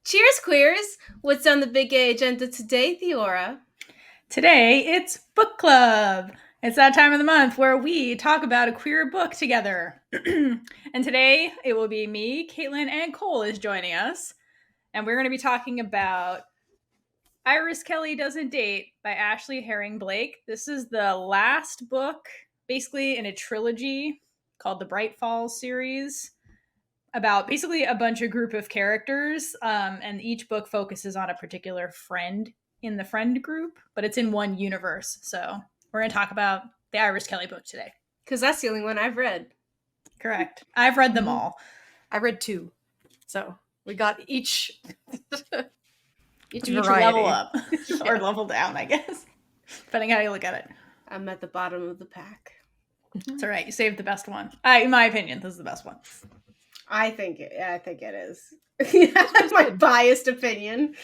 Cheers, queers! What's on the big gay agenda today, Theora? Today, it's book club. It's that time of the month where we talk about a queer book together. And today, it will be me, Kaitlynn, and Cole is joining us. And we're going to be talking about Iris Kelly Doesn't Date by Ashley Herring Blake. This is the last book, basically in a trilogy called the Brightfalls Series, about basically a bunch of group of characters, and each book focuses on a particular friend in the friend group, but it's in one universe. So we're going to talk about the Iris Kelly book today. Because that's the only one I've read. Correct. I've read them all. I read 2. So we got each variety. Level up or level down, I guess, depending how you look at it. I'm at the bottom of the pack. It's all right. You saved the best one. In my opinion, this is the best one. I think it is. That's my biased opinion.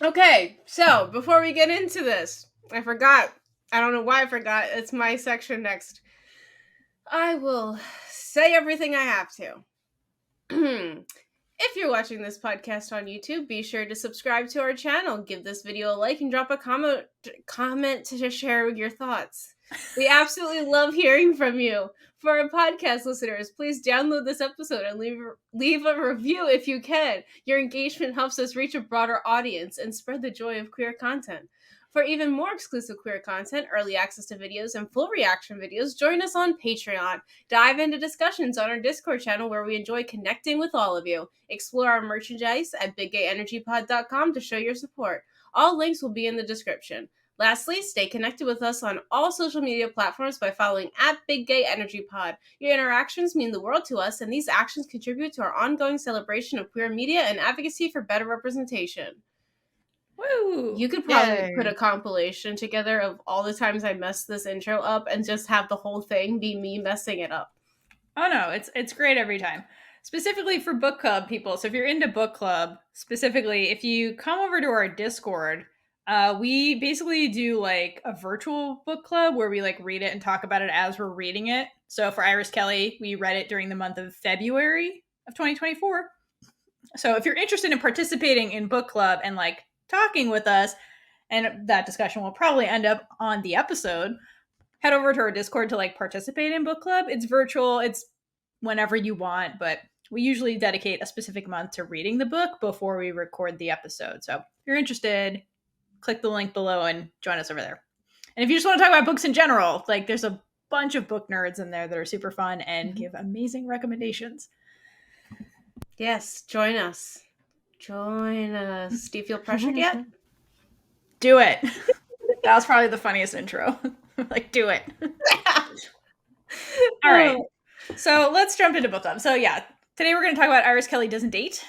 Okay, so before we get into this, I forgot. I don't know why I forgot. It's my section next. I will say everything I have to. If you're watching this podcast on YouTube, be sure to subscribe to our channel, give this video a like, and drop a comment to share your thoughts. We absolutely love hearing from you. For our podcast listeners, please download this episode and leave a review if you can. Your engagement helps us reach a broader audience and spread the joy of queer content. For even more exclusive queer content, early access to videos, and full reaction videos, join us on Patreon. Dive into discussions on our Discord channel where we enjoy connecting with all of you. Explore our merchandise at biggayenergypod.com to show your support. All links will be in the description. Lastly, stay connected with us on all social media platforms by following @BigGayEnergyPod. Your interactions mean the world to us, and these actions contribute to our ongoing celebration of queer media and advocacy for better representation. Woo! You could probably put a compilation together of all the times I messed this intro up and just have the whole thing be me messing it up. Oh no, it's great every time. Specifically for book club people. So if you're into book club, specifically, if you come over to our Discord, we basically do like a virtual book club where we like read it and talk about it as we're reading it. So for Iris Kelly, we read it during the month of February of 2024. So if you're interested in participating in book club and like talking with us, and that discussion will probably end up on the episode, head over to our Discord to like participate in book club. It's virtual. It's whenever you want, but we usually dedicate a specific month to reading the book before we record the episode. So if you're interested, click the link below and join us over there. And if you just want to talk about books in general, like there's a bunch of book nerds in there that are super fun and give amazing recommendations. Yes, join us. Join us. Do you feel pressured yet? Do it. That was probably the funniest intro. Like, do it. All right. So let's jump into book club. So yeah, today we're going to talk about Iris Kelly Doesn't Date.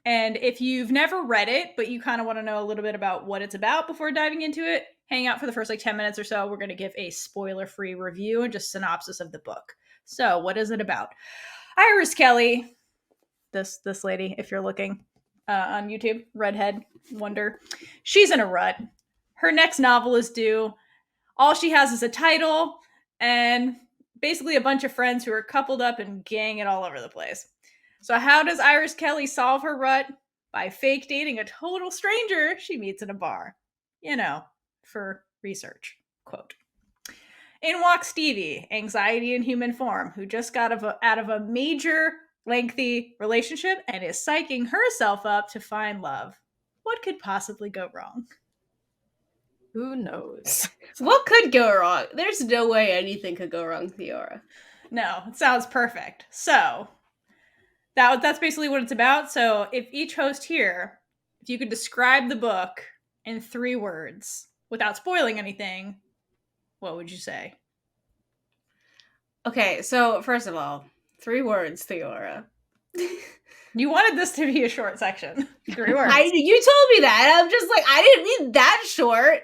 And if you've never read it, but you kind of want to know a little bit about what it's about before diving into it, hang out for the first like 10 minutes or so. We're going to give a spoiler-free review and just synopsis of the book. So what is it about? Iris Kelly, this lady, if you're looking on YouTube, redhead, wonder. She's in a rut. Her next novel is due. All she has is a title and basically a bunch of friends who are coupled up and gang it all over the place. So how does Iris Kelly solve her rut? By fake dating a total stranger she meets in a bar. You know, for research. Quote. In walks Stevie, anxiety in human form, who just got out of a major, lengthy relationship and is psyching herself up to find love. What could possibly go wrong? Who knows? What could go wrong? There's no way anything could go wrong, Theora. No, it sounds perfect. So that's basically what it's about. So if each host here, if you could describe the book in 3 words without spoiling anything, what would you say? Okay, so first of all, 3 words, Theora. You wanted this to be a short section. 3 words. You told me that. I'm just like, I didn't mean that short.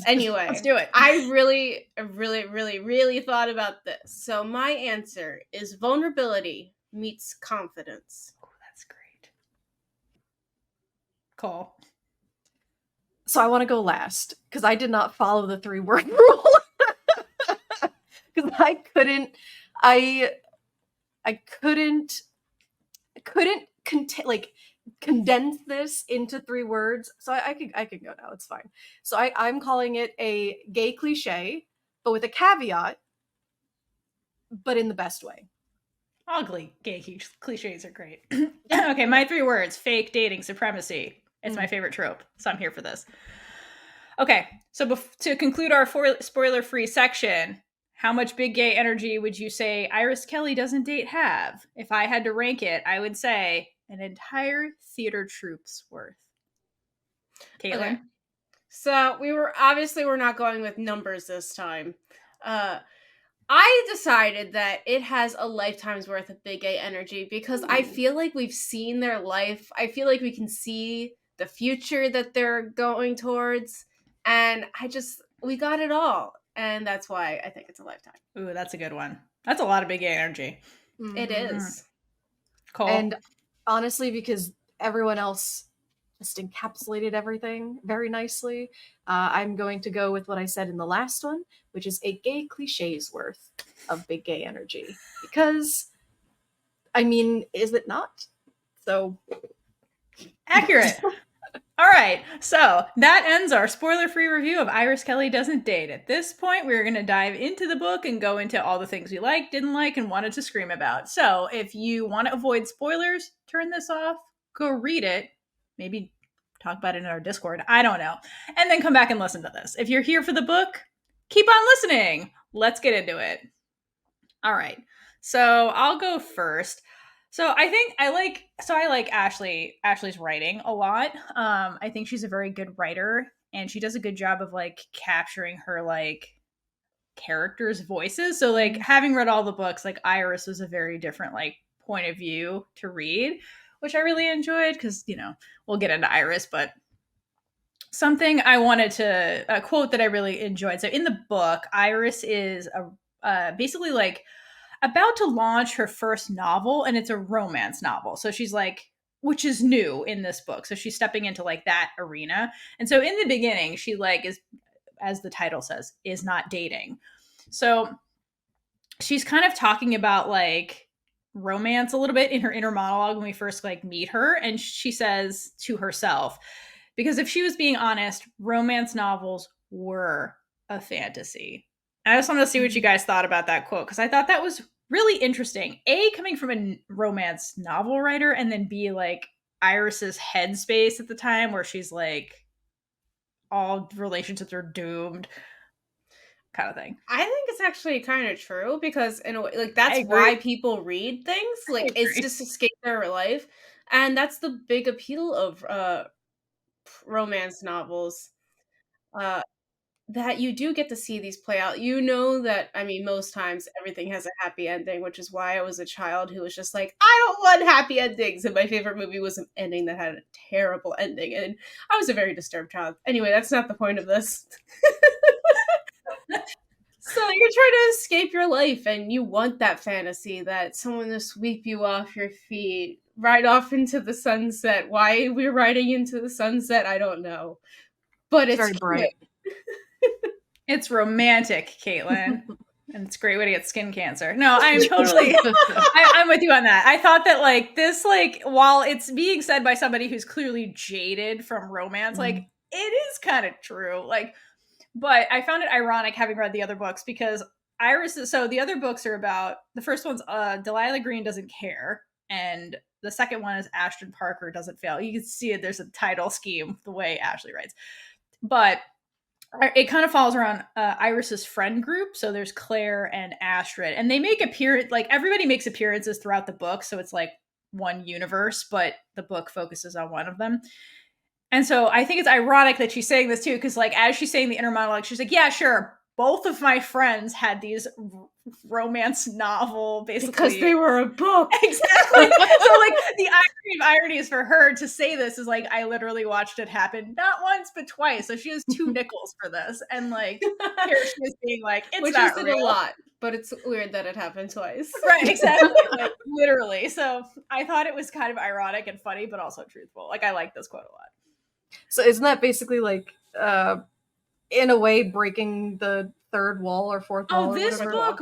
Anyway, let's do it. I really thought about this. So my answer is vulnerability meets confidence. Oh, that's great. Cole. So I want to go last because I did not follow the 3-word rule. Because I I couldn't condense this into 3 words. So I could go now. It's fine. So I'm calling it a gay cliche, but with a caveat, but in the best way. Ugly gay cliches are great. Okay, my 3 words: fake dating supremacy. It's my favorite trope, so I'm here for this. Okay, so to conclude our spoiler-free section, how much big gay energy would you say Iris Kelly Doesn't Date have? If I had to rank it, I would say an entire theater troupe's worth. Kaitlynn? Okay. So we're not going with numbers this time. I decided that it has a lifetime's worth of big gay energy because I feel like we've seen their life. I feel like we can see the future that they're going towards. And we got it all. And that's why I think it's a lifetime. Ooh, that's a good one. That's a lot of big gay energy. It is. Cool. And honestly, because everyone else just encapsulated everything very nicely, I'm going to go with what I said in the last one, which is a gay cliche's worth of big gay energy. Because, I mean, is it not? So accurate. All right, so that ends our spoiler-free review of Iris Kelly Doesn't Date. At this point, we're going to dive into the book and go into all the things we liked, didn't like, and wanted to scream about. So if you want to avoid spoilers, turn this off, go read it, maybe talk about it in our Discord, I don't know, and then come back and listen to this. If you're here for the book, keep on listening. Let's get into it. All right, so I'll go first. So I like Ashley's writing a lot. I think she's a very good writer, and she does a good job of like capturing her like characters' voices. So like having read all the books, like Iris was a very different like point of view to read, which I really enjoyed because, you know, we'll get into Iris, but something I wanted to a quote that I really enjoyed. So in the book, Iris is basically like about to launch her first novel, and it's a romance novel. So she's like, which is new in this book. So she's stepping into like that arena. And so in the beginning, she like is, as the title says, is not dating. So she's kind of talking about like romance a little bit in her inner monologue when we first like meet her. And she says to herself, because if she was being honest, romance novels were a fantasy. I just wanted to see what you guys thought about that quote, because I thought that was really interesting. A, coming from a romance novel writer, and then B, like Iris's headspace at the time where she's like, all relationships are doomed kind of thing. I think it's actually kind of true because in a way, like that's why people read things. Like it's just to escape their life. And that's the big appeal of romance novels. That you do get to see these play out. You know that, I mean, most times everything has a happy ending, which is why I was a child who was just like, I don't want happy endings. And my favorite movie was an ending that had a terrible ending. And I was a very disturbed child. Anyway, that's not the point of this. So you're trying to escape your life and you want that fantasy that someone to sweep you off your feet, ride off into the sunset. Why we're riding into the sunset, I don't know. But it's very bright. It's romantic, Kaitlynn. And it's a great way to get skin cancer. No, I'm totally I'm with you on that. I thought that like this, like, while it's being said by somebody who's clearly jaded from romance, like it is kind of true. Like, but I found it ironic having read the other books because so the other books are about, the first one's Delilah Green Doesn't Care, and the second one is Ashton Parker Doesn't Fail. You can see it, there's a title scheme the way Ashley writes. But it kind of falls around Iris's friend group. So there's Claire and Astrid, and they make like everybody makes appearances throughout the book. So it's like one universe, but the book focuses on one of them. And so I think it's ironic that she's saying this too, because like as she's saying the inner monologue, she's like, yeah, sure, both of my friends had these romance novel, basically. Because they were a book. Exactly. So like the irony is for her to say this is like, I literally watched it happen not once, but twice. So she has 2 nickels for this. And like here she is being like, it's which not is real. a lot, but it's weird that it happened twice. Right, exactly. Like literally. So I thought it was kind of ironic and funny, but also truthful. Like I like this quote a lot. So isn't that basically like in a way breaking the third wall or fourth wall? Oh, this book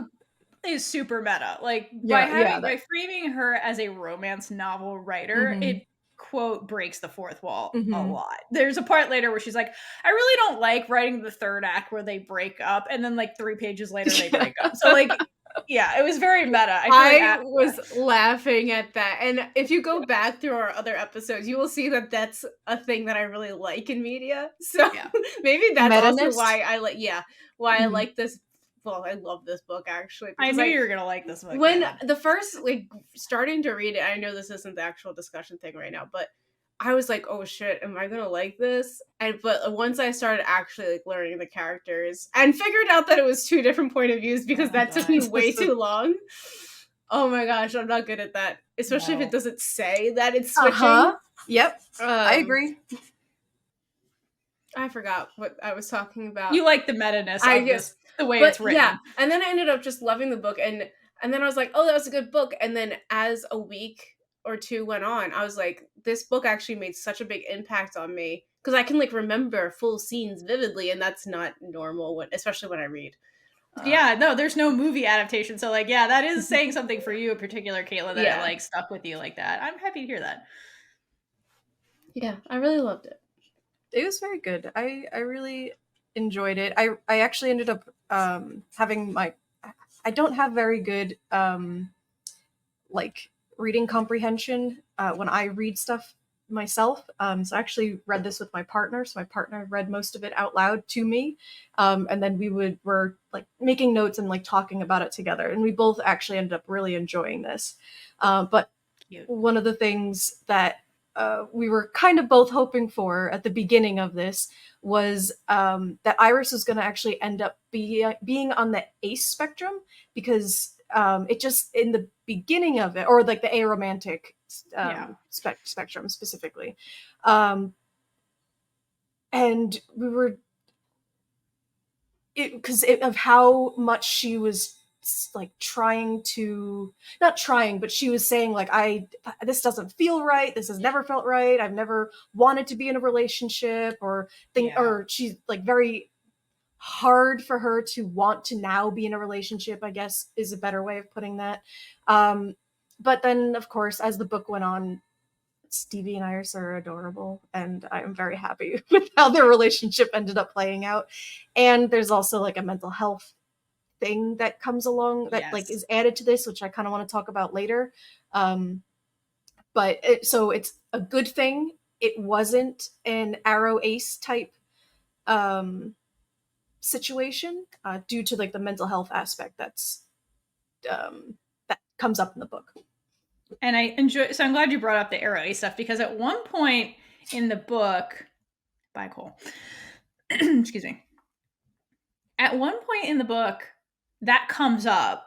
is super meta. Like Yeah, by framing her as a romance novel writer, it quote breaks the fourth wall a lot. There's a part later where she's like, I really don't like writing the third act where they break up, and then like 3 pages later they break up. So like, yeah, it was very meta. I was laughing at that. And if you go back through our other episodes, you will see that that's a thing that I really like in media. So maybe that's also why I like, I like this. Well, I love this book actually. I knew you were gonna like this book. When the first, like, starting to read it, I know this isn't the actual discussion thing right now, but I was like, oh shit, am I gonna like this? But once I started actually like learning the characters and figured out that it was 2 different point of views, because that took me way too long. Oh my gosh, I'm not good at that. Especially if it doesn't say that it's switching. Yep. I agree. I forgot what I was talking about. You like the meta-ness of this, the way it's written. Yeah, and then I ended up just loving the book, and then I was like, oh, that was a good book. And then as a week or 2 went on, I was like, this book actually made such a big impact on me, because I can like remember full scenes vividly, and that's not normal, especially when I read. Yeah, no, there's no movie adaptation, so like, yeah, that is saying something for you in particular, Kaitlynn, that it like stuck with you like that. I'm happy to hear that. Yeah, I really loved it. It was very good. I really enjoyed it. I actually ended up having I don't have very good like reading comprehension when I read stuff myself. So I actually read this with my partner. So my partner read most of it out loud to me. And then were like making notes and like talking about it together. And we both actually ended up really enjoying this. But one of the things that we were kind of both hoping for at the beginning of this was that Iris was going to actually end up being on the ace spectrum, because it just, in the beginning of it, or like the aromantic spectrum specifically. And we were, because of how much she was like not trying, but she was saying like, this doesn't feel right. This has never felt right. I've never wanted to be in a relationship or she's like very hard for her to want to now be in a relationship, I guess is a better way of putting that. But then of course, as the book went on, Stevie and Iris are adorable, and I'm very happy with how their relationship ended up playing out. And there's also like a mental health thing that comes along that like is added to this, which I kind of want to talk about later. So it's a good thing it wasn't an arrow ace type situation due to like the mental health aspect that comes up in the book. And I'm glad you brought up the arrow ace stuff, because at one point in the book, excuse me. At one point in the book, that comes up.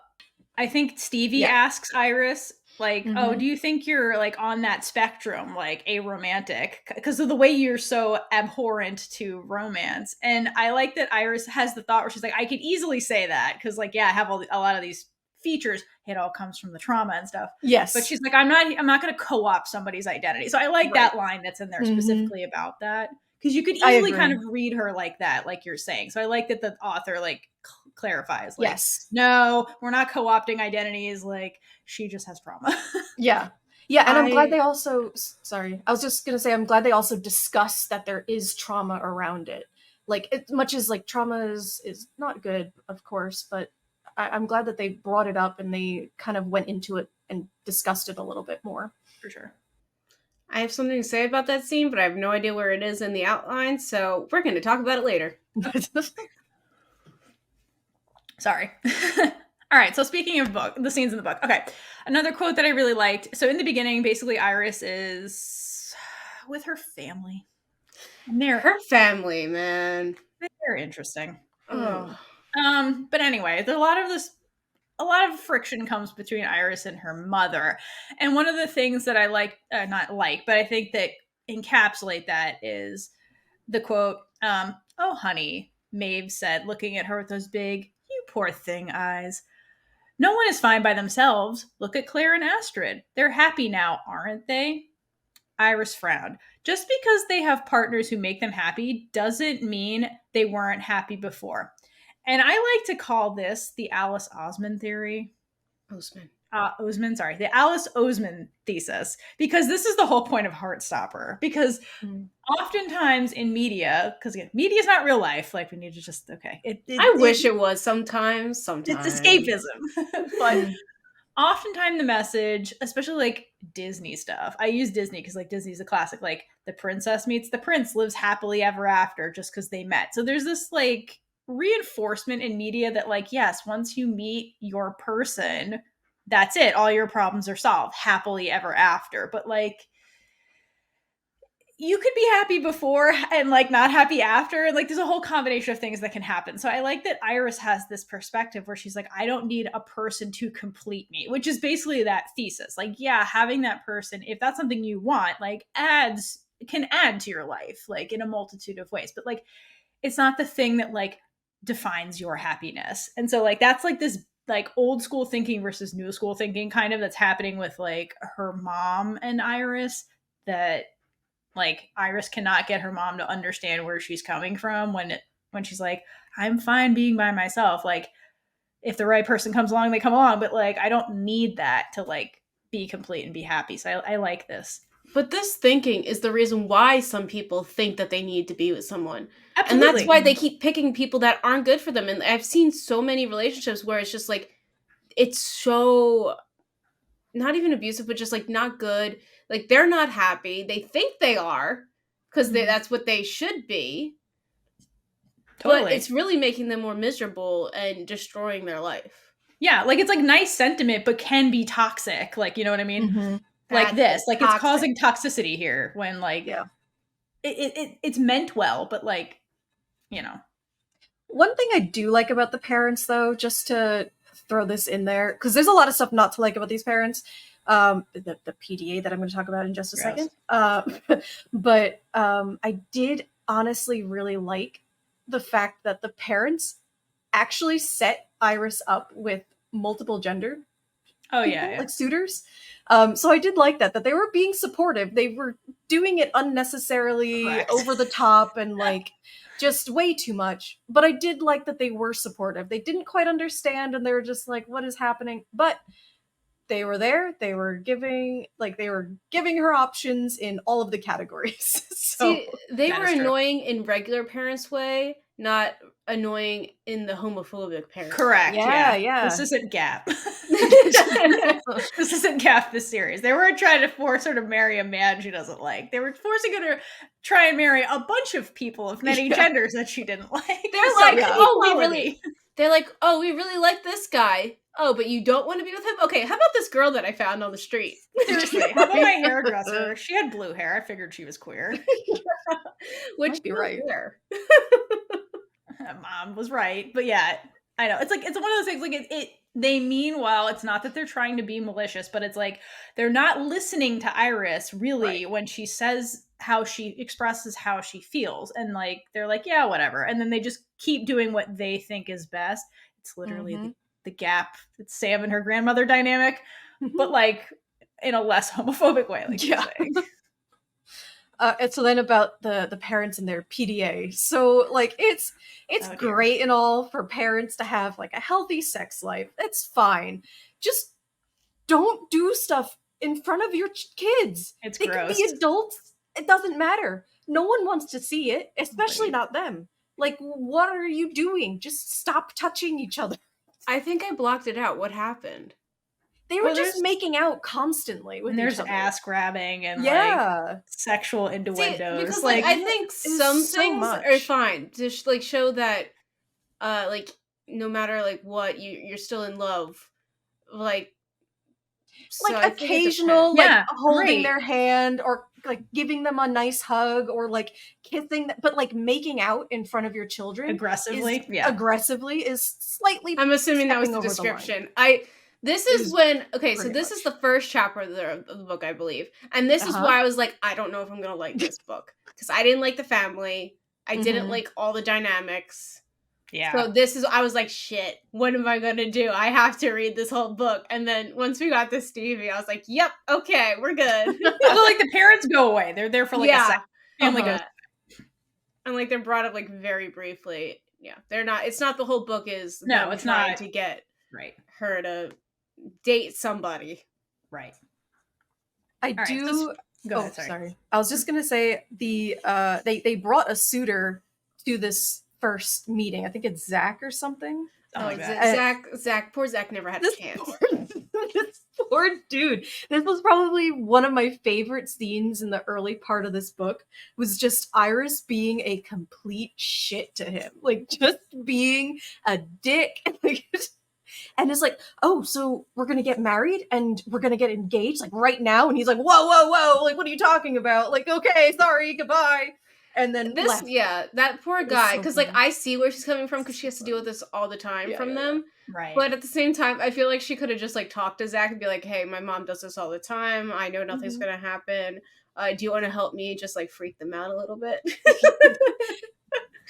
I think Stevie asks Iris, like, oh, do you think you're like on that spectrum, like aromantic, because of the way you're so abhorrent to romance? And I like that Iris has the thought where she's like, I could easily say that, because like, I have a lot of these features. It all comes from the trauma and stuff. Yes. But she's like, I'm not going to co-opt somebody's identity. So I like that line that's in there specifically about that, because you could easily kind of read her like that, like you're saying. So I like that the author like clarifies, like, no, we're not co-opting identities. Like, she just has trauma. Yeah. And I'm glad they also, I was just going to say, I'm glad they also discuss that there is trauma around it. Like, as much as like trauma is not good, of course, but I'm glad that they brought it up and they kind of went into it and discussed it a little bit more. For sure. I have something to say about that scene, but I have no idea where it is in the outline, so we're going to talk about it later. Sorry. All right, so speaking of the scenes in the book. Okay, another quote that I really liked. So in the beginning, basically Iris is with her family. Her family, man. They're interesting. But anyway, there's a lot of friction comes between Iris and her mother. And one of the things that I like, but I think that encapsulate that is the quote, oh, honey, Maeve said, looking at her with those big, you poor thing eyes. No one is fine by themselves. Look at Claire and Astrid. They're happy now, aren't they? Iris frowned. Just because they have partners who make them happy doesn't mean they weren't happy before. And I like to call this the Alice Osman theory. The Alice Oseman thesis, because this is the whole point of Heartstopper. Because oftentimes in media, because again, media is not real life. Like we need to just I wish it was sometimes. It's escapism, but oftentimes the message, especially like Disney stuff. I use Disney because like Disney's a classic. Like the princess meets the prince, lives happily ever after, just because they met. So there's this like reinforcement in media that like, yes, once you meet your person, that's it. All your problems are solved happily ever after. But like, you could be happy before and like not happy after. Like there's a whole combination of things that can happen. So I like that Iris has this perspective where she's like, I don't need a person to complete me, which is basically that thesis. Like, yeah, having that person, if that's something you want, like can add to your life, like in a multitude of ways. But like, it's not the thing that like defines your happiness. And so like, that's like this like old school thinking versus new school thinking kind of that's happening with like her mom and Iris, that like Iris cannot get her mom to understand where she's coming from when she's like, I'm fine being by myself. Like if the right person comes along, they come along, but like I don't need that to like be complete and be happy. So I like this. But this thinking is the reason why some people think that they need to be with someone. Absolutely. And that's why they keep picking people that aren't good for them. And I've seen so many relationships where it's just like, it's so not even abusive, but just like not good. Like they're not happy. They think they are because that's what they should be. Totally. But it's really making them more miserable and destroying their life. Yeah, like it's like nice sentiment, but can be toxic. Like, you know what I mean? Mm-hmm. Like this, like toxic. It's causing toxicity here when like, it's meant well, but like, you know. One thing I do like about the parents though, just to throw this in there, because there's a lot of stuff not to like about these parents. The PDA that I'm going to talk about in just a second. But I did honestly really like the fact that the parents actually set Iris up with multiple gender people, like suitors. So I did like that they were being supportive. They were doing it unnecessarily over the top and like just way too much. But I did like that they were supportive. They didn't quite understand and they were just like, what is happening? But they were there. They were giving her options in all of the categories. So see, they were annoying in regular parents' way, not annoying in the homophobic parents. Correct. Yeah. This isn't Gap. This isn't Gap, this series. They were trying to force her to marry a man she doesn't like. They were forcing her to try and marry a bunch of people of many genders that she didn't like. They're like, we really like this guy. Oh, but you don't want to be with him? Okay, how about this girl that I found on the street? Seriously, how about my hairdresser? She had blue hair. I figured she was queer. Which might be right. Mom was right, but yeah, I know. It's one of those things. Like they mean well. It's not that they're trying to be malicious, but it's like they're not listening to Iris really when she says how she expresses how she feels, and like they're like, yeah, whatever, and then they just keep doing what they think is best. It's literally the Gap. It's Sam and her grandmother dynamic, but like in a less homophobic way. Like you're saying. And so then about the parents and their PDA. So like it's great and all for parents to have like a healthy sex life. That's fine. Just don't do stuff in front of your kids. They gross. Can be adults. It doesn't matter. No one wants to see it, especially not them. Like, what are you doing? Just stop touching each other. I think I blocked it out. What happened? They were just making out constantly with each other. Ass grabbing and like sexual innuendos. Because like I think some things are fine to like show that like no matter like what you're still in love. Like occasional like holding their hand or like giving them a nice hug or like kissing them, but like making out in front of your children aggressively is slightly. I'm assuming that was the description. This is the first chapter of the book, I believe. And this is why I was like, I don't know if I'm going to like this book. Because I didn't like the family. I didn't like all the dynamics. Yeah. So I was like, shit, what am I going to do? I have to read this whole book. And then once we got to Stevie, I was like, yep, okay, we're good. Well, like the parents go away. They're there for like a second. Family goes. And like they're brought up like very briefly. Yeah, they're not. It's not the whole book is No, them it's trying not. to get Right. her to date somebody. Right. I All right, do. Go ahead. Sorry. I was just gonna say they brought a suitor to this first meeting. I think it's Zach or something. Like that. Zach, poor Zach never had a chance. This poor dude. This was probably one of my favorite scenes in the early part of this book. Was just Iris being a complete shit to him, like just being a dick. And it's like, oh, so we're gonna get married and we're gonna get engaged like right now. And he's like, whoa, whoa, whoa, like what are you talking about? Like, okay, sorry, goodbye. And then left. That poor guy, because so like I see where she's coming from because she has to deal with this all the time from them. Right. But at the same time, I feel like she could have just like talked to Zach and be like, hey, my mom does this all the time. I know nothing's gonna happen. Do you want to help me just like freak them out a little bit?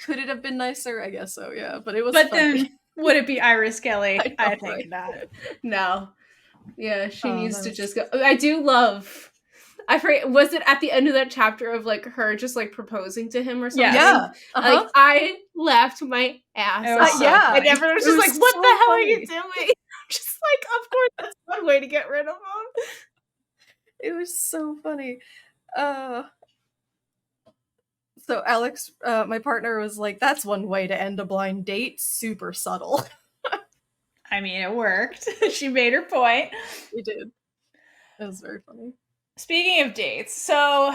Could it have been nicer? I guess so, yeah. But it was But funny. then would it be Iris Kelly? I think right? not. No. Yeah, she needs to just go. I do love. I forget. Was it at the end of that chapter of like her just like proposing to him or something? Yeah. Like I laughed my ass off. Yeah. And everyone was just like, "What so the hell funny. are you doing?" Just like, of course, that's one way to get rid of him. It was so funny. So Alex, my partner, was like, "That's one way to end a blind date. Super subtle." I mean, it worked. She made her point. It did. It was very funny. Speaking of dates, so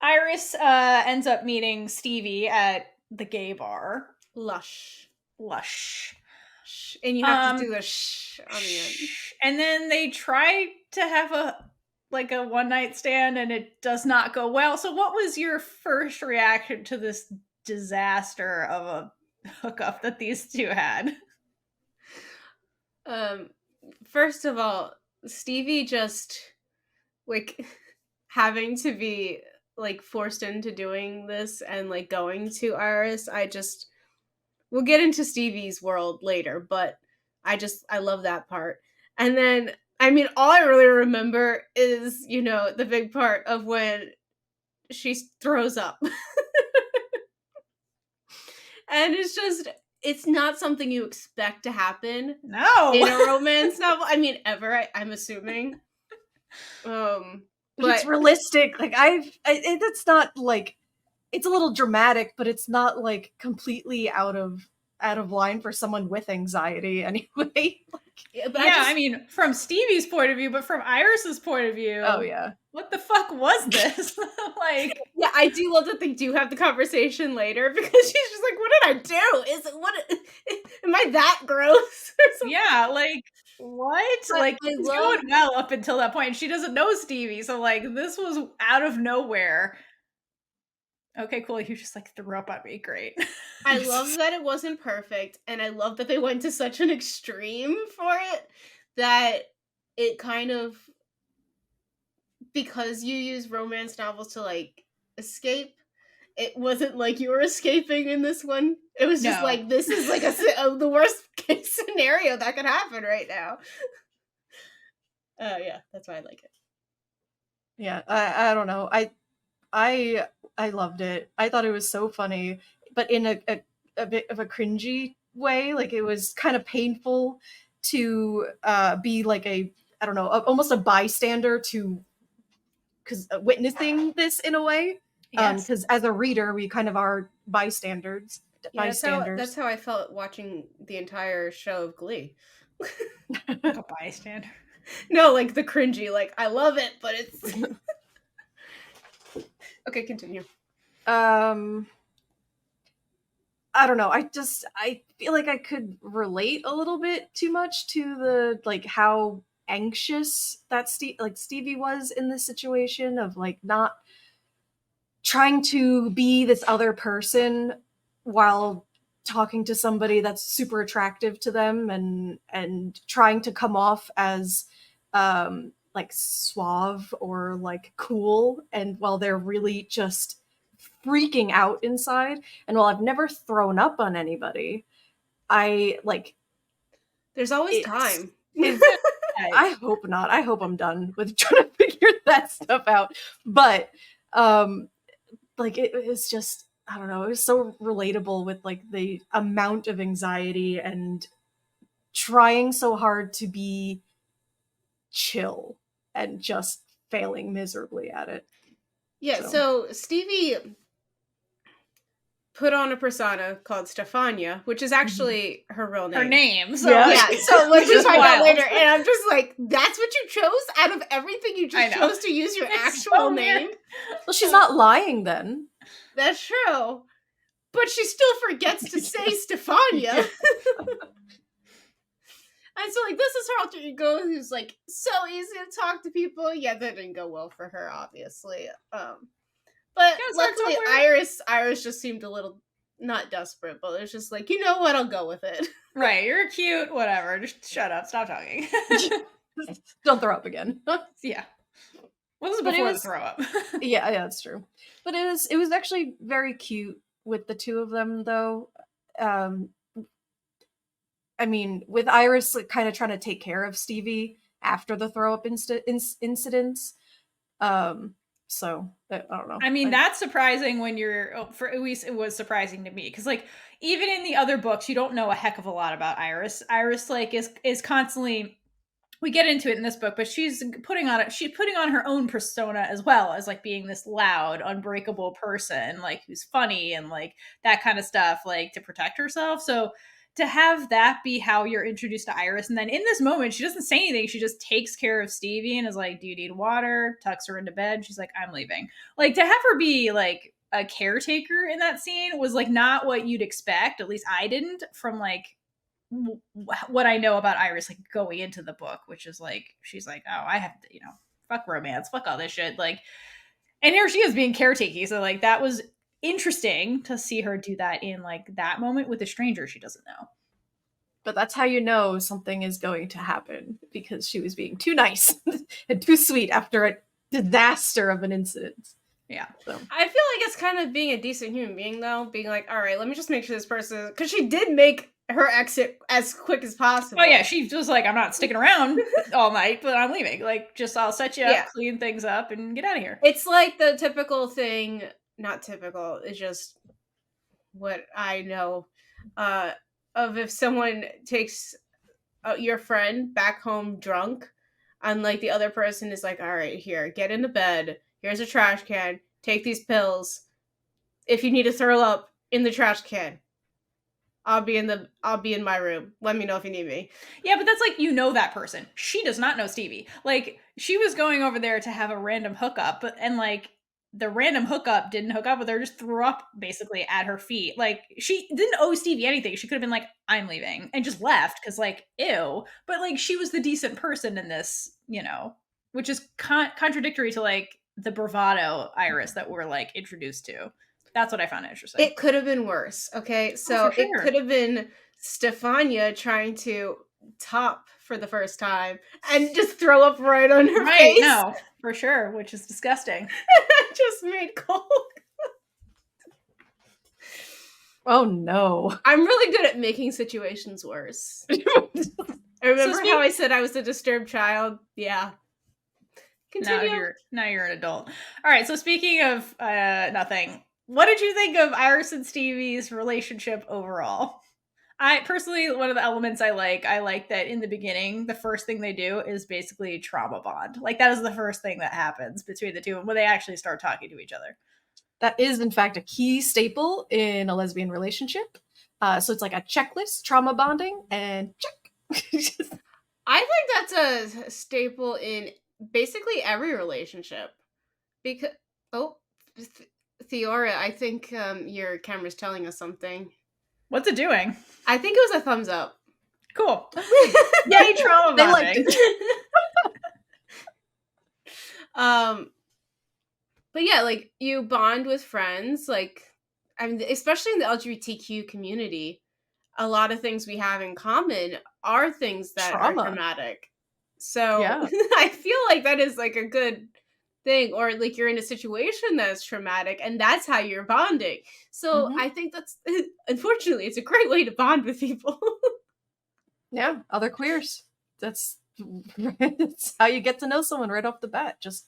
Iris ends up meeting Stevie at the gay bar. Lush. And you have to do a shh on the end. And then they try to have a one night stand, and it does not go well. So, what was your first reaction to this disaster of a hookup that these two had? First of all, Stevie just like having to be like forced into doing this and like going to Iris. We'll get into Stevie's world later, but I love that part. And then I mean, all I really remember is, the big part of when she throws up. And it's not something you expect to happen. No. In a romance novel. I mean, ever, I'm assuming. But it's realistic. Like, it's not like, it's a little dramatic, but it's not like completely out of line for someone with anxiety anyway. I mean, from Stevie's point of view, but from Iris's point of view, oh yeah, what the fuck was this? Yeah, I do love that they do have the conversation later because she's just like, what did I do? Am I that gross? Yeah, like what? But it's going well up until that point. She doesn't know Stevie, so like this was out of nowhere. Okay, cool. You just like threw up on me. Great. I love that it wasn't perfect, and I love that they went to such an extreme for it that it kind of, because you use romance novels to like escape, it wasn't like you were escaping in this one. It was just like, this is like the worst case scenario that could happen right now. Yeah, that's why I like it. Yeah, I don't know. I loved it. I thought it was so funny, but in a bit of a cringy way. Like, it was kind of painful to be like almost a bystander to, because witnessing this in a way. Yes. Because as a reader, we kind of are bystanders. Yeah, that's how I felt watching the entire show of Glee. Like a bystander. No, like the cringy. Like, I love it, but it's okay. Continue. I don't know. I feel like I could relate a little bit too much to the like how anxious that Stevie was in this situation of like not trying to be this other person while talking to somebody that's super attractive to them and trying to come off as like suave or like cool, and while they're really just freaking out inside. And while I've never thrown up on anybody, I like there's always time. I hope not. I hope I'm done with trying to figure that stuff out. But like it was just I don't know, it was so relatable with like the amount of anxiety and trying so hard to be chill and just failing miserably at it. Yeah, so Stevie put on a persona called Stefania, which is actually her real name. Her name. So Yeah. So let's just find out wild. later. And I'm just like, that's what you chose? Out of everything, you just chose to use your It's actual so name? weird. Well, she's not lying then. That's true. But she still forgets to say Stefania. And so, like, this is her alter ego who's, like, so easy to talk to people. Yeah, that didn't go well for her, obviously. But luckily, Iris just seemed a little, not desperate, but it's just like, you know what, I'll go with it. Right, you're cute, whatever. Just shut up, stop talking. Don't throw up again. Yeah. Well, this is before the throw up. Yeah, that's true. But it was actually very cute with the two of them, though. I mean, with Iris like, kind of trying to take care of Stevie after the throw up incidents. So I don't know. I mean, that's surprising when for at least it was surprising to me because, like, even in the other books, you don't know a heck of a lot about Iris. Iris, like, is constantly. We get into it in this book, but she's putting on her own persona as well as like being this loud, unbreakable person, like who's funny and like that kind of stuff, like to protect herself. So to have that be how you're introduced to Iris, and then in this moment, she doesn't say anything. She just takes care of Stevie and is like, "Do you need water?" Tucks her into bed. She's like, "I'm leaving." Like to have her be like a caretaker in that scene was like not what you'd expect. At least I didn't from like what I know about Iris, like going into the book, which is like, she's like, oh, I have to, fuck romance, fuck all this shit. Like, and here she is being caretaking. So like, that was interesting to see her do that in like that moment with a stranger she doesn't know. But that's how you know something is going to happen because she was being too nice and too sweet after a disaster of an incident. Yeah. So. I feel like it's kind of being a decent human being, though, being like, all right, let me just make sure this person, because she did make her exit as quick as possible. Oh yeah, she was like, I'm not sticking around all night, but I'm leaving. Like, just I'll set you up, clean things up, and get out of here. It's like the typical thing, not typical, it's just what I know of if someone takes your friend back home drunk, and like the other person is like, all right, here, get into bed, here's a trash can, take these pills. If you need to throw up, in the trash can. I'll be in my room. Let me know if you need me. Yeah, but that's like, that person. She does not know Stevie. Like, she was going over there to have a random hookup, and like the random hookup didn't hook up with her, just threw up basically at her feet. Like, she didn't owe Stevie anything. She could have been like, I'm leaving, and just left because like, ew. But like, she was the decent person in this, which is contradictory to like the bravado Iris that we're like introduced to. That's what I found interesting. It could have been worse, okay? So sure. It could have been Stefania trying to top for the first time and just throw up right on her face. No, for sure, which is disgusting. Just made cold. Oh no. I'm really good at making situations worse. Remember how I said I was a disturbed child? Yeah. Continue. Now you're an adult. All right, so speaking of nothing, what did you think of Iris and Stevie's relationship overall? I personally, one of the elements I like that in the beginning, the first thing they do is basically trauma bond. Like, that is the first thing that happens between the two when they actually start talking to each other. That is, in fact, a key staple in a lesbian relationship. So it's like a checklist, trauma bonding, and check. I think that's a staple in basically every relationship. Because, Theora, I think your camera's telling us something. What's it doing? I think it was a thumbs up. Cool. Yay, trauma bonding. But yeah, like, you bond with friends, like, I mean, especially in the LGBTQ community, a lot of things we have in common are things that are traumatic. So yeah. I feel like that is like a good thing, or like you're in a situation that's traumatic and that's how you're bonding. So I think that's, unfortunately, it's a great way to bond with people. Yeah, other queers. That's how you get to know someone right off the bat. Just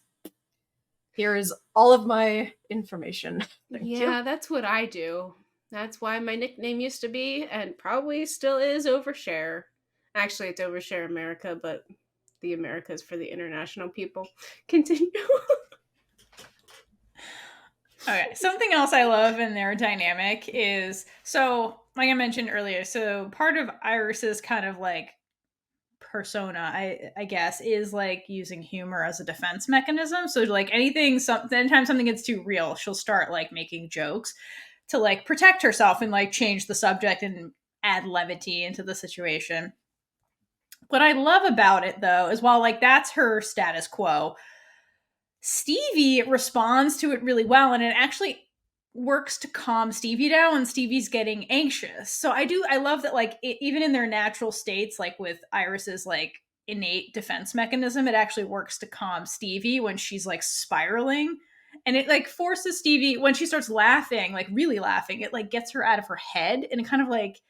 Here is all of my information. Thank Yeah, you. that's what I do. That's why my nickname used to be, and probably still is, Overshare. Actually, it's Overshare America, but the Americas for the international people. Continue. Okay, something else I love in their dynamic is, so like I mentioned earlier, so part of Iris's kind of like persona, I guess, is like using humor as a defense mechanism. So like anytime something gets too real, she'll start like making jokes to like protect herself and like change the subject and add levity into the situation. What I love about it though is, while like that's her status quo, Stevie responds to it really well, and it actually works to calm Stevie down when Stevie's getting anxious. So I love that, like even in their natural states, like with Iris's like innate defense mechanism, it actually works to calm Stevie when she's like spiraling. And it like forces Stevie, when she starts laughing, like really laughing, it like gets her out of her head, and it kind of like,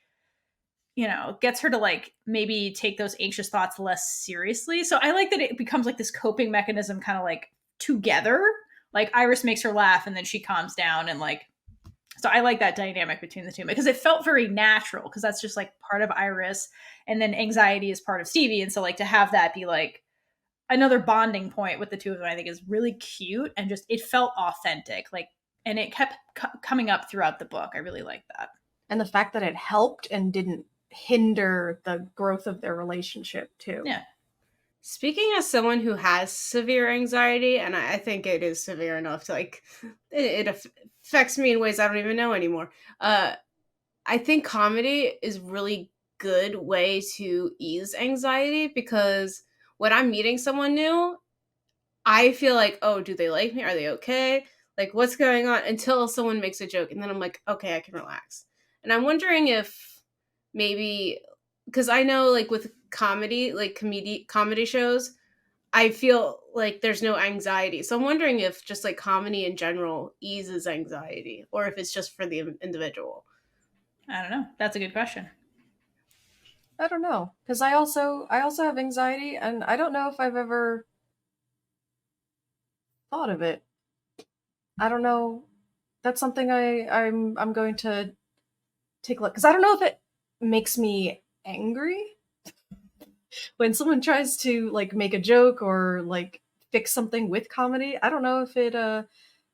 gets her to like maybe take those anxious thoughts less seriously. So I like that it becomes like this coping mechanism kind of like together. Like Iris makes her laugh and then she calms down, and like, so I like that dynamic between the two because it felt very natural, because that's just like part of Iris, and then anxiety is part of Stevie. And so like to have that be like another bonding point with the two of them, I think is really cute, and just it felt authentic. Like, and it kept coming up throughout the book. I really like that. And the fact that it helped and didn't hinder the growth of their relationship too. Yeah. Speaking as someone who has severe anxiety, and I think it is severe enough to like, it affects me in ways I don't even know anymore. I think comedy is really good way to ease anxiety, because when I'm meeting someone new, I feel like, oh, do they like me? Are they okay? Like, what's going on? Until someone makes a joke, and then I'm like, okay, I can relax. And I'm wondering if maybe, because I know like with comedy, like comedy shows, I feel like there's no anxiety. So I'm wondering if just like comedy in general eases anxiety, or if it's just for the individual. I don't know. That's a good question. I don't know, because I also have anxiety, and I don't know if I've ever thought of it. I don't know. That's something I'm going to take a look, because I don't know if it makes me angry when someone tries to like make a joke or like fix something with comedy. I don't know if it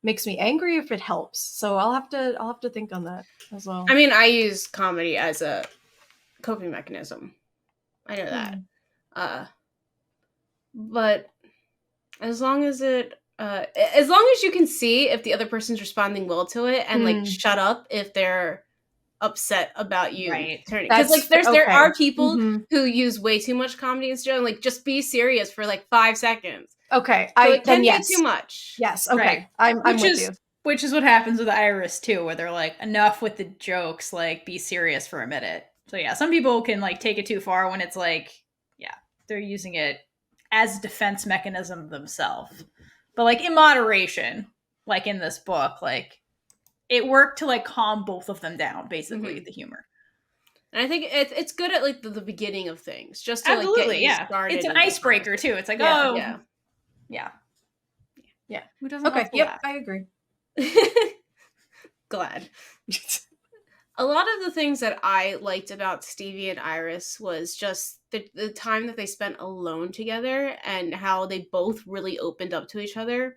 makes me angry, if it helps. So I'll have to think on that as well. I mean, I use comedy as a coping mechanism. I know that. But as long as you can see if the other person's responding well to it, and like shut up if they're upset about you turning, because like there are people who use way too much comedy instead of like, just be serious for like 5 seconds. Okay, so it can be too much. Yes, okay, right. I'm with you. Which is what happens with Iris too, where they're like, enough with the jokes, like be serious for a minute. So yeah, some people can like take it too far when it's like, yeah, they're using it as a defense mechanism themselves. But like in moderation, like in this book, like it worked to like calm both of them down, basically, the humor. And I think it's good at like the beginning of things, just to absolutely, like get you started. It's an icebreaker too. It's like, yeah. Who doesn't? Okay, yep, I agree. Glad. A lot of the things that I liked about Stevie and Iris was just the time that they spent alone together, and how they both really opened up to each other.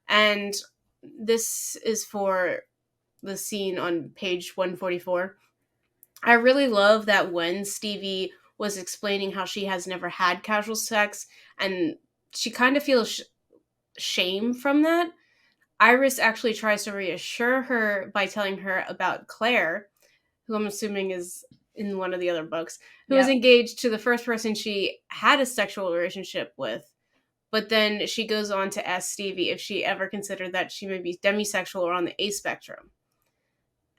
And this is for the scene on page 144. I really love that when Stevie was explaining how she has never had casual sex, and she kind of feels shame from that, Iris actually tries to reassure her by telling her about Claire, who I'm assuming is in one of the other books, who was engaged to the first person she had a sexual relationship with. But then she goes on to ask Stevie if she ever considered that she may be demisexual or on the A spectrum.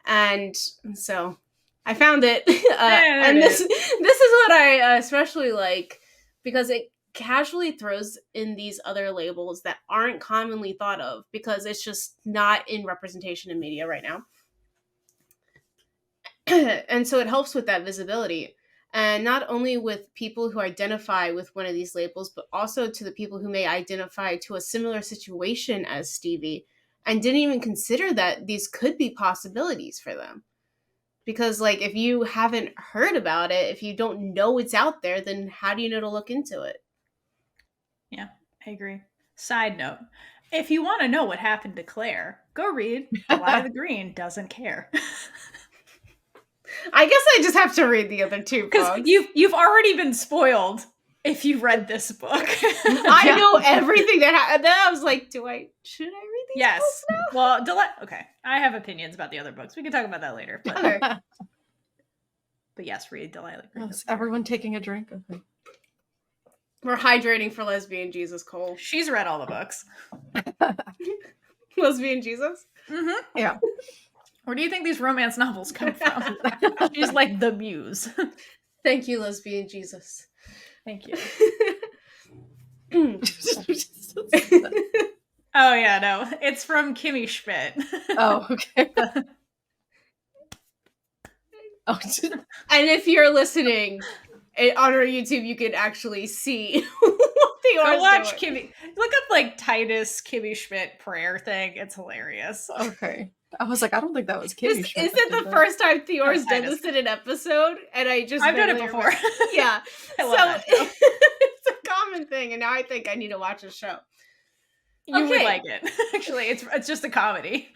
And so I found it. And this is what I especially like, because it casually throws in these other labels that aren't commonly thought of, because it's just not in representation in media right now. And so it helps with that visibility. And not only with people who identify with one of these labels, but also to the people who may identify to a similar situation as Stevie and didn't even consider that these could be possibilities for them. Because, like, if you haven't heard about it, if you don't know it's out there, then how do you know to look into it? Yeah, I agree. Side note, if you want to know what happened to Claire, go read Delilah the Green Doesn't Care. I guess I just have to read the other two Because books. you've already been spoiled if you read this book. I know everything that happened. Then I was like, should I read these yes. books now? Well, okay. I have opinions about the other books. We can talk about that later. But, Okay. but yes, read Delilah the Green. Is everyone taking a drink? Okay. We're hydrating for Lesbian Jesus, Cole. She's read all the books. Lesbian Jesus? Mm-hmm. Yeah. Where do you think these romance novels come from? She's like the muse. Thank you, Lesbian Jesus. Thank you. Oh, yeah, no. It's from Kimmy Schmidt. Oh, okay. Oh, and if you're listening on our YouTube, you can actually see what they are. Go watch Kimmy. Look up like Titus Kimmy Schmidt prayer thing. It's hilarious. okay. I was like, I don't think that was Kimmy Schmidt. Is it the first time Theora's done this in an episode? And I've done it before. Yeah. I love that show. It's a common thing, and now I think I need to watch a show. You would like it. Actually, it's just a comedy.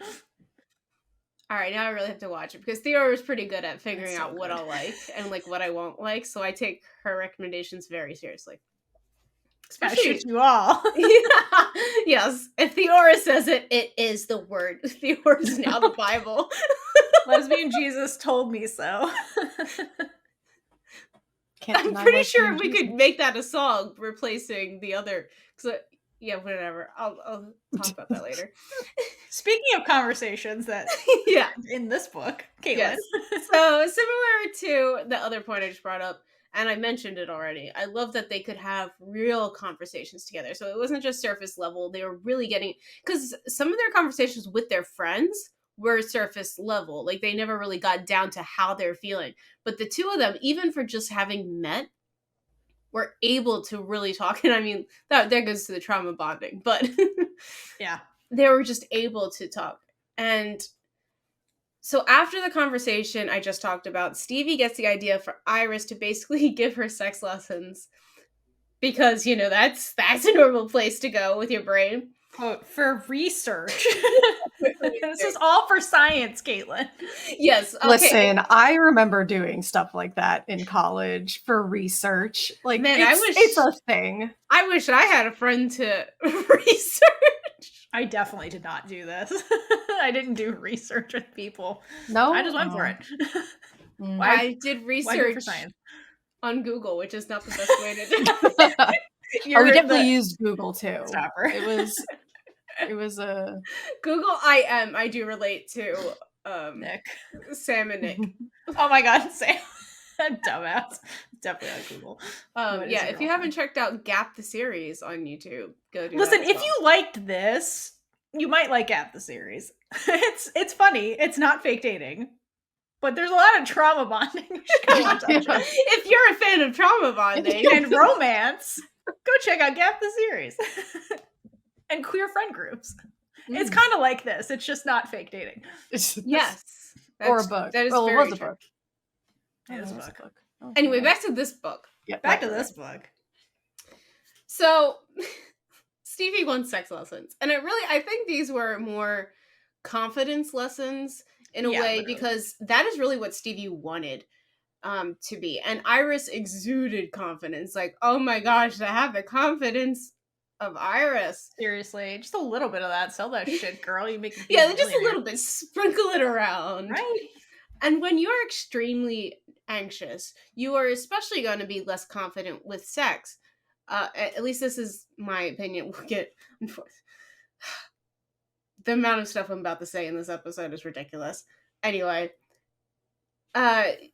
All right, now I really have to watch it because Theora is pretty good at figuring out what I'll like and like what I won't like. So I take her recommendations very seriously. Especially shoot you all. Yes, if Theora says it, it is the word. Theora is now the Bible. Lesbian Jesus told me so. I'm pretty sure we could make that a song replacing the other. Yeah, whatever. I'll talk about that later. Speaking of conversations that in this book, Kaitlynn. Yes. So similar to the other point I just brought up, and I mentioned it already, I love that they could have real conversations together. So it wasn't just surface level. They were really getting, because some of their conversations with their friends were surface level. Like they never really got down to how they're feeling. But the two of them, even for just having met, were able to really talk. And I mean, that goes to the trauma bonding, but yeah, they were just able to talk. And so after the conversation I just talked about, Stevie gets the idea for Iris to basically give her sex lessons because, you know, that's a normal place to go with your brain. Quote, for research. This is all for science, Kaitlynn. Yes. Okay. Listen, I remember doing stuff like that in college for research. Like, man, it's a thing. I wish I had a friend to research. I definitely did not do this. I didn't do research with people. No, I just went for it. I did research on Google, which is not the best way to do it. We definitely used Google too. Stopper. It was a Google. I do relate to Nick, Sam and Nick. Oh my god, Sam, dumbass. Definitely on Google. Yeah, if you haven't checked out Gap the series on YouTube, go do. Listen, if you liked this, you might like Gap the series. It's funny. It's not fake dating. But there's a lot of trauma bonding. If you're a fan of trauma bonding and romance, go check out Gap the series. And queer friend groups. It's kind of like this. It's just not fake dating. Yes. Or a book. That is it was a book. It is a book. Oh, anyway, yeah. back to this book. Yeah, back to this book. So, Stevie wants sex lessons. And I think these were more confidence lessons in a way, literally. Because that is really what Stevie wanted to be. And Iris exuded confidence. Like, oh my gosh, to have the confidence of Iris. Seriously, just a little bit of that. Sell that shit, girl. You make yeah, just a little bit. Sprinkle it around. Right. And when you're extremely anxious, you are especially going to be less confident with sex. At least this is my opinion. We'll get the amount of stuff I'm about to say in this episode is ridiculous. Anyway,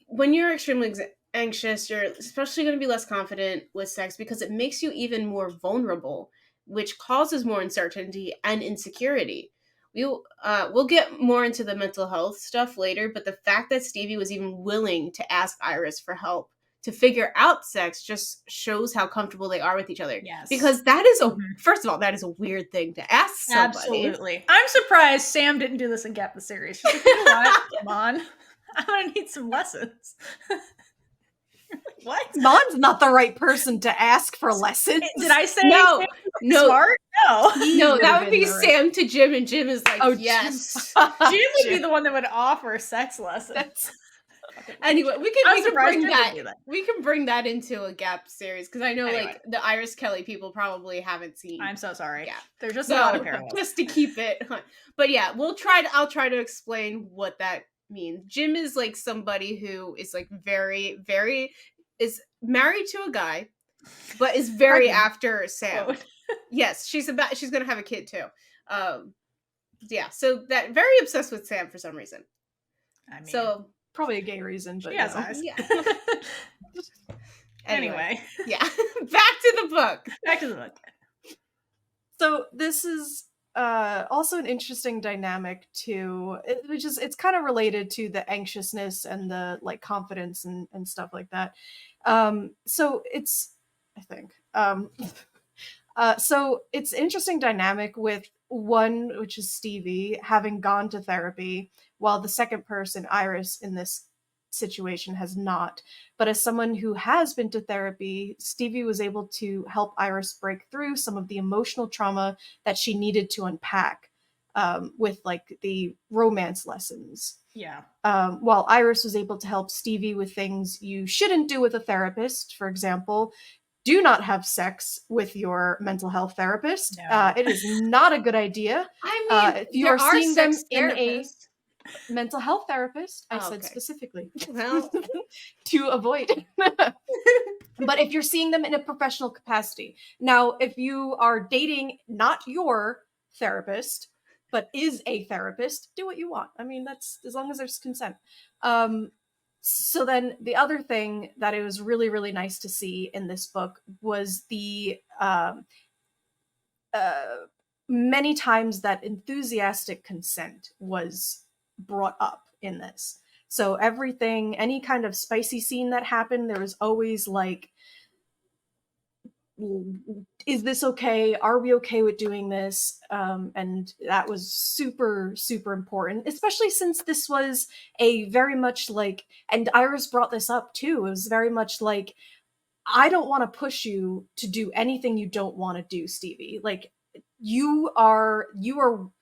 when you're extremely anxious, you're especially going to be less confident with sex because it makes you even more vulnerable, which causes more uncertainty and insecurity. We'll get more into the mental health stuff later, but the fact that Stevie was even willing to ask Iris for help to figure out sex just shows how comfortable they are with each other. Yes. Because that is first of all, that is a weird thing to ask somebody. Absolutely. I'm surprised Sam didn't do this and get the series. She's like, you know what? Come on. I'm going to need some lessons. What? Mon's not the right person to ask for lessons. Did I say no? Smart? No. No, that would be Sam to Jim, and Jim is like, yes. Jim would be the one that would offer sex lessons. Anyway, we can bring that into a Gap series, because I know like the Iris Kelly people probably haven't seen. I'm so sorry. Gap. There's just a lot of parallels. Just to keep it. But yeah, I'll try to explain what that means. Jim is like somebody who is like very, very is married to a guy, but is very after Sam. Yes, she's gonna have a kid too. Yeah, so that very obsessed with Sam for some reason. I mean, so probably a gay reason, but yeah. Anyway, yeah. Back to the book. So this is also an interesting dynamic too, which is it's kind of related to the anxiousness and the like confidence and stuff like that. So it's so it's interesting dynamic with one, which is Stevie, having gone to therapy, while the second person, Iris, in this situation has not. But as someone who has been to therapy, Stevie was able to help Iris break through some of the emotional trauma that she needed to unpack with like the romance lessons. Yeah. While Iris was able to help Stevie with things you shouldn't do with a therapist. For example, do not have sex with your mental health therapist. No. It is not a good idea. I mean, if you are seeing them in a therapists. mental health therapist, I said okay. specifically, well, to avoid. But if you're seeing them in a professional capacity. Now, if you are dating not your therapist, but is a therapist, do what you want. I mean, that's as long as there's consent. So then the other thing that it was really, really nice to see in this book was the many times that enthusiastic consent was brought up in this. So everything, any kind of spicy scene that happened, there was always like, is this okay? Are we okay with doing this? And that was super, super important, especially since this was a very much like, and Iris brought this up too, it was very much like, I don't want to push you to do anything you don't want to do, Stevie. Like, you are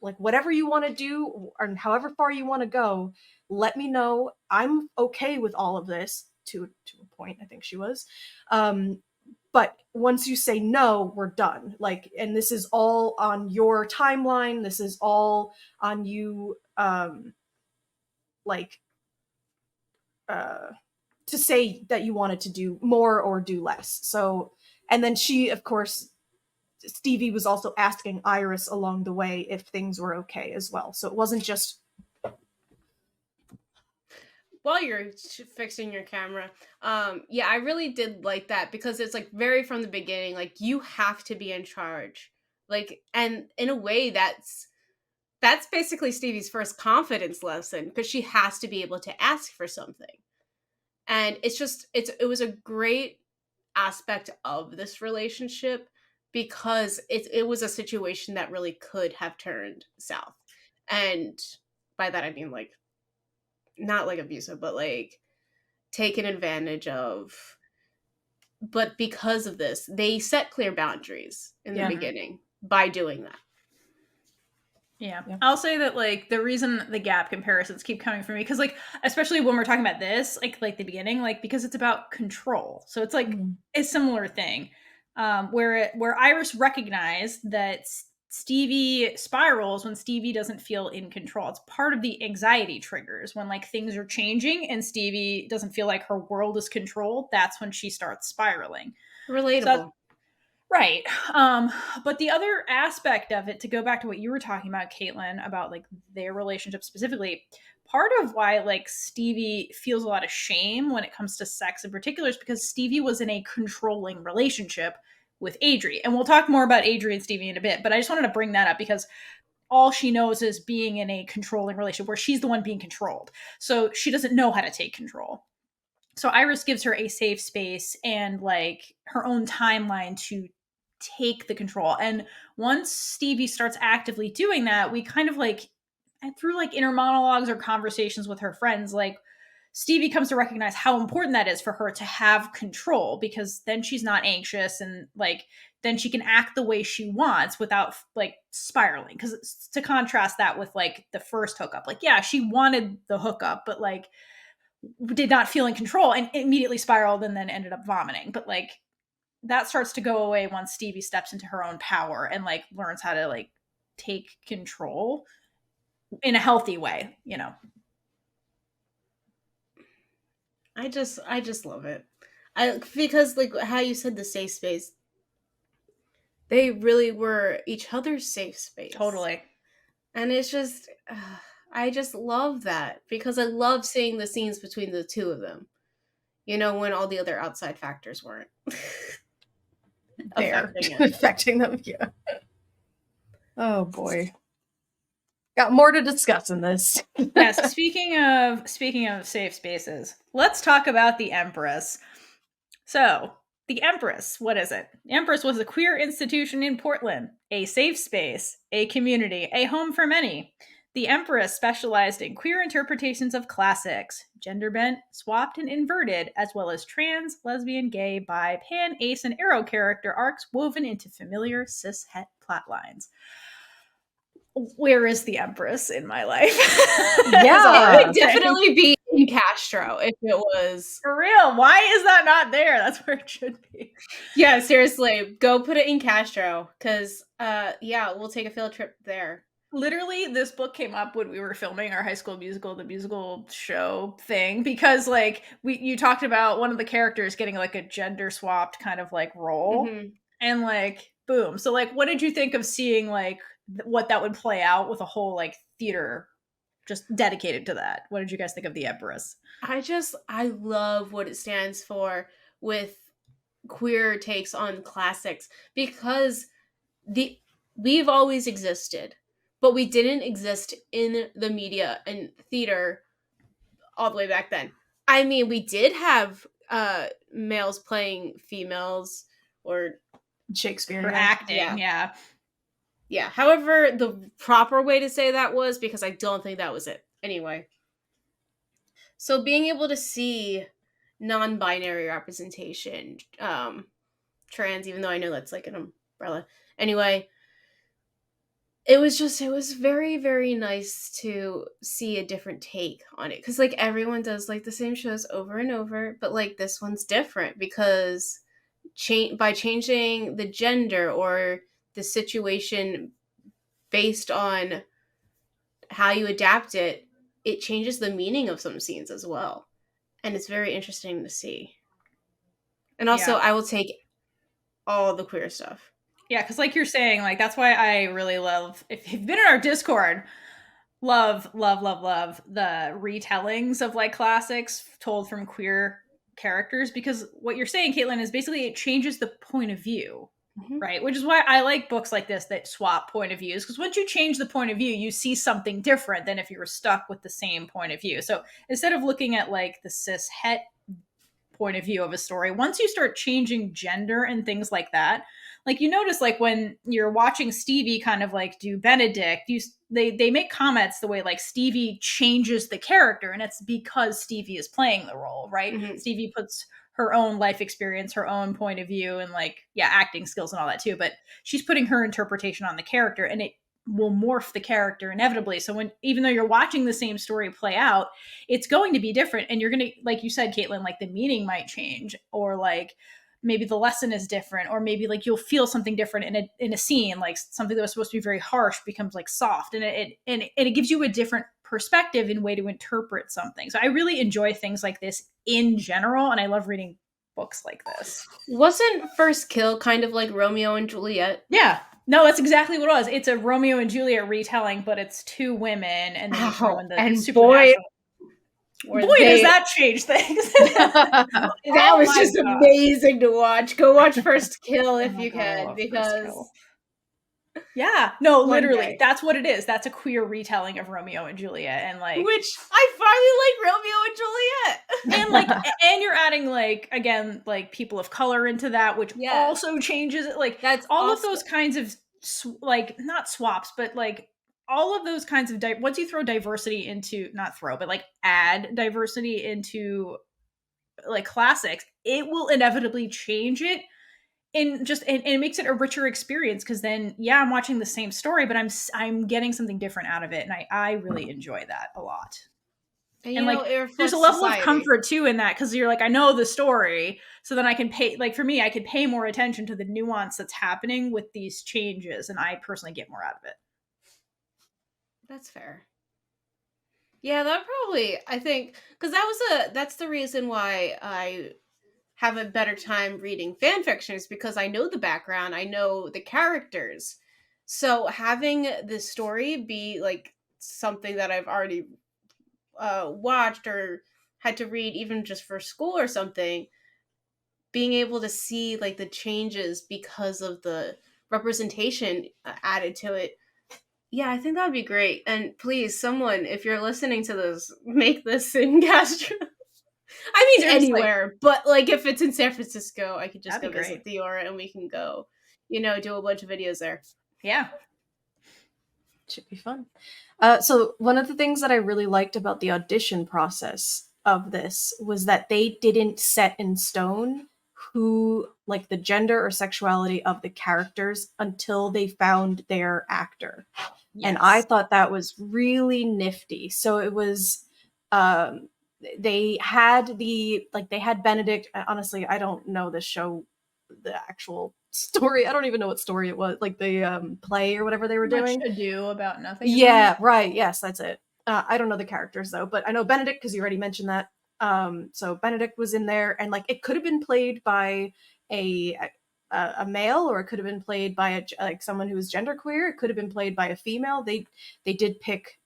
like, whatever you want to do and however far you want to go, let me know. I'm okay with all of this to a point, I think she was. But once you say no, we're done. Like, and this is all on your timeline. This is all on you, to say that you wanted to do more or do less. So, and then she, of course, Stevie was also asking Iris along the way if things were okay as well. So it wasn't just... While you're fixing your camera, yeah, I really did like that, because it's like very from the beginning, like, you have to be in charge, like, and in a way that's basically Stevie's first confidence lesson, because she has to be able to ask for something. And it's just it was a great aspect of this relationship, because it was a situation that really could have turned south. And by that I mean, like, not like abusive, but like taken advantage of. But because of this, they set clear boundaries in the beginning by doing that. Yeah. I'll say that, like, the reason the Gap comparisons keep coming for me, because, like, especially when we're talking about this, like the beginning, like, because it's about control. So it's like a similar thing, where Iris recognized that Stevie spirals when Stevie doesn't feel in control. It's part of the anxiety triggers when, like, things are changing and Stevie doesn't feel like her world is controlled. That's when she starts spiraling. Relatable. So, right. But the other aspect of it, to go back to what you were talking about, Kaitlynn, about like their relationship specifically, part of why like Stevie feels a lot of shame when it comes to sex in particular is because Stevie was in a controlling relationship with Adri. And we'll talk more about Adri and Stevie in a bit, but I just wanted to bring that up because all she knows is being in a controlling relationship where she's the one being controlled. So she doesn't know how to take control. So Iris gives her a safe space and like her own timeline to take the control. And once Stevie starts actively doing that, we kind of like, through like inner monologues or conversations with her friends, like Stevie comes to recognize how important that is for her to have control, because then she's not anxious and like then she can act the way she wants without like spiraling. Because to contrast that with like the first hookup, like yeah, she wanted the hookup, but like did not feel in control and immediately spiraled and then ended up vomiting. But like that starts to go away once Stevie steps into her own power and like learns how to like take control in a healthy way, you know. I just love it. Because like how you said, the safe space, they really were each other's safe space. Totally. And it's just I just love that, because I love seeing the scenes between the two of them. You know, when all the other outside factors weren't affecting them. Yeah. Oh boy. Got more to discuss in this. Yes. Speaking of safe spaces, let's talk about the Empress. So, the Empress, what is it? The Empress was a queer institution in Portland, a safe space, a community, a home for many. The Empress specialized in queer interpretations of classics, gender bent, swapped, and inverted, as well as trans, lesbian, gay, bi, pan, ace, and aro character arcs woven into familiar cis-het plotlines. Where is the Empress in my life? Yeah, it would definitely be in Castro if it was. For real, why is that not there? That's where it should be. Yeah, seriously, go put it in Castro, because yeah, we'll take a field trip there. Literally, this book came up when we were filming our High School Musical, the musical show thing, because like you talked about one of the characters getting like a gender swapped kind of like role, and like boom. So like, what did you think of seeing like what that would play out with a whole like theater just dedicated to that? What did you guys think of the Empress? I love what it stands for with queer takes on classics, because we've always existed, but we didn't exist in the media and theater all the way back then. I mean, we did have males playing females or Shakespeare for acting, yeah. However, the proper way to say that was, because I don't think that was it. Anyway. So being able to see non-binary representation, trans, even though I know that's like an umbrella. Anyway, it was very, very nice to see a different take on it. Because like everyone does like the same shows over and over, but like this one's different because by changing the gender or the situation based on how you adapt it, it changes the meaning of some scenes as well. And it's very interesting to see. And also, I will take all the queer stuff. Yeah, because like you're saying, like that's why I really love, if you've been in our Discord, love the retellings of like classics told from queer characters, because what you're saying, Kaitlynn, is basically it changes the point of view. Right, which is why I like books like this that swap point of views, because once you change the point of view, you see something different than if you were stuck with the same point of view. So instead of looking at like the cis-het point of view of a story, once you start changing gender and things like that, like you notice like when you're watching Stevie kind of like do Benedict, they make comments the way like Stevie changes the character, and it's because Stevie is playing the role, right? Stevie puts her own life experience, her own point of view, and like, yeah, acting skills and all that too. But she's putting her interpretation on the character, and it will morph the character inevitably. So even though you're watching the same story play out, it's going to be different. And you're going to, like you said, Kaitlynn, like the meaning might change, or like maybe the lesson is different, or maybe like you'll feel something different in a scene, like something that was supposed to be very harsh becomes like soft, and it gives you a different perspective and way to interpret something. So I really enjoy things like this in general, and I love reading books like this. Wasn't First Kill kind of like Romeo and Juliet? Yeah. No, that's exactly what it was. It's a Romeo and Juliet retelling, but it's two women, and then you throw in the supernatural. Boy, does that change things. That was just amazing to watch. Go watch First Kill if you can, because Yeah, no, One literally, day. that's what it is. That's a queer retelling of Romeo and Juliet, and like, Which I finally like Romeo and Juliet. and like, and you're adding like again like people of color into that, which Yes. also changes it. Like That's all of awesome. those kinds of like not swaps, but like all of those kinds of once you throw diversity into not throw, but like add diversity into like classics, it will inevitably change it in just and it makes it a richer experience because then yeah I'm watching the same story but I'm getting something different out of it and I really enjoy that a lot. And And you know, like it there's reflects a level society. of comfort too in that because you're like I know the story so then I can pay like for me I could pay more attention to the nuance that's happening with these changes and I personally get more out of it. That's fair. Yeah, that probably I think because that's the reason why I have a better time reading fan fiction is because I know the background, I know the characters. So having the story be like something that I've already watched or had to read even just for school or something, being able to see like the changes because of the representation added to it. Yeah, I think that would be great. And please, someone, if you're listening to this, make this in Castro. I mean, Seriously. anywhere, but like if it's in San Francisco, I could just That'd go be visit great. Theora and we can go, you know, do a bunch of videos there. Yeah. Should be fun. So one of the things that I really liked about the audition process of this was that they didn't set in stone who, like, the gender or sexuality of the characters until they found their actor. Yes. And I thought that was really nifty. So it was, they had Benedict. Honestly, I don't know the show, the actual story. I don't even know what story it was, like the play or whatever they were doing. Much ado about nothing. Yeah, right. Yes, that's it. I don't know the characters though, but I know Benedict because you already mentioned that. So Benedict was in there, and like it could have been played by a male, or it could have been played by like someone who was genderqueer. It could have been played by a female. They did pick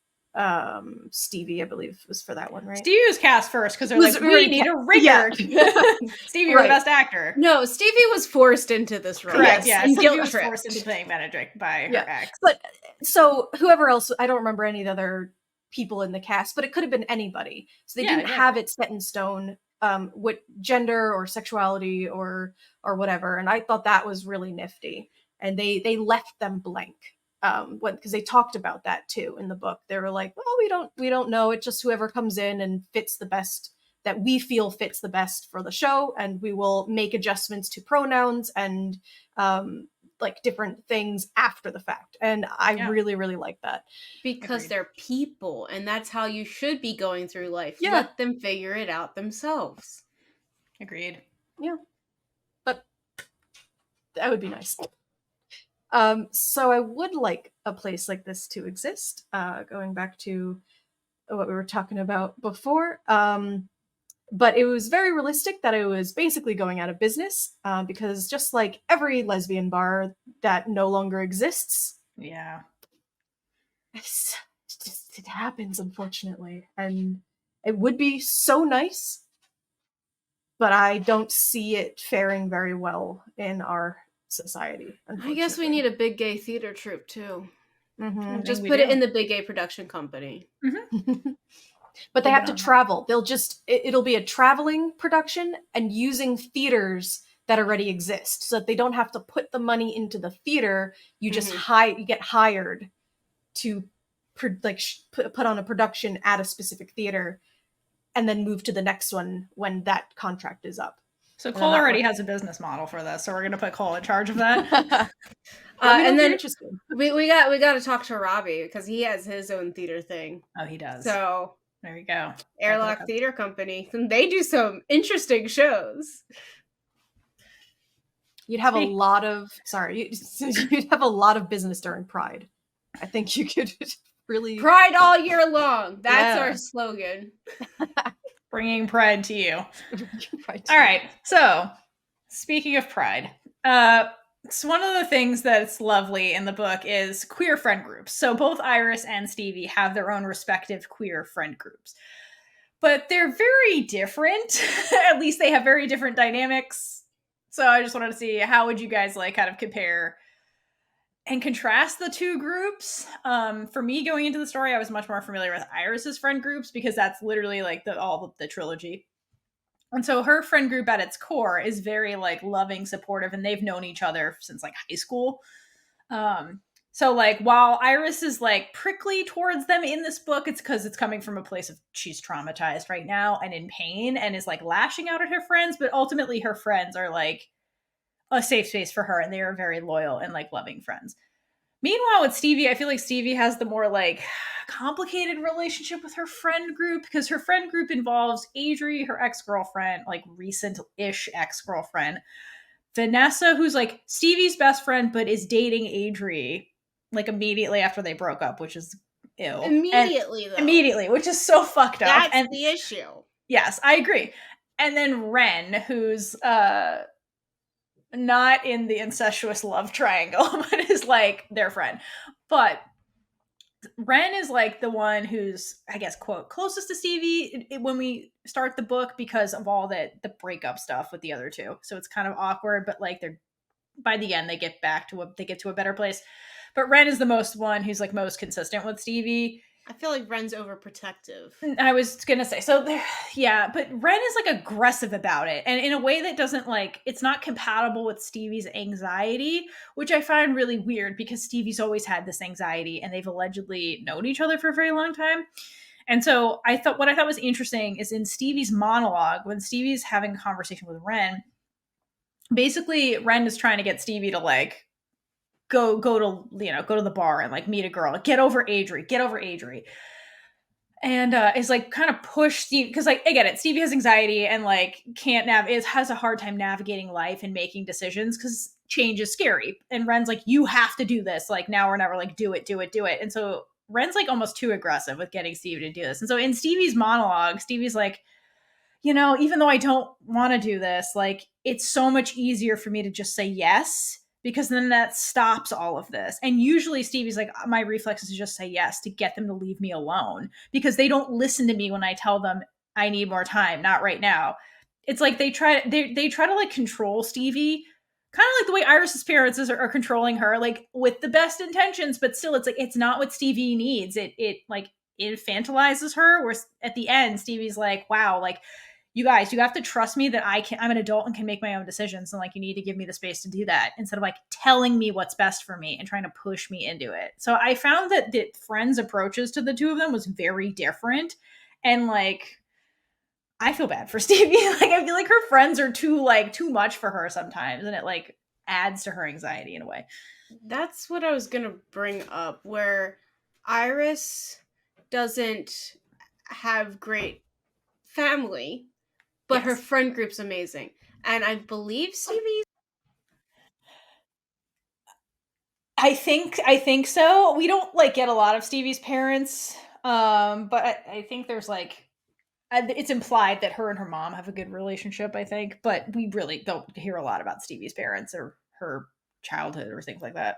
Stevie, I believe, was for that one, right? Stevie was cast first because they're like, we need a ringer. Yeah. Stevie, you're the best actor. No, Stevie was forced into this role. Correct. Yes. Yeah, And Stevie guilt was tripped. forced into playing Benedict by her ex. But so whoever else, I don't remember any of the other people in the cast, but it could have been anybody. So they didn't have it set in stone, what gender or sexuality or whatever. And I thought that was really nifty. And they left them blank. Because they talked about that too in the book. They were like, well, we don't know. It's just whoever comes in and fits the best, that we feel fits the best for the show, and we will make adjustments to pronouns and like different things after the fact. And I really, really like that. Because they're people, and that's how you should be going through life. Yeah. Let them figure it out themselves. Agreed. Yeah. But that would be nice. So I would like a place like this to exist, going back to what we were talking about before. But it was very realistic that it was basically going out of business, because just like every lesbian bar that no longer exists, yeah, it happens, unfortunately. And it would be so nice, but I don't see it faring very well in our society. I guess we need a big gay theater troupe too. Mm-hmm. Just put it in the big gay production company. Mm-hmm. But they have to travel. It'll be a traveling production and using theaters that already exist, so that they don't have to put the money into the theater. You just you get hired to put on a production at a specific theater, and then move to the next one when that contract is up. So Cole already has a business model for this, so we're going to put Cole in charge of that. And then we got to talk to Robbie because he has his own theater thing. Oh, he does. So there you go. Airlock Theater Company. And they do some interesting shows. You'd have a lot of you'd have a lot of business during Pride. I think you could really Pride all year long. That's our slogan. Bringing pride to you. All right. So, speaking of pride, so one of the things that's lovely in the book is queer friend groups. So both Iris and Stevie have their own respective queer friend groups. But they're very different. At least they have very different dynamics. So I just wanted to see, how would you guys like kind of compare and contrast the two groups. For me, going into the story, I was much more familiar with Iris's friend groups because that's literally like all of the trilogy. And so her friend group at its core is very like loving, supportive, and they've known each other since like high school. So like while Iris is like prickly towards them in this book, it's because it's coming from a place of she's traumatized right now and in pain and is like lashing out at her friends, but ultimately her friends are like a safe space for her and they are very loyal and like loving friends. Meanwhile, with Stevie, I feel like Stevie has the more like complicated relationship with her friend group because her friend group involves Adri, her ex-girlfriend, like recent-ish ex-girlfriend, Vanessa, who's like Stevie's best friend, but is dating Adri like immediately after they broke up, which is ew. Immediately, though. Immediately, which is so fucked up. That's the issue. Yes, I agree. And then Ren, who's not in the incestuous love triangle, but is like their friend. But Ren is like the one who's, I guess, quote, closest to Stevie when we start the book because of all the breakup stuff with the other two. So it's kind of awkward, but like they're by the end they get to a better place. But Ren is the most one who's like most consistent with Stevie. I feel like Ren's overprotective. I was gonna say, so yeah, but Ren is like aggressive about it, and in a way that doesn't like it's not compatible with Stevie's anxiety, which I find really weird because Stevie's always had this anxiety, and they've allegedly known each other for a very long time. And so what I thought was interesting is in Stevie's monologue when Stevie's having a conversation with Ren. Basically, Ren is trying to get Stevie to like go to the bar and like meet a girl, get over Adri. And is like kind of push Steve because like I get it, Stevie has anxiety and like has a hard time navigating life and making decisions because change is scary. And Ren's like, you have to do this, like now or never, like do it. And so Ren's like almost too aggressive with getting Stevie to do this. And so in Stevie's monologue, Stevie's like, even though I don't want to do this, like it's so much easier for me to just say yes because then that stops all of this. And usually Stevie's like, my reflex is to just say yes to get them to leave me alone because they don't listen to me when I tell them I need more time, not right now. It's like they try to like control Stevie, kind of like the way Iris's parents are controlling her, like with the best intentions, but still it's like, it's not what Stevie needs. It like infantilizes her, where at the end, Stevie's like, wow, like, you guys, you have to trust me that I'm an adult and can make my own decisions. And like, you need to give me the space to do that instead of like telling me what's best for me and trying to push me into it. So I found that the friends' approaches to the two of them was very different. And like, I feel bad for Stevie. Like, I feel like her friends are too much for her sometimes. And it like adds to her anxiety in a way. That's what I was going to bring up, where Iris doesn't have great family, but Yes. her friend group's amazing. And I believe Stevie's. I think so. We don't like get a lot of Stevie's parents, but I think there's like it's implied that her and her mom have a good relationship. I think, but we really don't hear a lot about Stevie's parents or her childhood or things like that.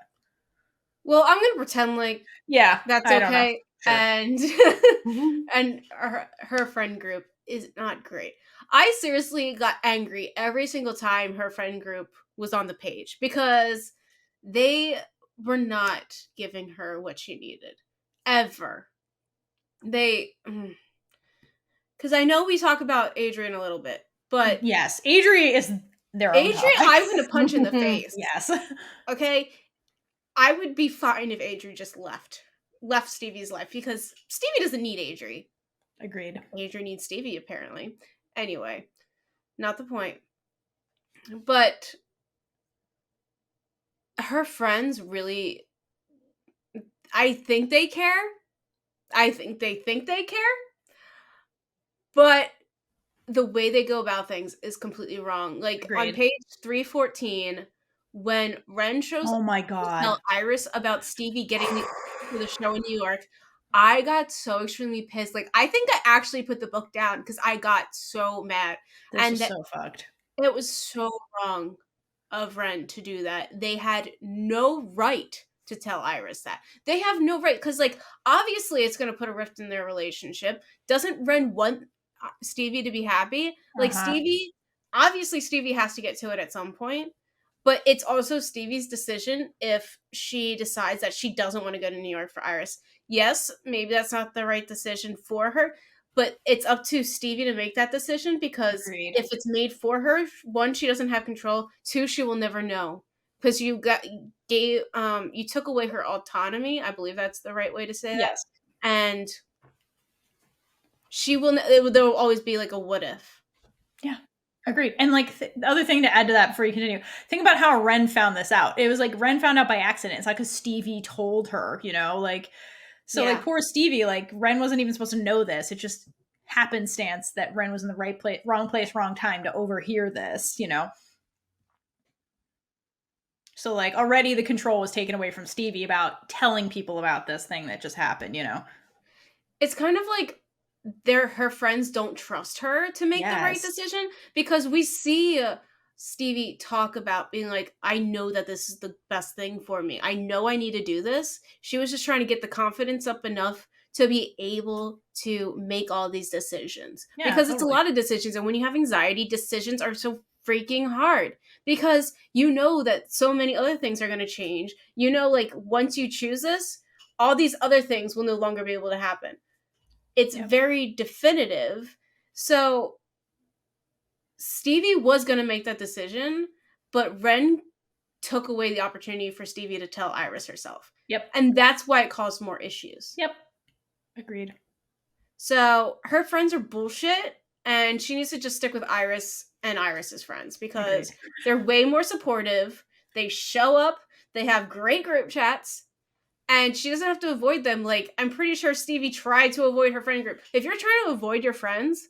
Well, I'm gonna pretend like that's okay. Sure. And and her friend group is not great. I seriously got angry every single time her friend group was on the page because they were not giving her what she needed ever. Because I know we talk about Adrian a little bit, but yes, Adrian is their own. Adrian, I'm gonna punch in the face. Yes. Okay, I would be fine if Adrian just left Stevie's life because Stevie doesn't need Adrian. Agreed. Adrian needs Stevie, apparently. Anyway, not the point. But her friends really, I think they care. I think they care. But the way they go about things is completely wrong. Like, Agreed. On page 314, when Ren shows oh my god, tell Iris about Stevie getting to the show in New York, I got so extremely pissed. Like, I think I actually put the book down because I got so mad. This is so fucked. It was so wrong of Ren to do that. They had no right to tell Iris that. They have no right because, like, obviously it's going to put a rift in their relationship. Doesn't Ren want Stevie to be happy? Like, Stevie, obviously Stevie has to get to it at some point. But it's also Stevie's decision if she decides that she doesn't want to go to New York for Iris. Yes, maybe that's not the right decision for her, but it's up to Stevie to make that decision, because Agreed. if it's made for her, one, she doesn't have control. Two, she will never know, because you took away her autonomy. I believe that's the right way to say that. Yes. And there will always be like a what if. Yeah. Agreed. And like the other thing to add to that before you continue, think about how Ren found this out. It was like Ren found out by accident. It's not because Stevie told her, you know, like, so like poor Stevie, like Ren wasn't even supposed to know this. It just happenstance that Ren was in the right place, wrong time to overhear this, you know? So like already the control was taken away from Stevie about telling people about this thing that just happened, you know? It's kind of like her friends don't trust her to make the right decision, because we see Stevie talk about being like, I know that this is the best thing for me. I know I need to do this. She was just trying to get the confidence up enough to be able to make all these decisions, because it's a lot of decisions. And when you have anxiety, decisions are so freaking hard, because you know that so many other things are going to change. You know, like once you choose this, all these other things will no longer be able to happen. It's very definitive. So Stevie was going to make that decision, but Ren took away the opportunity for Stevie to tell Iris herself. Yep. And that's why it caused more issues. Yep. Agreed. So her friends are bullshit, and she needs to just stick with Iris and Iris's friends, because they're way more supportive. They show up. They have great group chats. And she doesn't have to avoid them. Like, I'm pretty sure Stevie tried to avoid her friend group. If you're trying to avoid your friends,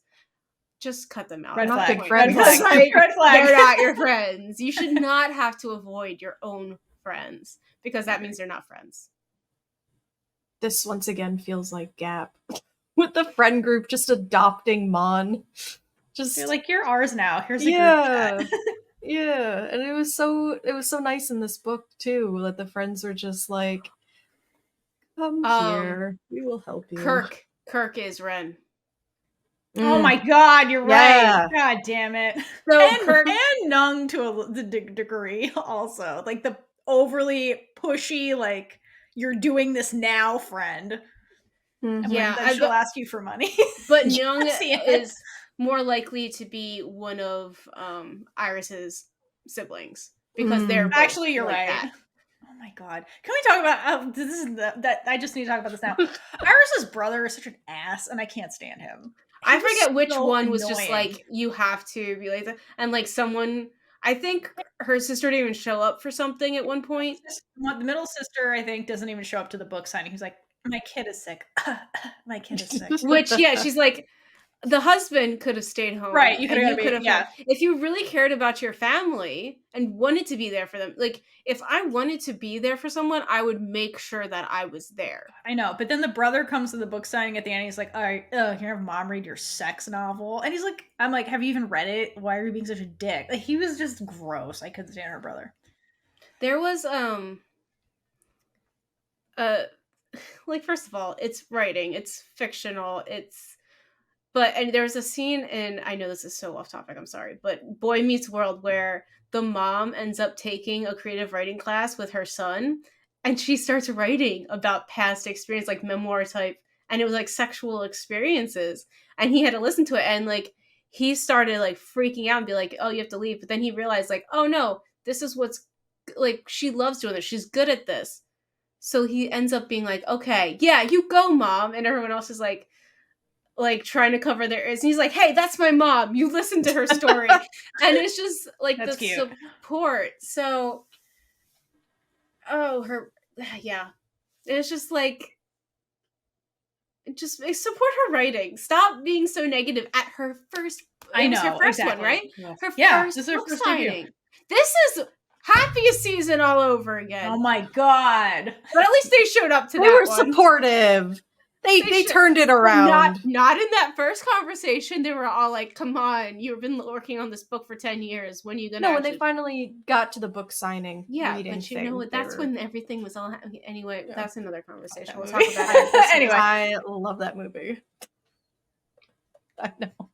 just cut them out. Red Not flag. good friends. Red flag. Red flag. They're not your friends. You should not have to avoid your own friends, because that means they're not friends. This once again feels like Gap. With the friend group just adopting Mon. Just They're like, you're ours now. Here's a group chat. Yeah. And it was so nice in this book too, that the friends were just like, come here. We will help you. Kirk is Ren. Oh my god, you're right. God damn it. So Kirk and Nung to a degree also. Like the overly pushy, like, you're doing this now, friend. And then she'll ask you for money. But Nung is more likely to be one of Iris's siblings, because they're actually, you're like right. That. Oh my god. Can we talk about this is that I just need to talk about this now. Iris's brother is such an ass, and I can't stand him. I forget which one was just like, you have to be like that. And like someone, I think her sister didn't even show up for something at one point. The middle sister, I think, doesn't even show up to the book signing. He's like, my kid is sick. My kid is sick. Which, she's like, the husband could have stayed home. Right. You could have. If you really cared about your family and wanted to be there for them, like, if I wanted to be there for someone, I would make sure that I was there. I know. But then the brother comes to the book signing at the end. He's like, all right, can you have mom read your sex novel? And he's like, I'm like, have you even read it? Why are you being such a dick? Like, he was just gross. I couldn't stand her brother. There was, like, first of all, it's writing. It's fictional. And there's a scene in, I know this is so off topic, I'm sorry, but Boy Meets World, where the mom ends up taking a creative writing class with her son, and she starts writing about past experience, like memoir type, and it was like sexual experiences, and he had to listen to it, and like he started like freaking out and be like, oh, you have to leave. But then he realized like, oh no, this is what's like, she loves doing this, she's good at this. So he ends up being like, okay, yeah, you go, mom. And everyone else is like trying to cover their ears. And he's like, hey, that's my mom. You listen to her story. And it's just like the support. So, it's just like, just support her writing. Stop being so negative at her first. I know, her first exactly. one, right? Yes. Her first book signing. This is happiest season all over again. Oh my god! But at least they showed up to that. They were supportive. They turned it around. Not in that first conversation. They were all like, "Come on, you've been working on this book for 10 years. When are you gonna?" No, when they finally got to the book signing, but you know what? That's when everything was all. Anyway, that's another conversation. We'll talk about it. Anyway, I love that movie. I know.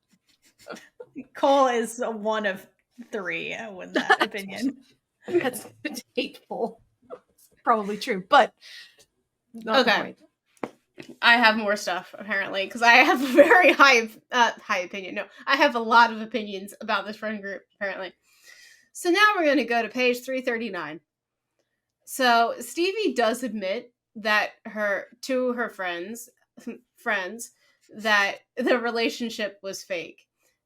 Cole is one of 3 with that opinion. That's hateful. Probably true, but not the Okay. point. I have more stuff apparently because I have a very high opinion. No, I have a lot of opinions about this friend group apparently. So now we're going to go to page 339. So Stevie does admit that to her friends that the relationship was fake.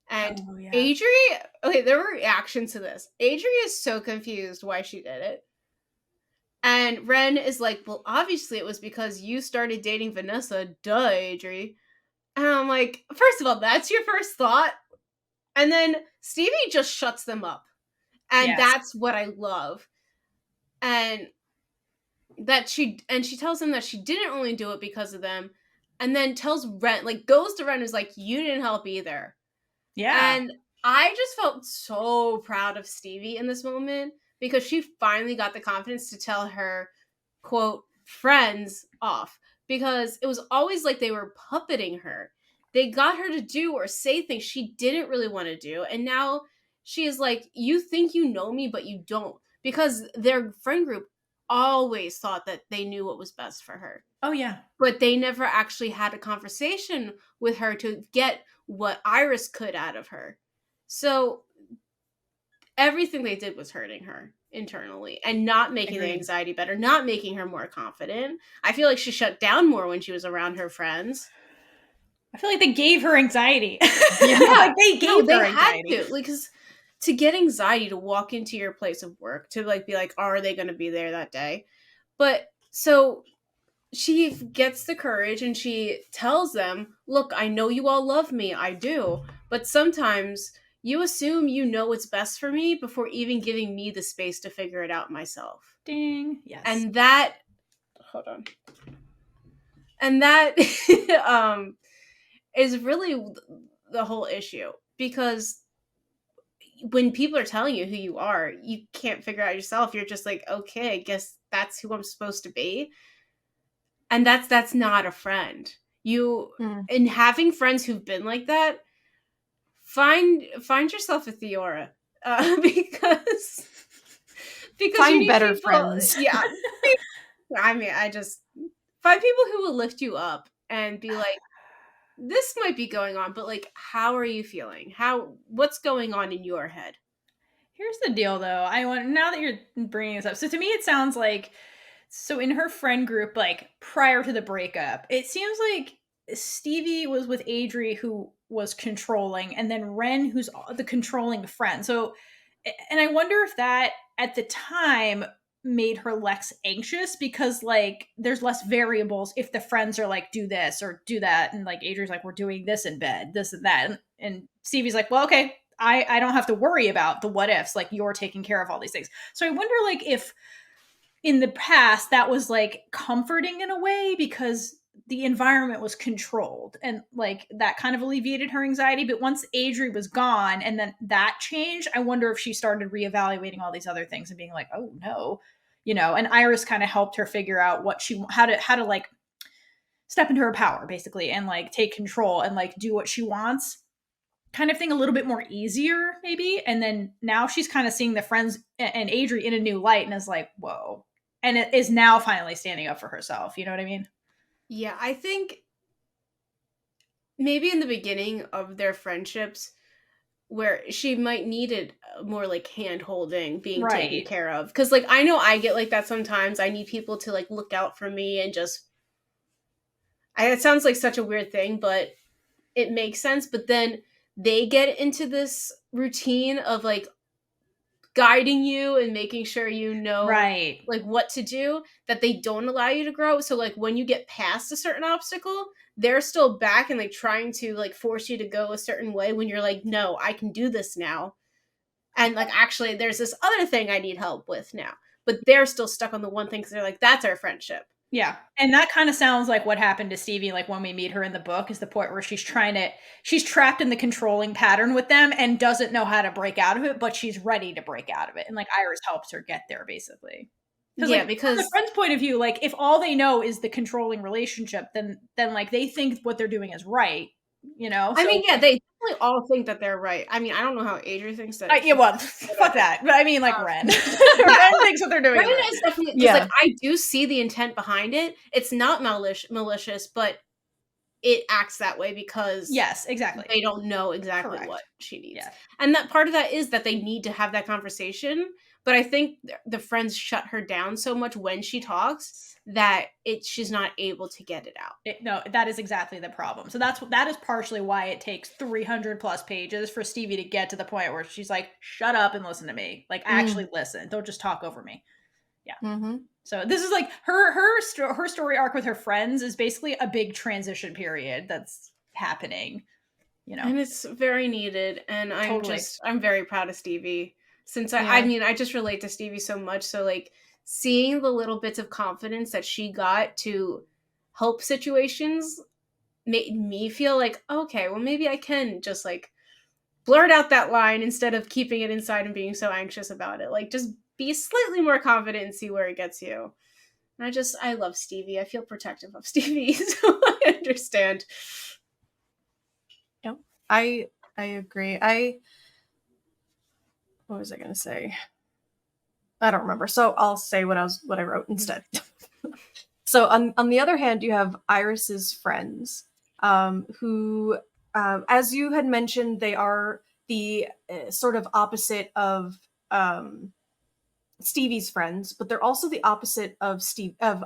And Oh, yeah. Adri, okay, there were reactions to this. Adri is so confused why she did it. And Ren is like, well, obviously it was because you started dating Vanessa. Duh, Adri. And I'm like, first of all, that's your first thought? And then Stevie just shuts them up. And Yes. that's what I love. And she tells him that she didn't only do it because of them. And then tells Ren, like, goes to Ren, is like, you didn't help either. Yeah. And I just felt so proud of Stevie in this moment because she finally got the confidence to tell her, quote, friends off. Because it was always like they were puppeting her. They got her to do or say things she didn't really want to do. And now she is like, you think you know me, but you don't. Because their friend group always thought that they knew what was best for her. Oh, yeah. But they never actually had a conversation with her to get what Iris could out of her. So everything they did was hurting her internally and not making the anxiety better, not making her more confident. I feel like she shut down more when she was around her friends. I feel like they gave her anxiety. Yeah, like they gave her anxiety. had to, because to get anxiety to walk into your place of work, to like be like, are they going to be there that day? But so she gets the courage and she tells them, look, I know you all love me. I do. But sometimes you assume you know what's best for me before even giving me the space to figure it out myself. Ding. Yes. And that, hold on. And that is really the whole issue. Because when people are telling you who you are, you can't figure out yourself. You're just like, okay, I guess that's who I'm supposed to be. And that's not a friend. In having friends who've been like that, find yourself a Theora, because find you better people, friends. Yeah, I mean, I just find people who will lift you up and be like, this might be going on, but like, how are you feeling? What's going on in your head? Here's the deal, though. Now that you're bringing this up, so to me, it sounds like. So in her friend group, like prior to the breakup, it seems like Stevie was with Adri, who was controlling, and then Ren, who's the controlling friend. So, and I wonder if that at the time made her less anxious because like there's less variables if the friends are like, do this or do that. And like Adri's like, we're doing this in bed, this and that. And Stevie's like, well, okay, I don't have to worry about the what ifs. Like you're taking care of all these things. So I wonder like if in the past that was like comforting in a way because the environment was controlled and like that kind of alleviated her anxiety. But once Adri was gone and then that changed, I wonder if she started reevaluating all these other things and being like, oh no, and Iris kind of helped her figure out how to like step into her power basically and like take control and like do what she wants kind of thing a little bit more easier maybe. And then now she's kind of seeing the friends and Adri in a new light and is like, whoa. And it is now finally standing up for herself. You know what I mean? Yeah, I think maybe in the beginning of their friendships where she might needed more like hand holding, being taken care of. Because like I know I get like that sometimes. I need people to like look out for me and just it sounds like such a weird thing, but it makes sense. But then they get into this routine of like guiding you and making sure you know like what to do, that they don't allow you to grow. So like when you get past a certain obstacle, they're still back and like trying to like force you to go a certain way when you're like, no, I can do this now. And like actually there's this other thing I need help with now. But they're still stuck on the one thing because they're like, that's our friendship. Yeah. And that kind of sounds like what happened to Stevie, like when we meet her in the book, is the point where she's trapped in the controlling pattern with them and doesn't know how to break out of it, but she's ready to break out of it. And like Iris helps her get there basically. Yeah, like, because from the friend's point of view, like if all they know is the controlling relationship, then like they think what they're doing is right, I mean, yeah, they They all think that they're right. I mean, I don't know how Adri thinks that. Yeah, well, fuck that. But I mean, like, Ren. Ren thinks what they're doing. Ren is definitely, because like, I do see the intent behind it. It's not malicious, but it acts that way because yes, exactly, they don't know exactly Correct. what she needs. Yeah. And that part of that is that they need to have that conversation. But I think the friends shut her down so much when she talks that she's not able to get it out. No, that is exactly the problem. So that is partially why it takes 300 plus pages for Stevie to get to the point where she's like, shut up and listen to me. Like, actually listen. Don't just talk over me. Yeah. Mm-hmm. So this is like her story arc with her friends is basically a big transition period that's happening, you know. And it's very needed. And I'm very proud of Stevie. Since I mean, I just relate to Stevie so much. So like seeing the little bits of confidence that she got to help situations made me feel like, okay, well, maybe I can just like blurt out that line instead of keeping it inside and being so anxious about it. Like just be slightly more confident and see where it gets you. And I love Stevie. I feel protective of Stevie, so I understand. Yep. I agree. What was I going to say? I don't remember. So I'll say what I wrote instead. So on the other hand, you have Iris's friends, who, as you had mentioned, they are the sort of opposite of Stevie's friends, but they're also the opposite of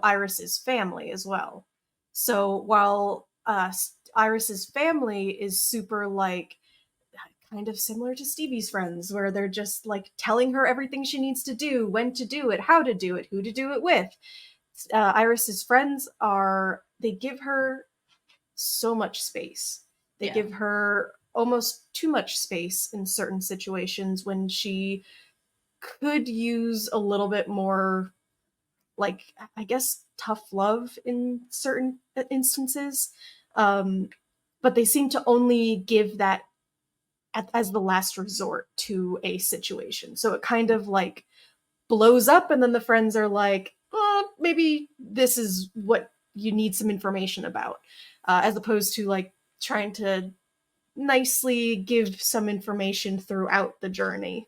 Iris's family as well. So while Iris's family is super like kind of similar to Stevie's friends, where they're just like telling her everything she needs to do, when to do it, how to do it, who to do it with. Iris's friends they give her so much space. They give her almost too much space in certain situations when she could use a little bit more, like, I guess, tough love in certain instances. But they seem to only give that as the last resort to a situation. So it kind of like blows up, and then the friends are like, maybe this is what you need some information about, as opposed to like trying to nicely give some information throughout the journey.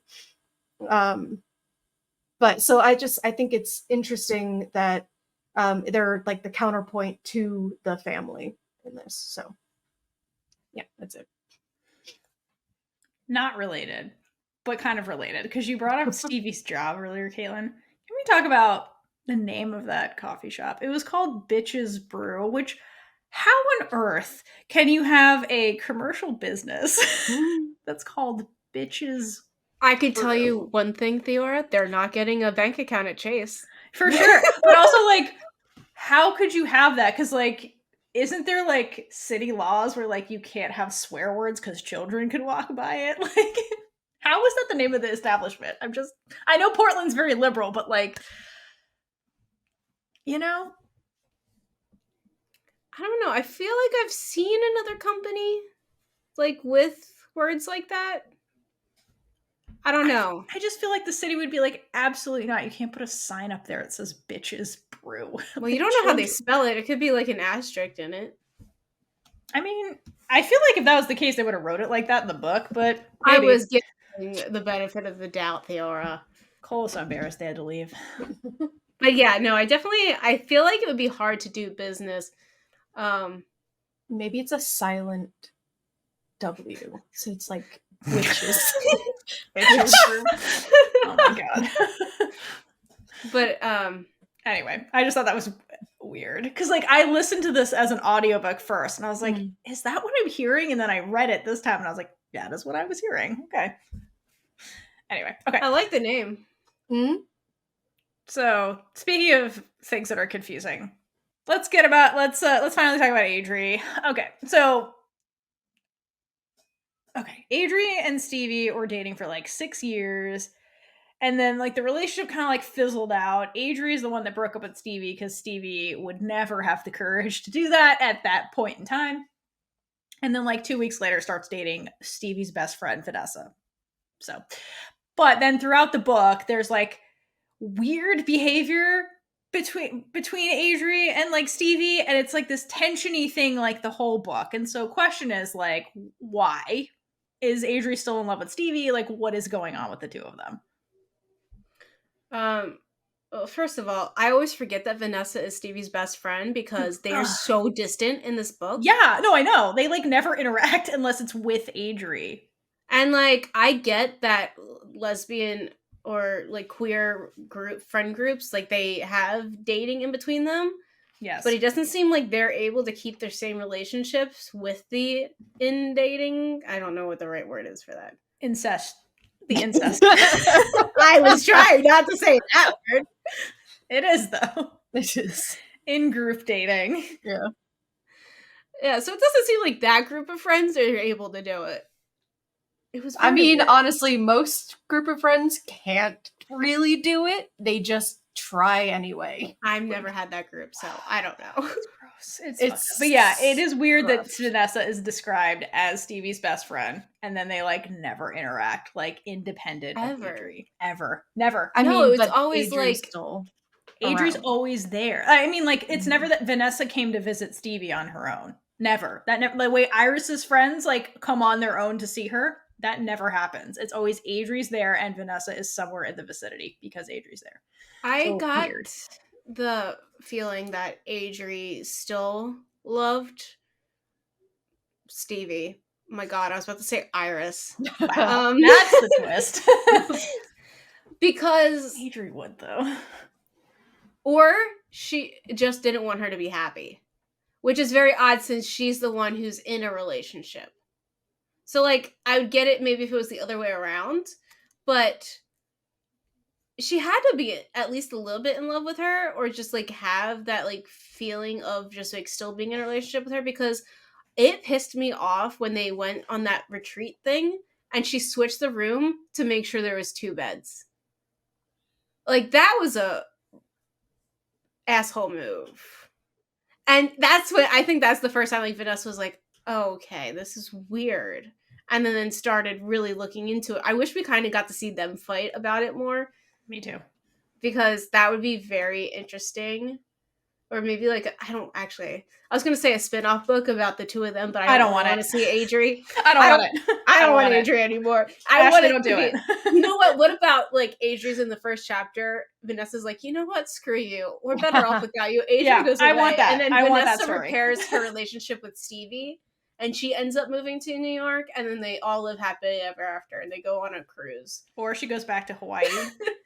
But so I think it's interesting that they're like the counterpoint to the family in this. So yeah, that's it. Not related, but kind of related, because you brought up Stevie's job earlier, Kaitlynn. Can we talk about the name of that coffee shop? It was called Bitches Brew, which, how on earth can you have a commercial business that's called Bitches? I could tell you one thing, Theora, they're not getting a bank account at Chase. For sure. But also, like, how could you have that? Because, like, isn't there, like, city laws where, like, you can't have swear words because children could walk by it? Like, how is that the name of the establishment? I know Portland's very liberal, but, like, you know? I don't know. I feel like I've seen another company, like, with words like that. I don't know. I just feel like the city would be like, absolutely not. You can't put a sign up there that says Bitches Brew. Well, Like, you don't know how they spell it. It could be like an asterisk in it. I mean, I feel like if that was the case, they would have wrote it like that in the book, but maybe. I was giving the benefit of the doubt, Theora. Cole's so embarrassed they had to leave. But yeah, no, I feel like it would be hard to do business. Maybe it's a silent W. So it's like witches. Oh my god. But anyway, I just thought that was weird, because like I listened to this as an audiobook first and I was like, is that what I'm hearing? And then I read it this time and I was like, yeah, that's what I was hearing. Okay. Anyway, okay. I like the name. So speaking of things that are confusing, let's finally talk about Adri. Okay, so Adri and Stevie were dating for like 6 years, and then like the relationship kind of like fizzled out. Adri is the one that broke up with Stevie because Stevie would never have the courage to do that at that point in time. And then like 2 weeks later starts dating Stevie's best friend, Vanessa. So, but then throughout the book, there's like weird behavior between Adri and like Stevie, and it's like this tensiony thing like the whole book. And so question is like, why? is Adri still in love with Stevie? Like, what is going on with the two of them? Well, first of all, I always forget that Vanessa is Stevie's best friend because they are so distant in this book. Yeah, no, I know. They like never interact unless it's with Adri. And like, I get that lesbian or like queer friend groups, like they have dating in between them. Yes. But it doesn't seem like they're able to keep their same relationships with the in dating. I don't know what the right word is for that. Incest. The incest. I was trying not to say that word. It is, though. It is. In group dating. Yeah. Yeah, so it doesn't seem like that group of friends are able to do it. It was I mean, weird. honestly, most group of friends can't really do it. They just try anyway. I've never had that group, so I don't know. It's gross. It's but yeah, it is weird rough. that Vanessa is described as Stevie's best friend, and then they like never interact, like independent of Adri. Ever. Never. I No, mean, it's but always Adri's like still Adri's around. always there. I mean, like, it's never that Vanessa came to visit Stevie on her own. Never. That never. The way Iris's friends like come on their own to see her, that never happens. It's always Adri's there, and Vanessa is somewhere in the vicinity because Adri's there. I So got weird. the feeling that Adri still loved Stevie. Oh my God, I was about to say Iris. Wow, that's the twist. Because Adri would though. or she just didn't want her to be happy, which is very odd since she's the one who's in a relationship. So like, I would get it maybe if it was the other way around, but she had to be at least a little bit in love with her, or just like have that like feeling of just like still being in a relationship with her, because it pissed me off when they went on that retreat thing and she switched the room to make sure there was 2 beds. Like, that was a asshole move. And that's what I think that's the first time like Vanessa was like, oh, okay, this is weird. And then started really looking into it. I wish we kind of got to see them fight about it more. Me too. Because that would be very interesting. Or maybe like, I was going to say a spin-off book about the two of them, but I don't want to see Adri. I don't want it. I don't want Adri anymore. I want it to be, you know what? What about like Adri's in the first chapter? Vanessa's like, you know what? Screw you. We're better off without you. Adri goes away. I want that. And then I want that Vanessa story. repairs her relationship with Stevie. And she ends up moving to New York. And then they all live happily ever after. And they go on a cruise. Or she goes back to Hawaii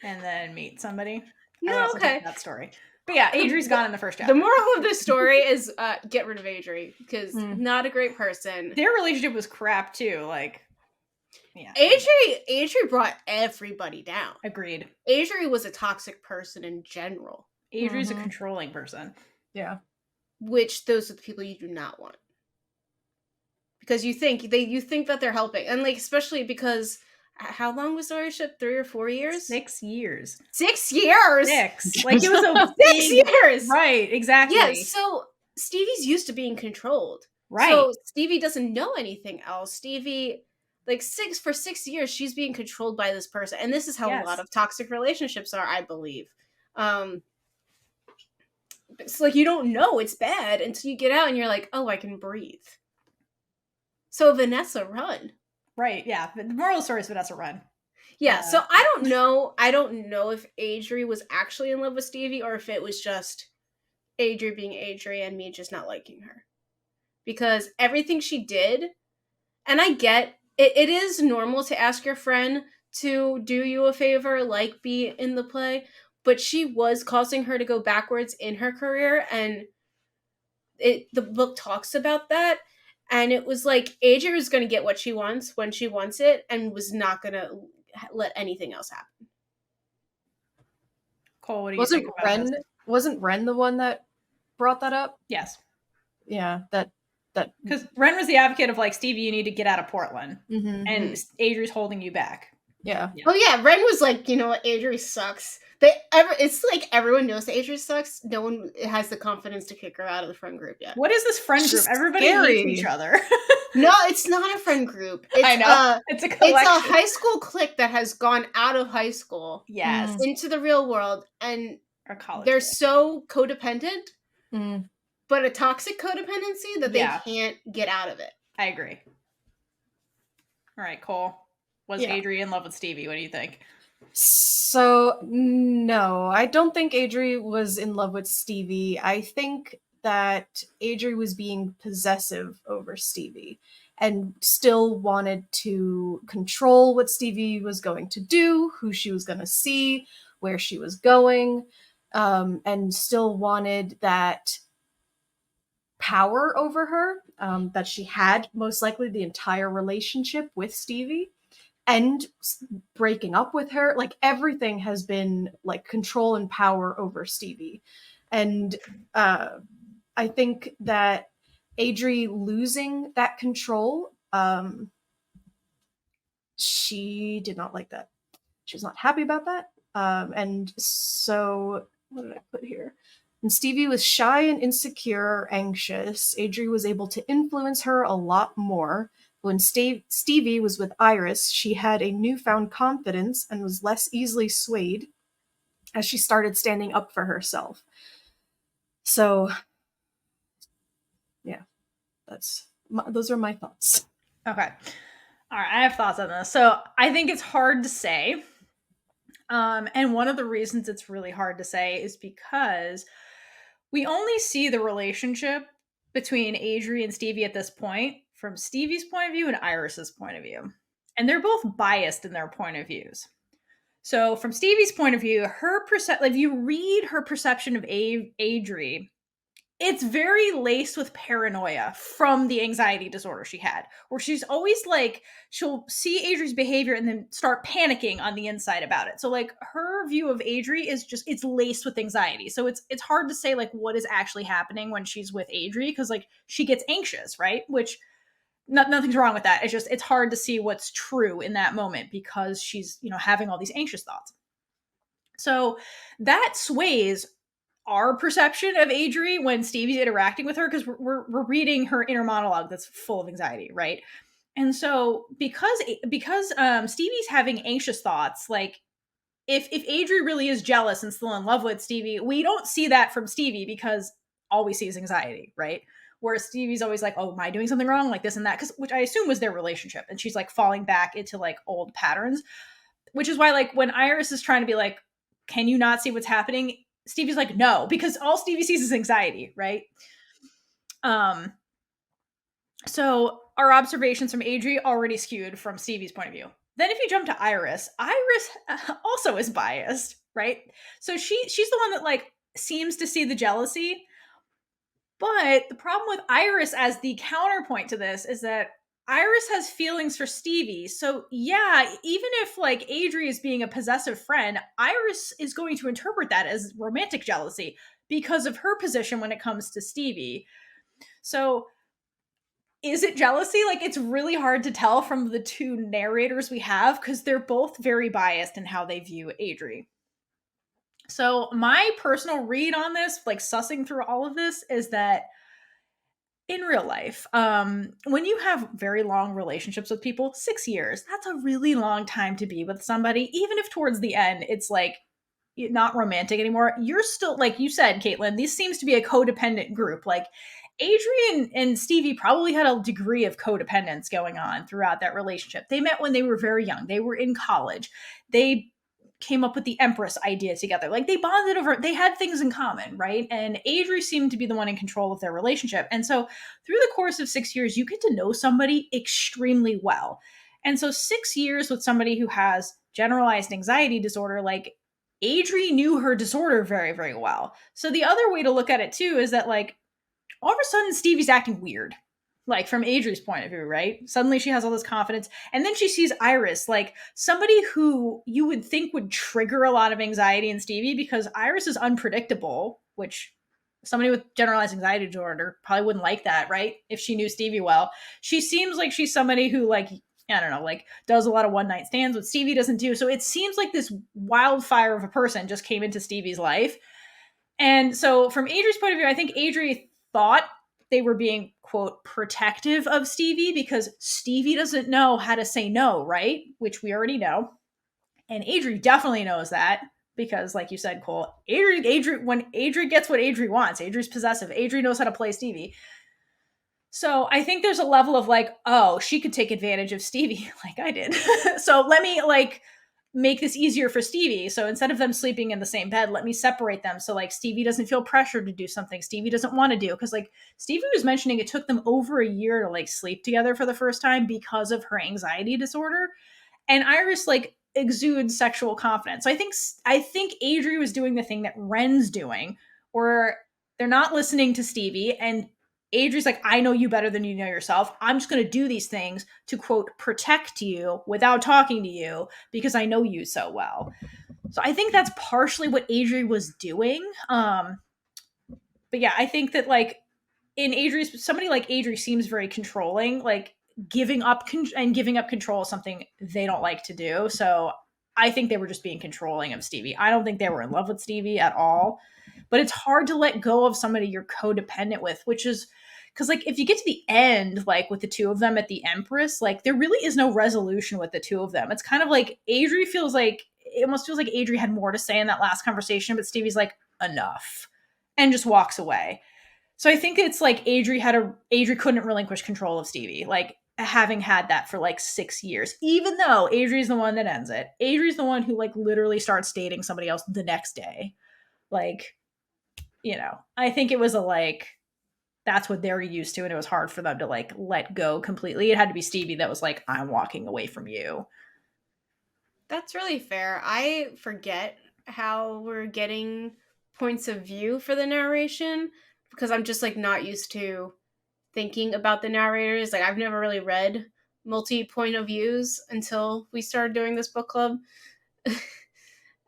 and then meets somebody. No, okay. That story. But yeah, Adri's gone in the first chapter. The moral of this story is get rid of Adri, because not a great person. Their relationship was crap too. Like, yeah. Adri brought everybody down. Agreed. Adri was a toxic person in general. Adri's a controlling person. Yeah. Which those are the people you do not want. Because you think that they're helping. And like, especially because how long was the relationship? 3 or 4 years? 6 years. 6 years. 6. Like, it was a 6 years. Right, exactly. Yeah, so Stevie's used to being controlled. Right. So Stevie doesn't know anything else. Stevie, like, for 6 years, she's being controlled by this person. And this is how a lot of toxic relationships are, I believe. It's like, you don't know it's bad until you get out and you're like, oh, I can breathe. So Vanessa, run. Right, yeah. The moral of the story is Vanessa, run. Yeah, so I don't know. I don't know if Adri was actually in love with Stevie or if it was just Adri being Adri and me just not liking her. Because everything she did, and I get, it is normal to ask your friend to do you a favor, like be in the play, but she was causing her to go backwards in her career, and the book talks about that. And it was like, Adri was going to get what she wants when she wants it and was not going to let anything else happen. Cole, what do you think about Ren? this? Wasn't Ren the one that brought that up? Yes. Yeah, that because Ren was the advocate of like, Stevie, you need to get out of Portland, and Adri's holding you back. Yeah. Oh yeah, Ren was like, you know what, Adri sucks. It's like everyone knows that Adri sucks. No one has the confidence to kick her out of the friend group yet. What is this friend group? Everybody hates each other. No, it's not a friend group. It's, I know. It's a collection. It's a high school clique that has gone out of high school, into the real world, and they're so codependent, but a toxic codependency that they can't get out of it. I agree. All right, Cole. Was Yeah. Adri in love with Stevie? What do you think? So, no, I don't think Adri was in love with Stevie. I think that Adri was being possessive over Stevie and still wanted to control what Stevie was going to do, who she was going to see, where she was going, and still wanted that power over her that she had most likely the entire relationship with Stevie and breaking up with her. Like everything has been like control and power over Stevie. And I think that Adri losing that control, she did not like that. She was not happy about that. And so, what did I put here? And Stevie was shy and insecure, anxious. Adri was able to influence her a lot more. When Stevie was with Iris, she had a newfound confidence and was less easily swayed as she started standing up for herself. So, yeah, those are my thoughts. Okay. All right, I have thoughts on this. So I think it's hard to say. And one of the reasons it's really hard to say is because we only see the relationship between Adri and Stevie at this point from Stevie's point of view and Iris's point of view. And they're both biased in their point of views. So from Stevie's point of view, if you read her perception of Adri, it's very laced with paranoia from the anxiety disorder she had, where she's always like, she'll see Adri's behavior and then start panicking on the inside about it. So like her view of Adri is just, it's laced with anxiety. So it's hard to say like what is actually happening when she's with Adri, because like she gets anxious, right? Which nothing's wrong with that. It's just, it's hard to see what's true in that moment because she's, having all these anxious thoughts. So that sways our perception of Adri when Stevie's interacting with her, because we're reading her inner monologue that's full of anxiety, right? And so because Stevie's having anxious thoughts, like if Adri really is jealous and still in love with Stevie, we don't see that from Stevie because all we see is anxiety, right? Whereas Stevie's always like, oh, am I doing something wrong? Like this and that, which I assume was their relationship. And she's like falling back into like old patterns, which is why like when Iris is trying to be like, can you not see what's happening? Stevie's like, no, because all Stevie sees is anxiety, right? So our observations from Adri already skewed from Stevie's point of view. Then if you jump to Iris also is biased, right? So she's the one that like seems to see the jealousy. But the problem with Iris as the counterpoint to this is that Iris has feelings for Stevie. So yeah, even if like Adri is being a possessive friend, Iris is going to interpret that as romantic jealousy because of her position when it comes to Stevie. So is it jealousy? Like it's really hard to tell from the two narrators we have because they're both very biased in how they view Adri. So my personal read on this, like sussing through all of this, is that in real life, when you have very long relationships with people, 6 years, that's a really long time to be with somebody. Even if towards the end, it's like not romantic anymore. You're still, like you said, Kaitlynn, this seems to be a codependent group. Like Adrian and Stevie probably had a degree of codependence going on throughout that relationship. They met when they were very young. They were in college. They came up with the Empress idea together. Like they bonded over, they had things in common, right? And Adri seemed to be the one in control of their relationship. And so through the course of 6 years, you get to know somebody extremely well. And so 6 years with somebody who has generalized anxiety disorder, like Adri knew her disorder very, very well. So the other way to look at it too is that like all of a sudden Stevie's acting weird. Like from Adri's point of view, right? Suddenly she has all this confidence. And then she sees Iris, like somebody who you would think would trigger a lot of anxiety in Stevie because Iris is unpredictable, which somebody with generalized anxiety disorder probably wouldn't like that, right? If she knew Stevie well. She seems like she's somebody who like, I don't know, like does a lot of one night stands, what Stevie doesn't do. So it seems like this wildfire of a person just came into Stevie's life. And so from Adri's point of view, I think Adri thought they were being, quote, protective of Stevie because Stevie doesn't know how to say no, right? Which we already know. And Adri definitely knows that because, like you said, Cole, when Adri gets what Adri wants, Adri's possessive. Adri knows how to play Stevie. So I think there's a level of like, oh, she could take advantage of Stevie like I did. So let me like make this easier for Stevie. So instead of them sleeping in the same bed, let me separate them. So like Stevie doesn't feel pressured to do something Stevie doesn't want to do. Cause like Stevie was mentioning it took them over a year to like sleep together for the first time because of her anxiety disorder. And Iris like exudes sexual confidence. So I think Adri was doing the thing that Ren's doing, where they're not listening to Stevie, and Adri's like, I know you better than you know yourself. I'm just going to do these things to, quote, protect you without talking to you because I know you so well. So I think that's partially what Adri was doing. But yeah, I think that like somebody like Adri seems very controlling, like giving up control is something they don't like to do. So I think they were just being controlling of Stevie. I don't think they were in love with Stevie at all. But it's hard to let go of somebody you're codependent with, which is because like if you get to the end, like with the two of them at the Empress, like there really is no resolution with the two of them. It's kind of like it almost feels like Adri had more to say in that last conversation, but Stevie's like, enough, and just walks away. So I think it's like Adri couldn't relinquish control of Stevie, like having had that for like 6 years, even though Adri's the one that ends it. Adri's the one who like literally starts dating somebody else the next day. Like, I think it was that's what they're used to, and it was hard for them to like let go completely. It had to be Stevie that was like, I'm walking away from you. That's really fair. I forget how we're getting points of view for the narration because I'm just like not used to thinking about the narrators. Like I've never really read multi-point of views until we started doing this book club.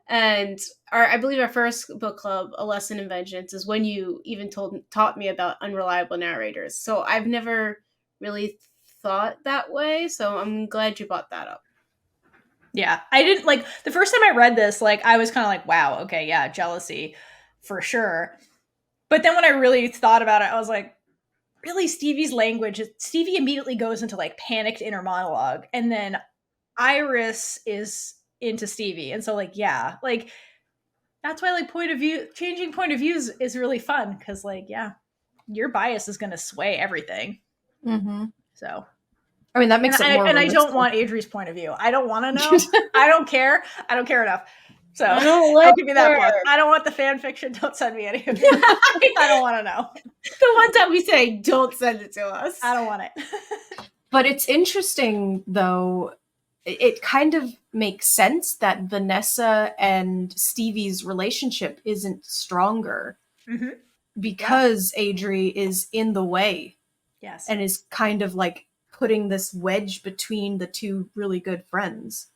And I believe our first book club, A Lesson in Vengeance, is when you even taught me about unreliable narrators. So I've never really thought that way. So I'm glad you brought that up. Yeah, I didn't like the first time I read this, like I was kind of like, wow, okay, yeah, jealousy for sure. But then when I really thought about it, I was like, really, Stevie's language, Stevie immediately goes into like panicked inner monologue, and then Iris is into Stevie. And so like, yeah, like that's why like changing point of views is really fun because like, yeah, your bias is going to sway everything. Mm-hmm. So I mean, that makes it more and I don't realistic. want Adri's point of view. I don't want to know. I don't care. I don't care enough. So don't give me that book. I don't want the fan fiction. Don't send me any of it. I don't want to know. The one time we say, don't send it to us. I don't want it. But it's interesting, though. It kind of makes sense that Vanessa and Stevie's relationship isn't stronger because Adri is in the way. Yes. And is kind of like putting this wedge between the two really good friends.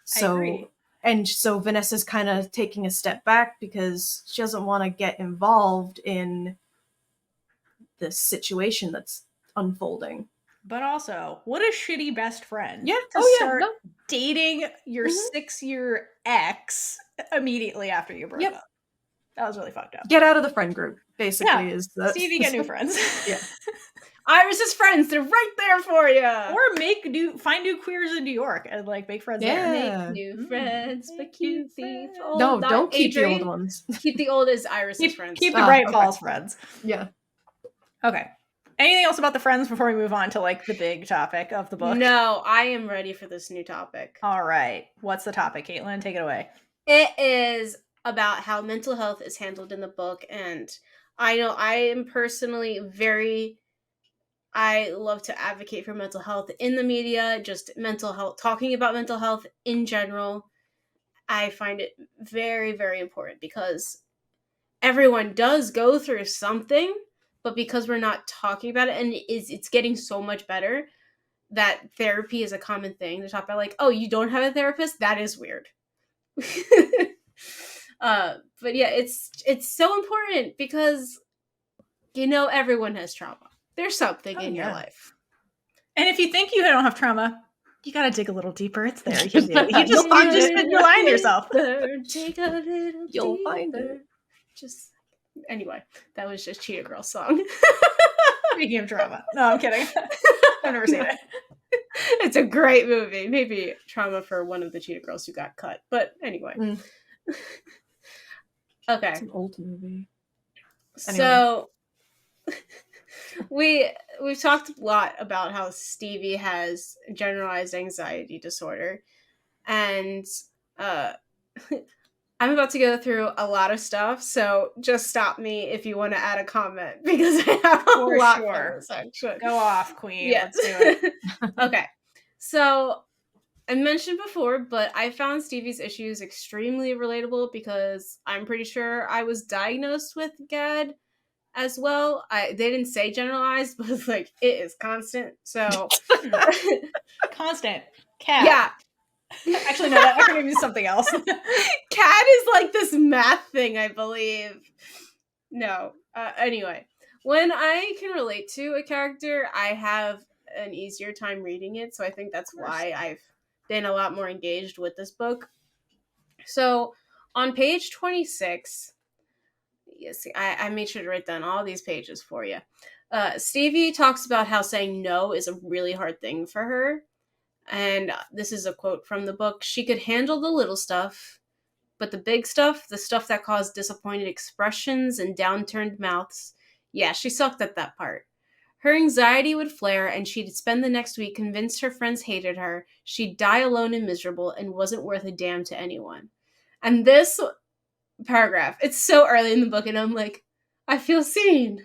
So, I agree. And so Vanessa's kind of taking a step back because she doesn't want to get involved in this situation that's unfolding. But also, what a shitty best friend. Yeah. To start dating your 6-year ex immediately after you broke up. That was really fucked up. Get out of the friend group, basically. Is the Stevie, get new friends. Yeah. Iris's friends, they're right there for you. Or find new queers in New York and like make friends there. Make new friends, but keep the old. No, don't keep the old ones. Keep the old as Iris's friends. Keep the Brightfalls friends. Yeah. Okay. Anything else about the friends before we move on to like the big topic of the book? No, I am ready for this new topic. All right. What's the topic, Kaitlynn? Take it away. It is about how mental health is handled in the book, and I know I am personally I love to advocate for mental health in the media, just mental health, talking about mental health in general. I find it very, very important because everyone does go through something, but because we're not talking about it, and it's getting so much better that therapy is a common thing to talk about, like, oh, you don't have a therapist? That is weird. But yeah, it's so important because, everyone has trauma. There's something in your life. And if you think you don't have trauma, you gotta dig a little deeper. It's there. You're lying to yourself. Dig a little You'll deeper. find it. Anyway, that was just Cheetah Girl song. Speaking of trauma. No, I'm kidding. I've never seen it. It's a great movie. Maybe trauma for one of the Cheetah Girls who got cut. But anyway. Okay. It's an old movie. So we've talked a lot about how Stevie has generalized anxiety disorder, and uh I'm about to go through a lot of stuff, so just stop me if you want to add a comment because I have a For lot sure. for this section. Go off, queen. Yes. Let's do it. Okay. So I mentioned before, but I found Stevie's issues extremely relatable because I'm pretty sure I was diagnosed with GAD as well. They didn't say generalized, but it's like it is constant. So Constant. Cat. yeah. Actually, no, that acronym is something else. CAD is like this math thing, I believe. No. Anyway, when I can relate to a character, I have an easier time reading it. So I think that's why I've been a lot more engaged with this book. So on page 26, yes, I made sure to write down all these pages for you. Stevie talks about how saying no is a really hard thing for her. And this is a quote from the book. She could handle the little stuff, but the big stuff, the stuff that caused disappointed expressions and downturned mouths, yeah, she sucked at that part. Her anxiety would flare, and she'd spend the next week convinced her friends hated her, she'd die alone and miserable, and wasn't worth a damn to anyone. And this paragraph, it's so early in the book, and I'm like, I feel seen.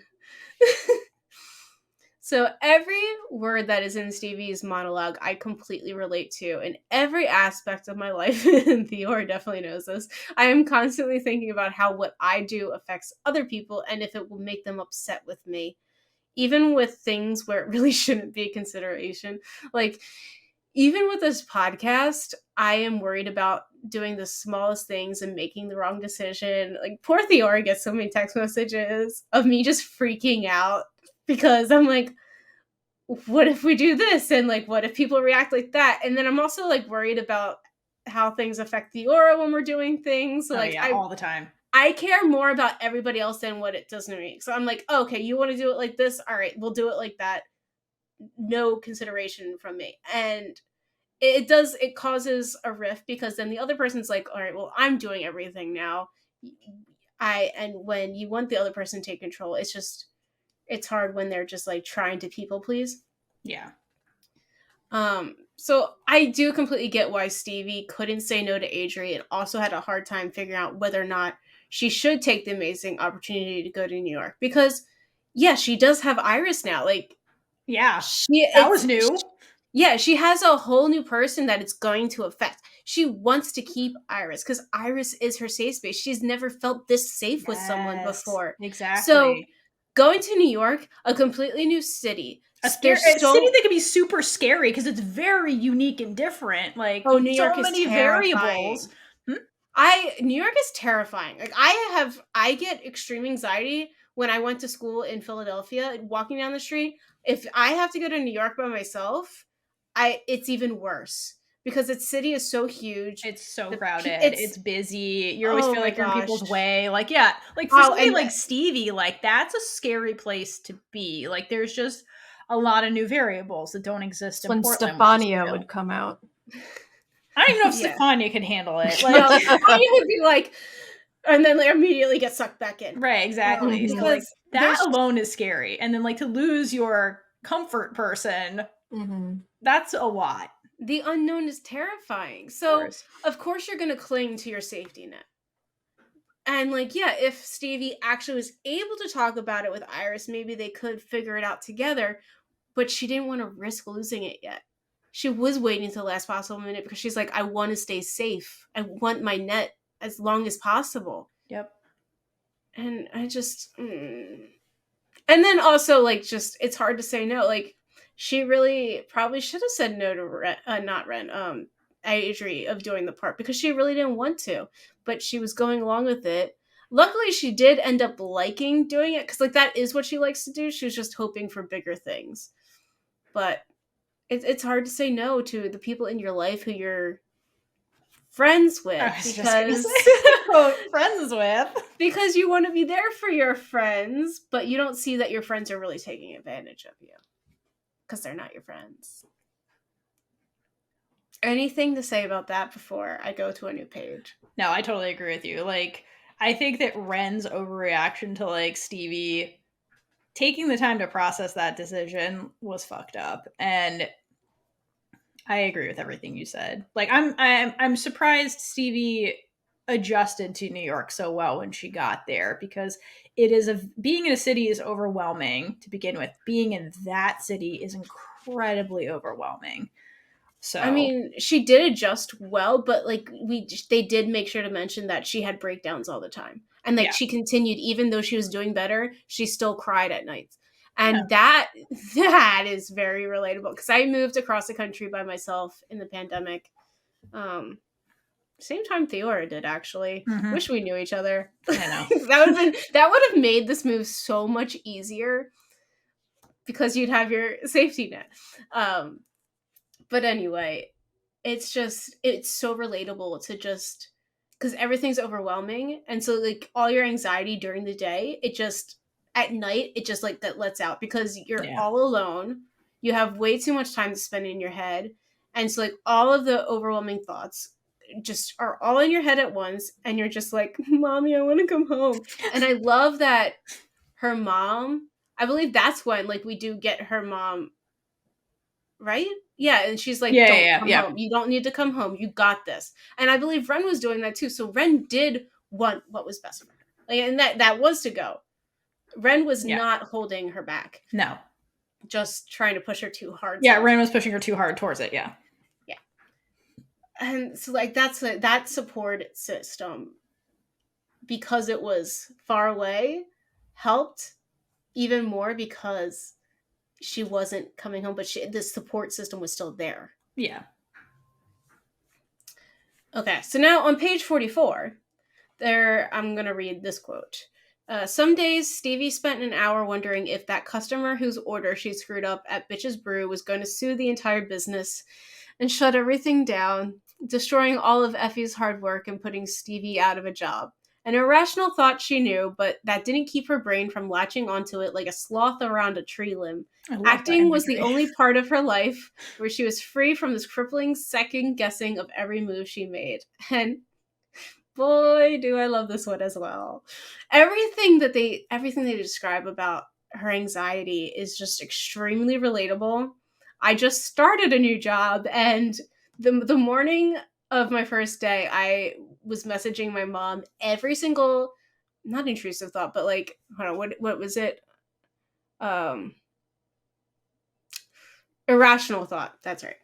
So every word that is in Stevie's monologue, I completely relate to in every aspect of my life. And Theora definitely knows this. I am constantly thinking about how what I do affects other people and if it will make them upset with me. Even with things where it really shouldn't be a consideration. Like, even with this podcast, I am worried about doing the smallest things and making the wrong decision. Like, poor Theora gets so many text messages of me just freaking out because I'm like, what if we do this? And like, what if people react like that? And then I'm also like worried about how things affect Theora when we're doing things. Like, all the time. I care more about everybody else than what it does to me. So I'm like, oh, okay, you want to do it like this? All right, we'll do it like that. No consideration from me. And it causes a rift because then the other person's like, all right, well, I'm doing everything now. And when you want the other person to take control, it's hard when they're just like trying to people please. Yeah. So I do completely get why Stevie couldn't say no to Adri and also had a hard time figuring out whether or not she should take the amazing opportunity to go to New York because, yeah, she does have Iris now. Like, yeah, that was new. She has a whole new person that it's going to affect. She wants to keep Iris because Iris is her safe space. She's never felt this safe with someone before. Exactly. So going to New York, a completely new city. A city that can be super scary because it's very unique and different. Like, New York so many is variables. New York is terrifying. Like, I get extreme anxiety when I went to school in Philadelphia, walking down the street. If I have to go to New York by myself, it's even worse because its city is so huge. It's so crowded. It's busy. You always feel like you're in people's way. Like, yeah, like for somebody like Stevie, like that's a scary place to be. Like, there's just a lot of new variables that don't exist in Portland. When Stefania would come out. I don't even know if Stefania could handle it. Like, no, Stefania would be like, and then like immediately get sucked back in. Right, exactly. So, like, that alone is scary. And then like to lose your comfort person, that's a lot. The unknown is terrifying. So of course you're going to cling to your safety net. And like, yeah, if Stevie actually was able to talk about it with Iris, maybe they could figure it out together, but she didn't want to risk losing it yet. She was waiting until the last possible minute because she's like, I want to stay safe. I want my net as long as possible. Yep. And I just, and then also like, just, it's hard to say no. Like, she really probably should have said no to Adri of doing the part because she really didn't want to, but she was going along with it. Luckily, she did end up liking doing it because like that is what she likes to do. She was just hoping for bigger things, but it's hard to say no to the people in your life who you're friends with because you want to be there for your friends, but you don't see that your friends are really taking advantage of you because they're not your friends. Anything to say about that before I go to a new page? No, I totally agree with you. Like, I think that Ren's overreaction to like Stevie taking the time to process that decision was fucked up. And I agree with everything you said. Like, I'm surprised Stevie adjusted to New York so well when she got there, because being in a city is overwhelming to begin with. Being in that city is incredibly overwhelming. So I mean, she did adjust well, but like they did make sure to mention that she had breakdowns all the time. And like she continued, even though she was doing better, she still cried at nights. And that is very relatable, because I moved across the country by myself in the pandemic. Same time Theora did, actually. Mhm. Wish we knew each other. I know. that would have made this move so much easier, because you'd have your safety net. But anyway, it's so relatable to just, because everything's overwhelming, and so like all your anxiety during the day, it just at night it just like that lets out, because you're all alone, you have way too much time to spend in your head, and so like all of the overwhelming thoughts just are all in your head at once, and you're just like, mommy, I want to come home. And I love that her mom, I believe that's when like we do get her mom, right? Yeah, and she's like, don't come home. You don't need to come home. You got this. And I believe Ren was doing that too. So Ren did want what was best for her. Like, and that was to go. Ren was not holding her back. No. Just trying to push her too hard. Yeah, Ren was pushing her too hard towards it, yeah. Yeah. And so like that support system, because it was far away, helped even more, because she wasn't coming home, but the support system was still there. Yeah. Okay, so now on page 44, I'm going to read this quote. Some days, Stevie spent an hour wondering if that customer whose order she screwed up at Bitch's Brew was going to sue the entire business and shut everything down, destroying all of Effie's hard work and putting Stevie out of a job. An irrational thought, she knew, but that didn't keep her brain from latching onto it like a sloth around a tree limb. Acting was the only part of her life where she was free from this crippling second guessing of every move she made. And boy, do I love this one as well. Everything they describe about her anxiety is just extremely relatable. I just started a new job, and the morning of my first day, I was messaging my mom every single, not intrusive thought, but like, hold on, what was it? Irrational thought. That's right.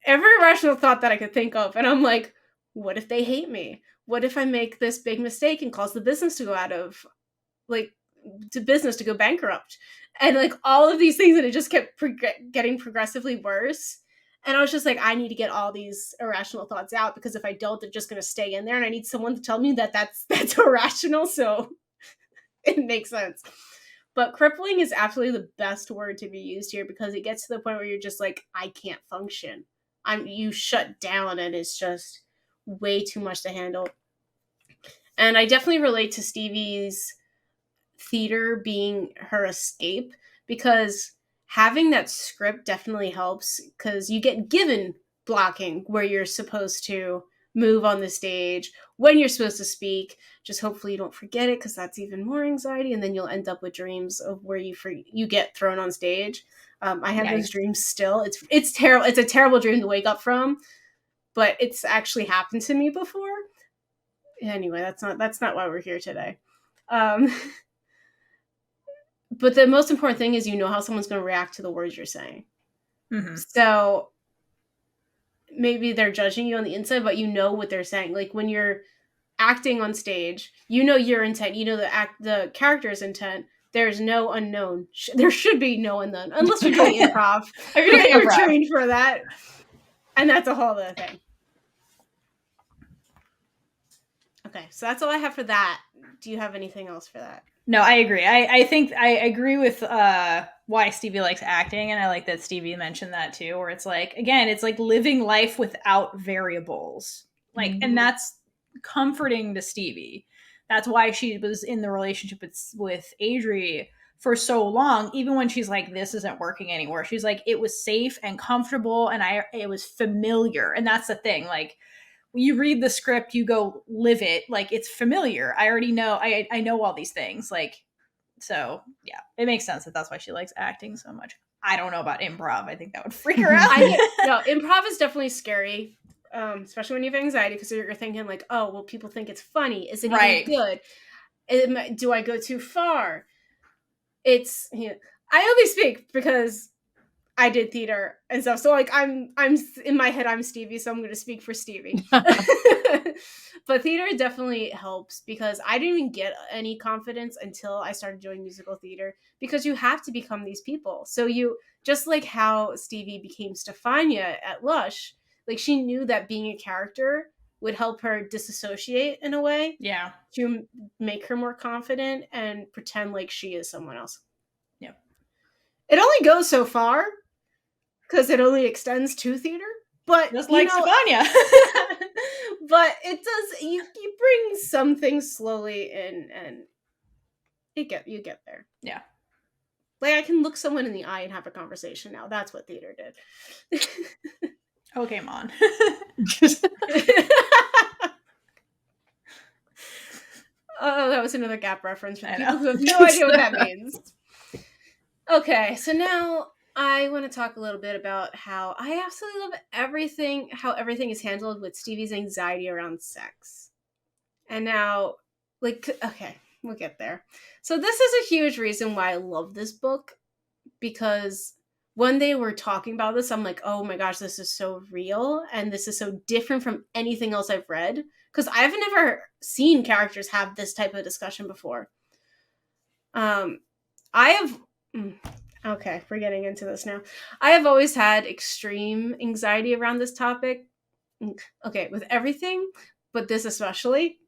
Every irrational thought that I could think of. And I'm like, what if they hate me? What if I make this big mistake and cause the business to go out of, like, to go bankrupt? And like all of these things, and it just kept getting progressively worse. And I was just like, I need to get all these irrational thoughts out, because if I don't, they're just going to stay in there. And I need someone to tell me that that's irrational. So it makes sense. But crippling is absolutely the best word to be used here, because it gets to the point where you're just like, I can't function. You shut down, and it's just way too much to handle. And I definitely relate to Stevie's theater being her escape, because having that script definitely helps, because you get given blocking where you're supposed to move on the stage, when you're supposed to speak. Just hopefully you don't forget it, because that's even more anxiety, and then you'll end up with dreams of where you get thrown on stage. I have those dreams still. It's terrible. It's a terrible dream to wake up from, but it's actually happened to me before. Anyway, that's not why we're here today. But the most important thing is how someone's going to react to the words you're saying. Mm-hmm. So maybe they're judging you on the inside, but what they're saying. Like when you're acting on stage, your intent, the character's intent. There's no unknown. There should be no unknown, unless you're doing improv. You're trained for that. And that's a whole other thing. Okay, so that's all I have for that. Do you have anything else for that? No, I agree. I think I agree with why Stevie likes acting, and I like that Stevie mentioned that too, where it's like, again, it's like living life without variables. Like, mm-hmm. And that's comforting to Stevie. That's why she was in the relationship with Adri for so long, even when she's like, this isn't working anymore. She's like, it was safe and comfortable, and it was familiar. And that's the thing, like, you read the script, you go live it, like it's familiar. I already know, I know all these things. Like, So yeah, it makes sense that that's why she likes acting so much. I don't know about improv. I think that would freak her out. No, improv is definitely scary, especially when you have anxiety, because you're thinking like, oh, well, people think it's funny. Is it Right. even good? Do I go too far? It's I only speak because I did theater and stuff. So like I'm in my head I'm Stevie, so I'm going to speak for Stevie. But theater definitely helps because I didn't even get any confidence until I started doing musical theater, because you have to become these people. So you, just like how Stevie became Stefania at Lush, like she knew that being a character would help her disassociate in a way. Yeah. To make her more confident and pretend like she is someone else. Yep. It only goes so far because it only extends to theater, but just like Stefania. But it does. You bring some things slowly in, and you get there. Yeah. Like I can look someone in the eye and have a conversation now. That's what theater did. Okay, Mon. Oh, that was another Gap reference for people who have no idea what that means. Okay, so now I want to talk a little bit about how I absolutely love everything, how everything is handled with Stevie's anxiety around sex. And now, like, okay, we'll get there. So this is a huge reason why I love this book, because when they were talking about this, I'm like, oh my gosh, this is so real, and this is so different from anything else I've read, because I've never seen characters have this type of discussion before. Okay, we're getting into this now. I have always had extreme anxiety around this topic. Okay, with everything, but this especially,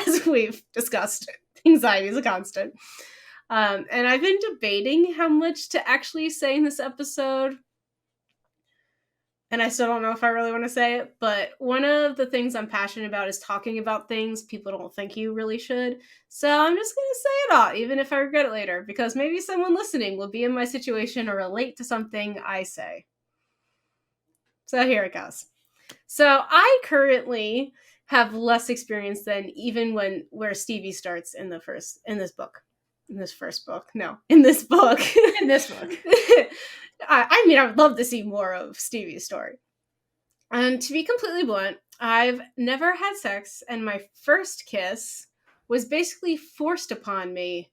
as we've discussed, anxiety is a constant. And I've been debating how much to actually say in this episode. And I still don't know if I really want to say it, but one of the things I'm passionate about is talking about things people don't think you really should. So I'm just going to say it all, even if I regret it later, because maybe someone listening will be in my situation or relate to something I say. So here it goes. So I currently have less experience than even where Stevie starts in this book. I mean, I would love to see more of Stevie's story. And to be completely blunt, I've never had sex, and my first kiss was basically forced upon me,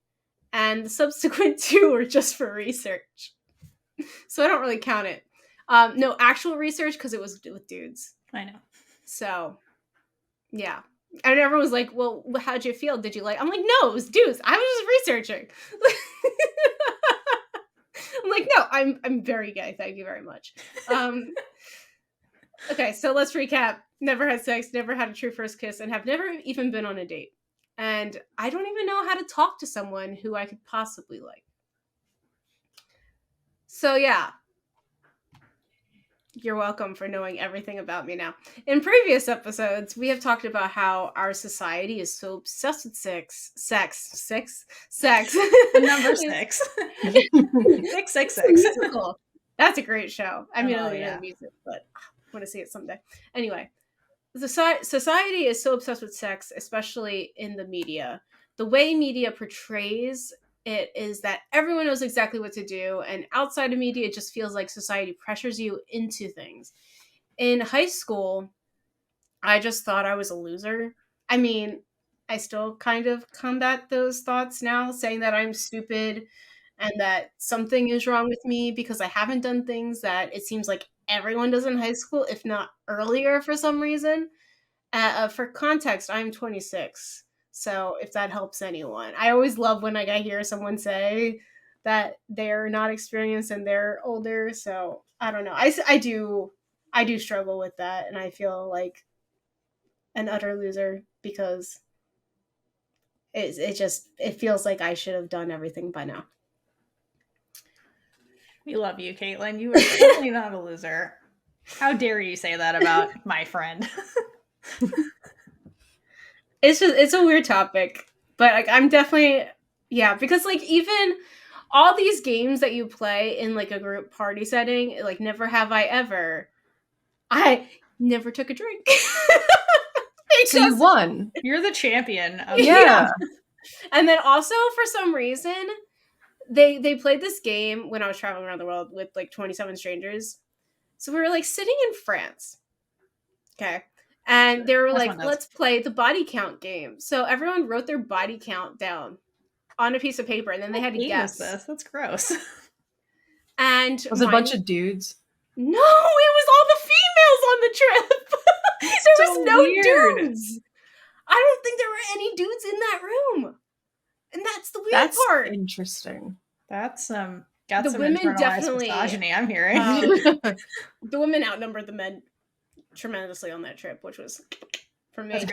and the subsequent two were just for research. So I don't really count it. No actual research, because it was with dudes. I know. So, yeah. And everyone was like, well, how'd you feel? Did you like? I'm like, no, it was dudes. I was just researching. I'm like, no, I'm very gay. Thank you very much. Okay, so let's recap. Never had sex, never had a true first kiss, and have never even been on a date. And I don't even know how to talk to someone who I could possibly like. So yeah. You're welcome for knowing everything about me now. In previous episodes, we have talked about how our society is so obsessed with sex. The number 6. 666. Cool. That's a great show. I mean, I don't know the music, but I want to see it someday. Anyway, the society is so obsessed with sex, especially in the media. The way media portrays it is that everyone knows exactly what to do, and outside of media, it just feels like society pressures you into things. In high school, I just thought I was a loser. I mean, I still kind of combat those thoughts now, saying that I'm stupid and that something is wrong with me because I haven't done things that it seems like everyone does in high school, if not earlier for some reason. For context, I'm 26. So if that helps anyone, I always love when I hear someone say that they're not experienced and they're older. So I don't know. I do struggle with that, and I feel like an utter loser because it feels like I should have done everything by now. We love you, Kaitlynn. You are definitely not a loser. How dare you say that about my friend? It's a weird topic, but like I'm definitely because like even all these games that you play in like a group party setting, like Never Have I Ever, I never took a drink. So you won. You're the champion. Yeah. And then also for some reason, they played this game when I was traveling around the world with like 27 strangers. So we were like sitting in France. Okay. And they were like, let's play the body count game. So everyone wrote their body count down on a piece of paper, and then they had to guess. This? That's gross. And was it a bunch of dudes? No, it was all the females on the trip. There was no dudes. I don't think there were any dudes in that room. And that's the weird part. Interesting. That's got the some women definitely misogyny, I'm hearing. The women outnumbered the men tremendously on that trip, which was for me.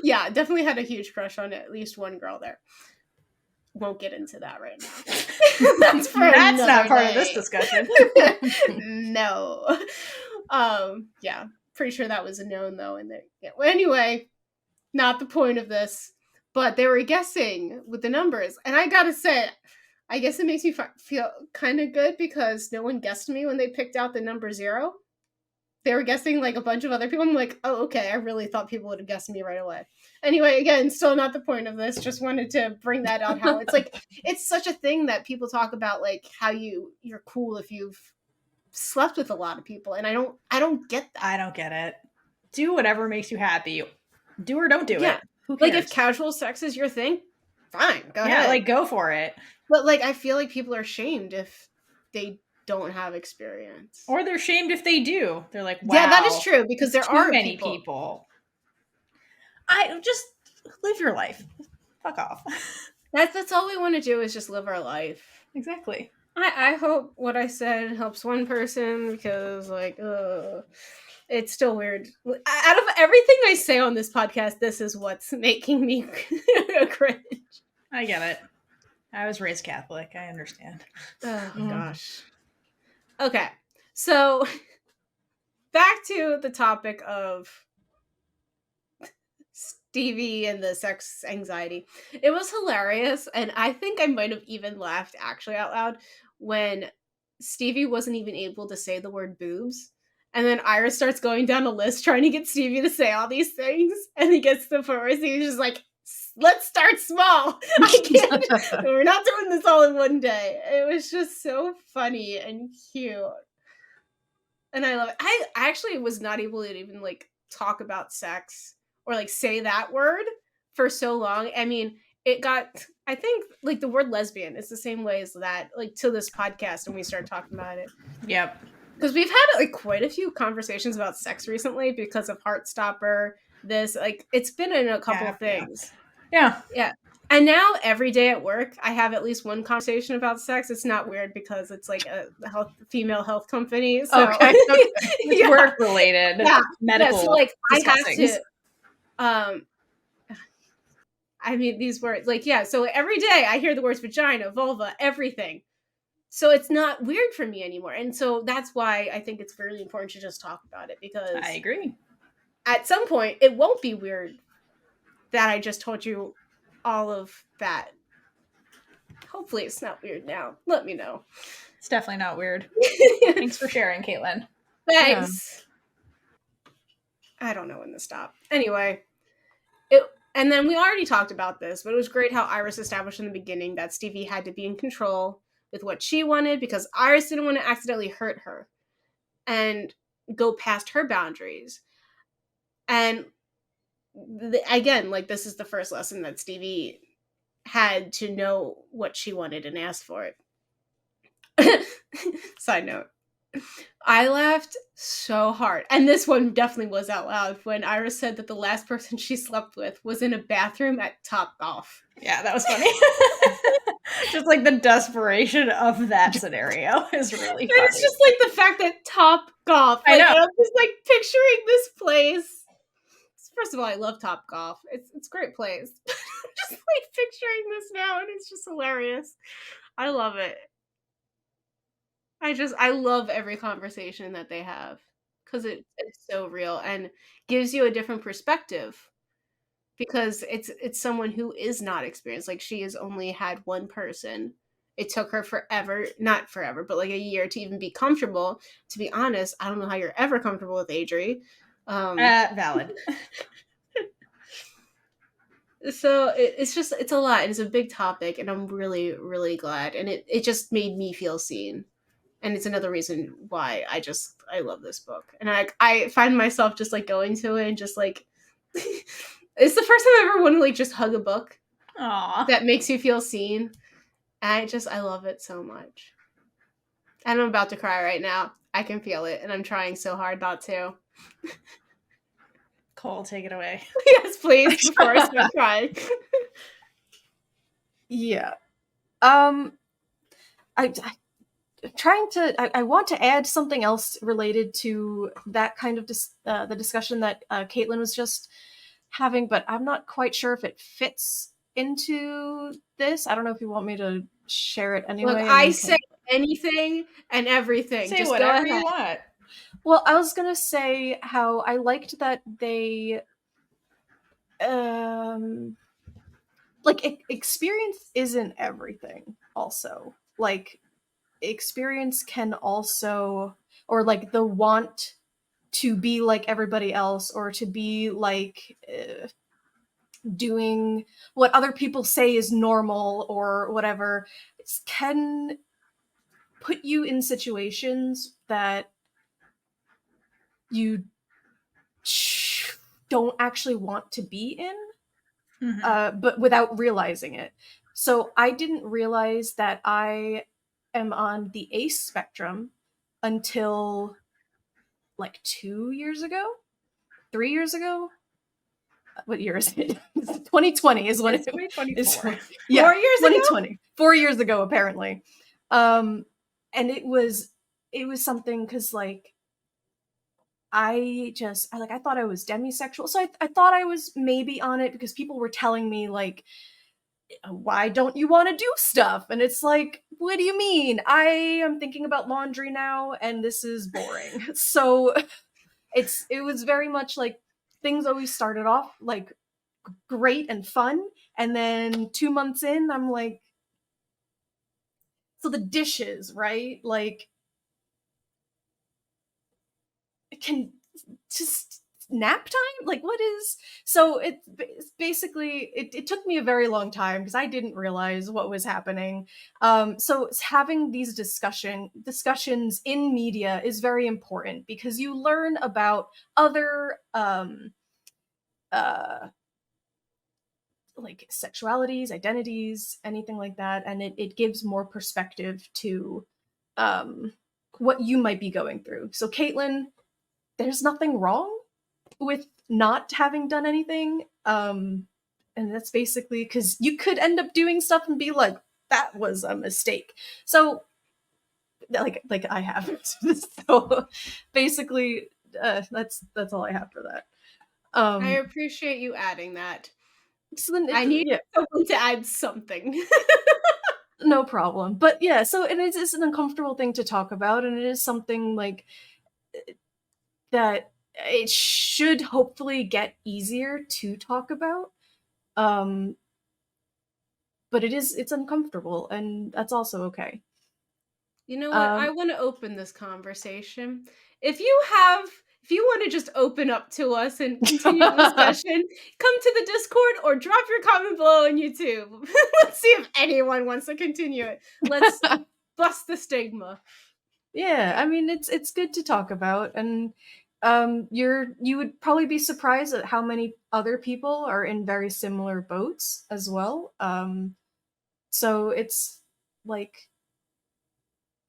Yeah, definitely had a huge crush on at least one girl there. Won't get into that right now. That's not part of this discussion. No. Yeah, pretty sure that was a known though. And well, anyway, not the point of this, but they were guessing with the numbers, and I gotta say, I guess it makes me feel kind of good because no one guessed me when they picked out the number 0. They were guessing like a bunch of other people. I'm like, oh, okay. I really thought people would have guessed me right away. Anyway, again, still not the point of this. Just wanted to bring that out. How it's like, it's such a thing that people talk about, like how you're cool if you've slept with a lot of people, and I don't get that. I don't get it. Do whatever makes you happy. Do or don't do it. Who cares? Like if casual sex is your thing, fine, go ahead. Like go for it. But like I feel like people are shamed if they don't have experience, or they're shamed if they do. They're like, wow, yeah, that is true, because there are many people. I just live your life. Fuck off. That's all we want to do is just live our life. Exactly. I hope what I said helps one person, because like it's still weird. Out of everything I say on this podcast, this is what's making me cringe. I get it. I was raised Catholic. I understand. Oh gosh. Okay, so back to the topic of Stevie and the sex anxiety. It was hilarious, and I think I might have even laughed actually out loud when Stevie wasn't even able to say the word boobs. And then Iris starts going down a list trying to get Stevie to say all these things, and he gets to the point where he's just like, let's start small. I can't. We're not doing this all in one day. It was just so funny and cute. And I love it. I actually was not able to even like talk about sex or like say that word for so long. I mean, it got, I think like the word lesbian is the same way as that, like to this podcast, and we started talking about it. Yep. Because we've had like quite a few conversations about sex recently because of Heartstopper. This, like, it's been in a couple of things. Yeah. And now every day at work, I have at least one conversation about sex. It's not weird because it's like a female health company. So okay. Yeah. Work related. Yeah. Medical. Yeah, so like I have to. I mean these words like so every day I hear the words vagina, vulva, everything. So it's not weird for me anymore. And so that's why I think it's really important to just talk about it, because I agree. At some point it won't be weird that I just told you all of that. Hopefully it's not weird now. Let me know. It's definitely not weird. Thanks for sharing, Kaitlynn. Thanks. Yeah. I don't know when to stop. Anyway, and then we already talked about this, but it was great how Iris established in the beginning that Stevie had to be in control with what she wanted, because Iris didn't want to accidentally hurt her and go past her boundaries. And again, like, this is the first lesson that Stevie had to know what she wanted and ask for it. Side note, I laughed so hard, and this one definitely was out loud, when Iris said that the last person she slept with was in a bathroom at Topgolf. Yeah, that was funny. Just like the desperation of that scenario is really funny. It's just like the fact that Topgolf. I know. I'm just like picturing this place. First of all, I love Topgolf. It's a great place. Just like picturing this now, and it's just hilarious. I love it. I love every conversation that they have, because it's so real and gives you a different perspective, because it's someone who is not experienced. Like, she has only had one person. It took her forever, not forever, but like a year to even be comfortable. To be honest, I don't know how you're ever comfortable with Adri. Valid. So it's a lot. It's a big topic, and I'm really, really glad. And it just made me feel seen. And it's another reason why I love this book. And I find myself just like going to it and just like it's the first time I ever want to like just hug a book Aw. that makes you feel seen. And I love it so much. And I'm about to cry right now. I can feel it, and I'm trying so hard not to. Cole, take it away. Yes, please, before I start crying. Yeah. I I want to add something else related to that kind of the discussion that Kaitlynn was just having, but I'm not quite sure if it fits into this. I don't know if you want me to share it anyway. Look, and I you say can- anything and everything. Say Just whatever go ahead. you want. Well, I was gonna say how I liked that they like experience isn't everything. Also, like experience can also, or like the want to be like everybody else, or to be like doing what other people say is normal or whatever, can put you in situations that you don't actually want to be in, but without realizing it. So I didn't realize that I am on the ace spectrum until like 2 years ago, 3 years ago. What year is it? 2020 is when It's 2024. Yeah, 4 years ago? 2020. 4 years ago, apparently. And it was something because like I thought I was demisexual, so I thought I was maybe on it because people were telling me like, why don't you want to do stuff? And it's like, what do you mean? I am thinking about laundry now, and this is boring. So it was very much like things always started off like great and fun, and then 2 months in, I'm like, so the dishes, right? Like, it can just nap time, like what is, so it's basically it took me a very long time because I didn't realize what was happening. So having these discussions in media is very important because you learn about other like sexualities, identities, anything like that, and it gives more perspective to what you might be going through. So Kaitlynn, there's nothing wrong with not having done anything, and that's basically because you could end up doing stuff and be like, that was a mistake. So like I have. So basically that's all I have for that. I appreciate you adding that. So then I need someone to add something. no problem. But yeah, so it is an uncomfortable thing to talk about, and it is something like that it should hopefully get easier to talk about. But it's uncomfortable, and that's also okay. You know what? I want to open this conversation. If you want to just open up to us and continue the discussion, come to the Discord or drop your comment below on YouTube. Let's see if anyone wants to continue it. Let's bust the stigma. Yeah, I mean it's good to talk about, and you would probably be surprised at how many other people are in very similar boats as well. So it's like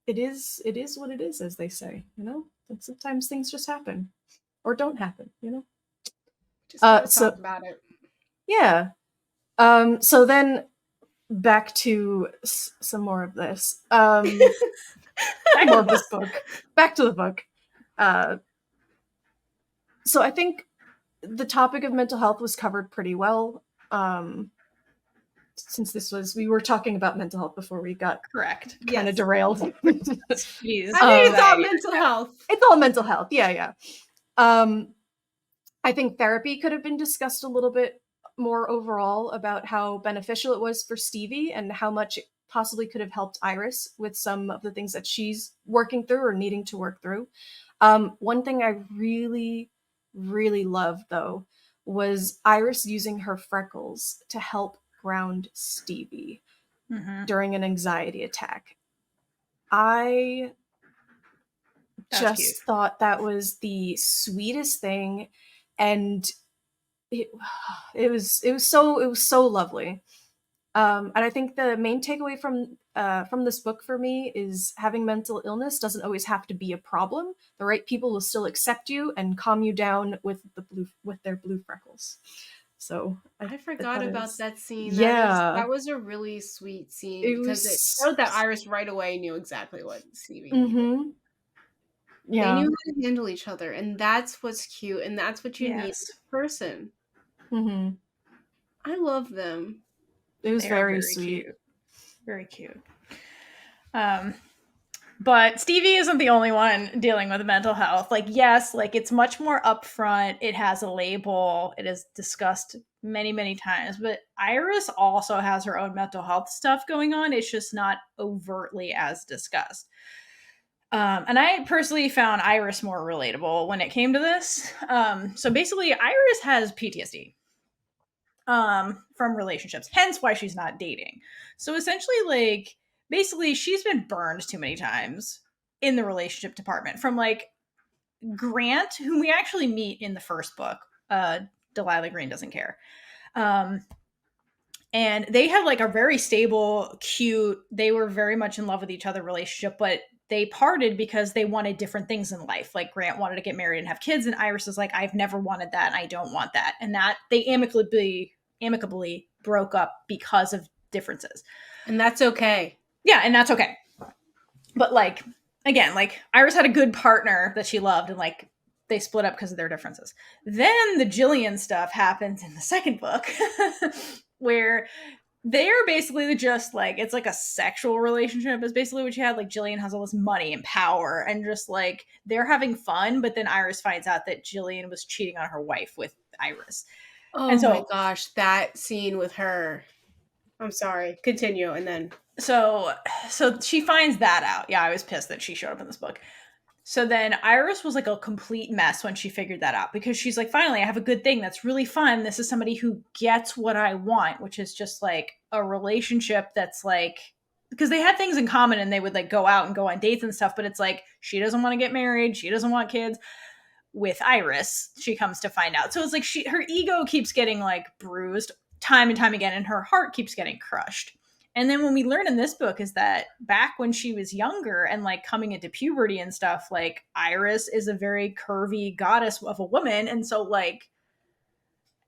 it is what it is, as they say, you know? And sometimes things just happen or don't happen, you know? Just gotta talk about it. Yeah. So then back to some more of this. More of this book. Back to the book. So I think the topic of mental health was covered pretty well. Since we were talking about mental health before we got correct kind of derailed. Jeez. I mean, it's all mental health. It's all mental health. Yeah. I think therapy could have been discussed a little bit more overall about how beneficial it was for Stevie and how much it possibly could have helped Iris with some of the things that she's working through or needing to work through. One thing I really, really loved, though, was Iris using her freckles to help ground Stevie during an anxiety attack. I That's just cute. thought that was the sweetest thing, and it was so lovely. And I think the main takeaway from this book for me is having mental illness doesn't always have to be a problem. The right people will still accept you and calm you down with their blue freckles. So I forgot about is, that scene. Yeah, That was a really sweet scene it because it was. showed that Iris right away knew exactly what Stevie needed. Mm-hmm. They Yeah. knew how to handle each other, and that's what's cute, and that's what you need in Yes. a person. Mm-hmm. I love them. It was They are very sweet. cute. Very cute. But Stevie isn't the only one dealing with mental health. Like, yes, like it's much more upfront. It has a label. It is discussed many, many times. But Iris also has her own mental health stuff going on. It's just not overtly as discussed. And I personally found Iris more relatable when it came to this. So basically, Iris has PTSD from relationships, hence why she's not dating. So essentially, like, basically, she's been burned too many times in the relationship department from like Grant, whom we actually meet in the first book. Delilah Green doesn't care. And they had like a very stable, cute, they were very much in love with each other relationship, but they parted because they wanted different things in life. Like Grant wanted to get married and have kids, and Iris is like, I've never wanted that and I don't want that. And that they amicably broke up because of differences. And that's okay. Yeah, and that's okay. But like, again, like Iris had a good partner that she loved, and like they split up because of their differences. Then the Jillian stuff happens in the second book where they're basically just like, it's like a sexual relationship is basically what you had. Like Jillian has all this money and power and just like they're having fun, but then Iris finds out that Jillian was cheating on her wife with Iris. Oh And so, my gosh, that scene with her. I'm sorry. Continue, and then so she finds that out. Yeah, I was pissed that she showed up in this book. So then Iris was like a complete mess when she figured that out, because she's like, finally, I have a good thing that's really fun. This is somebody who gets what I want, which is just like a relationship that's like, because they had things in common and they would like go out and go on dates and stuff, but it's like, she doesn't want to get married. She doesn't want kids. With Iris, she comes to find out. So it's like her ego keeps getting like bruised time and time again, and her heart keeps getting crushed. And then when we learn in this book is that back when she was younger and like coming into puberty and stuff, like Iris is a very curvy goddess of a woman. And so like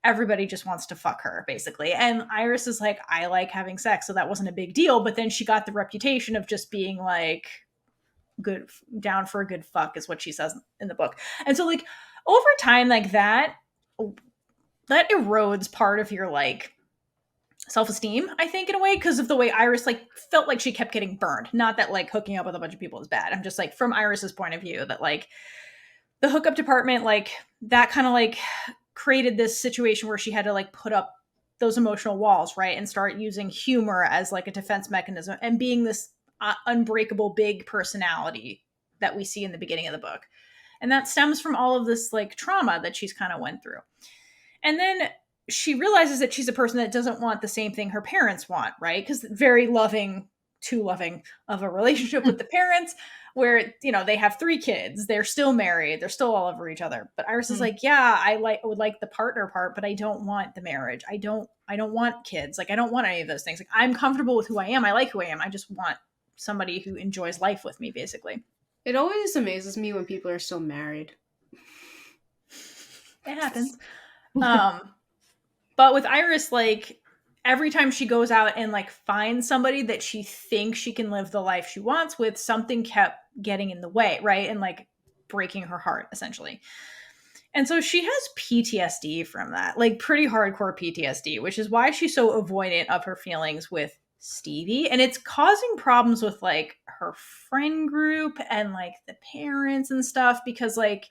everybody just wants to fuck her basically. And Iris is like, I like having sex. So that wasn't a big deal. But then she got the reputation of just being like good, down for a good fuck is what she says in the book. And so like over time, like that erodes part of your like self-esteem, I think, in a way, because of the way Iris like felt like she kept getting burned. Not that like hooking up with a bunch of people is bad. I'm just like, from Iris's point of view, that like the hookup department, like that kind of like created this situation where she had to like put up those emotional walls, right, and start using humor as like a defense mechanism and being this unbreakable big personality that we see in the beginning of the book. And that stems from all of this like trauma that she's kind of went through. And then she realizes that she's a person that doesn't want the same thing her parents want, right? Because very loving, too loving of a relationship with the parents, where, you know, they have 3 kids, they're still married, they're still all over each other. But Iris is like, yeah, I would like the partner part, but I don't want the marriage. I don't want kids. Like, I don't want any of those things. Like, I'm comfortable with who I am. I like who I am. I just want somebody who enjoys life with me, basically. it always amazes me when people are still married. It happens. But with Iris, like every time she goes out and like finds somebody that she thinks she can live the life she wants with, something kept getting in the way, right? And like breaking her heart, essentially. And so she has PTSD from that, like pretty hardcore PTSD, which is why she's so avoidant of her feelings with Stevie. And it's causing problems with like her friend group and like the parents and stuff, because like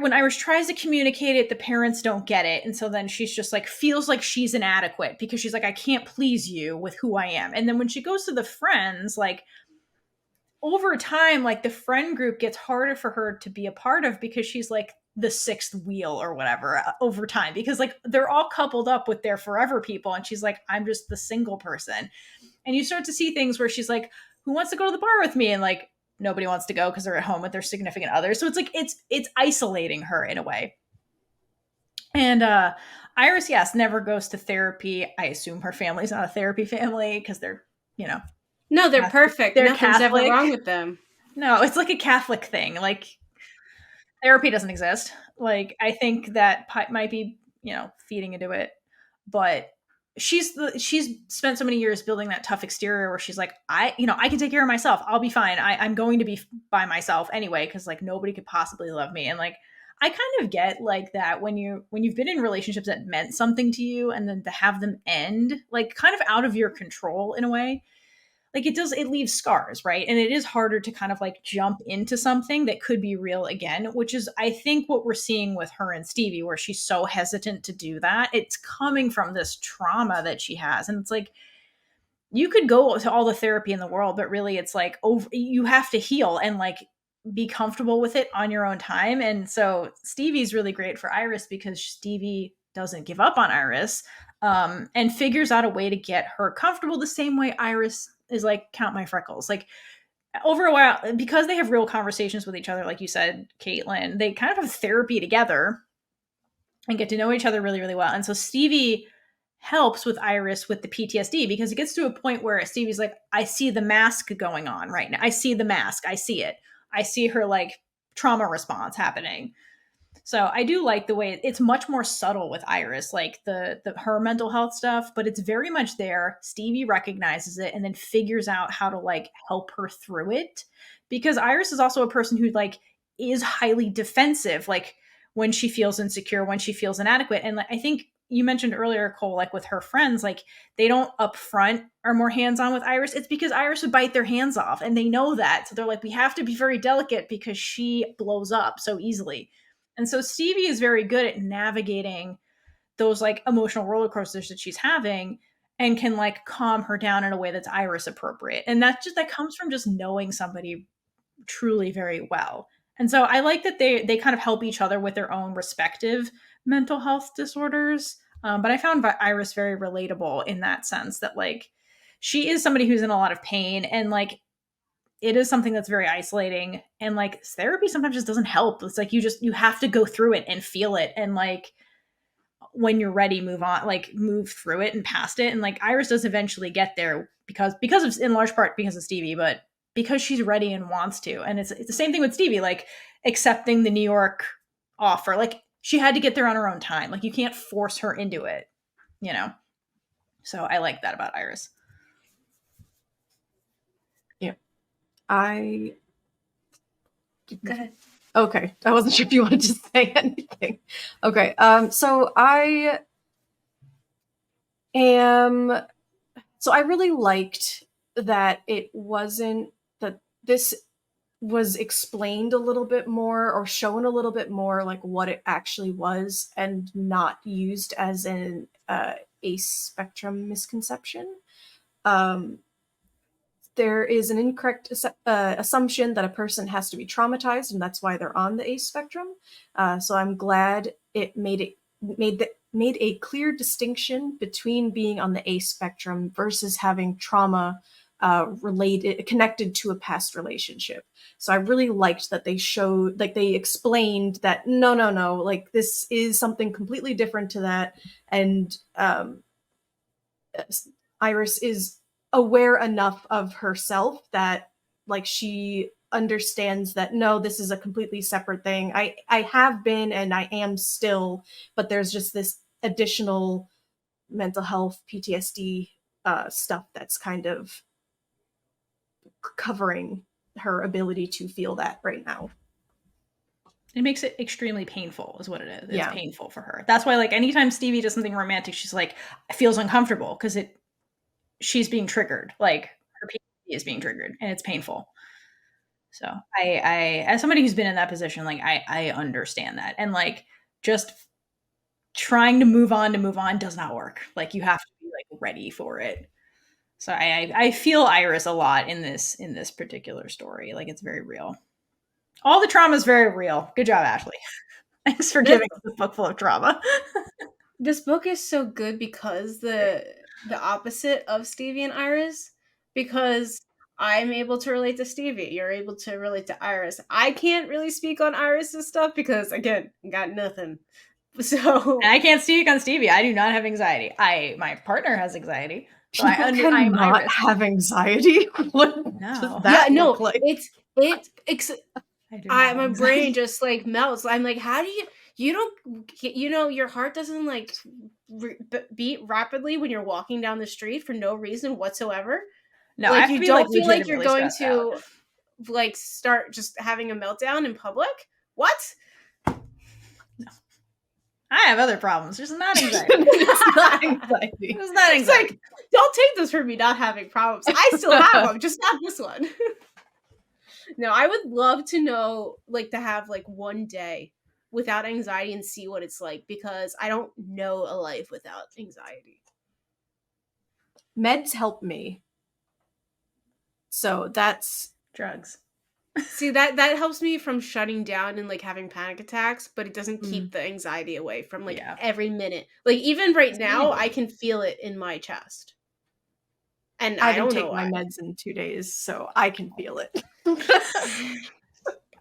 when Iris tries to communicate it, the parents don't get it. And so then she's just like, feels like she's inadequate because she's like, I can't please you with who I am. And then when she goes to the friends, like over time, like the friend group gets harder for her to be a part of, because she's like, the sixth wheel or whatever over time, because like they're all coupled up with their forever people, and she's like, I'm just the single person. And you start to see things where she's like, who wants to go to the bar with me? And like nobody wants to go because they're at home with their significant other. So it's like it's isolating her in a way. And Iris, yes, never goes to therapy. I assume her family's not a therapy family because they're, you know, No, they're perfect. they're Nothing's Catholic. ever wrong with them. No, it's like a Catholic thing. Like therapy doesn't exist. Like I think that might be, you know, feeding into it, but she's spent so many years building that tough exterior where she's like, I can take care of myself. I'll be fine. I'm going to be by myself anyway, because like nobody could possibly love me. And like I kind of get like that when you've been in relationships that meant something to you, and then to have them end like kind of out of your control in a way, like it leaves scars, right? And it is harder to kind of like jump into something that could be real again, which is I think what we're seeing with her and Stevie, where she's so hesitant to do that. It's coming from this trauma that she has. And it's like, you could go to all the therapy in the world, but really it's like you have to heal and like be comfortable with it on your own time. And so Stevie's really great for Iris because Stevie doesn't give up on Iris, and figures out a way to get her comfortable the same way Iris is like, count my freckles. Like over a while, because they have real conversations with each other, like you said, Kaitlynn, they kind of have therapy together and get to know each other really, really well. And so Stevie helps with Iris with the PTSD, because it gets to a point where Stevie's like, I see the mask going on right now. I see the mask. I see it. I see her like trauma response happening. So I do like the way it's much more subtle with Iris, like the her mental health stuff, but it's very much there. Stevie recognizes it and then figures out how to like help her through it, because Iris is also a person who like is highly defensive, like when she feels insecure, when she feels inadequate. And I think you mentioned earlier, Cole, like with her friends, like they don't upfront are more hands-on with Iris. It's because Iris would bite their hands off, and they know that. So they're like, we have to be very delicate because she blows up so easily. And so Stevie is very good at navigating those like emotional roller coasters that she's having, and can like calm her down in a way that's Iris appropriate. And that comes from just knowing somebody truly very well. And so I like that they kind of help each other with their own respective mental health disorders. But I found Iris very relatable in that sense, that like she is somebody who's in a lot of pain, and like it is something that's very isolating, and like therapy sometimes just doesn't help. It's like you have to go through it and feel it, and like when you're ready, move on, like move through it and past it. And like Iris does eventually get there because of, in large part because of Stevie, but because she's ready and wants to. And it's the same thing with Stevie, like accepting the New York offer. Like she had to get there on her own time. Like you can't force her into it, you know? So I like that about Iris. Yeah. Go ahead. Okay. I wasn't sure if you wanted to say anything. Okay. So I really liked that it wasn't that this was explained a little bit more, or shown a little bit more like what it actually was, and not used as an ace spectrum misconception. There is an incorrect assumption that a person has to be traumatized, and that's why they're on the ace spectrum. So I'm glad it made a clear distinction between being on the ace spectrum versus having trauma connected to a past relationship. So I really liked that they showed, like they explained that no, like this is something completely different to that. And Iris is aware enough of herself that like she understands that no, this is a completely separate thing. I have been, and I am still, but there's just this additional mental health PTSD stuff that's kind of covering her ability to feel that right now. It makes it extremely painful, is what it is. It's Yeah. painful for her. That's why, like, anytime Stevie does something romantic, she's like, feels uncomfortable because she's being triggered. Like, her PTSD is being triggered, and it's painful. So I as somebody who's been in that position, like, I understand that. And like, just trying to move on does not work. Like, you have to be like ready for it. So I feel Iris a lot in this particular story. Like, it's very real. All the trauma is very real. Good job, Ashley. Thanks for giving us a book full of drama. This book is so good because the opposite of Stevie and Iris, because I'm able to relate to Stevie. You're able to relate to Iris. I can't really speak on Iris's stuff because, again, got nothing. So And I can't speak on Stevie. I do not have anxiety. My partner has anxiety. So People I cannot am Iris. have anxiety. What does that look like? My brain just like melts. I'm like, how do you don't, your heart doesn't like beat rapidly when you're walking down the street for no reason whatsoever. No, like I have you to be, don't like, feel like you're legitimately going stressed to out. like start just having a meltdown in public. What? No, I have other problems. There's not anxiety. It's not anxiety. There's not anxiety. It's like, don't take this from me not having problems. I still have them, just not this one. No, I would love to know, like, to have like one day without anxiety and see what it's like, because I don't know a life without anxiety. Meds help me. So that's drugs. See, that helps me from shutting down and like having panic attacks, but it doesn't keep the anxiety away from like every minute. Like even right now, I can feel it in my chest. And I don't take know my why. meds in 2 days, so I can feel it.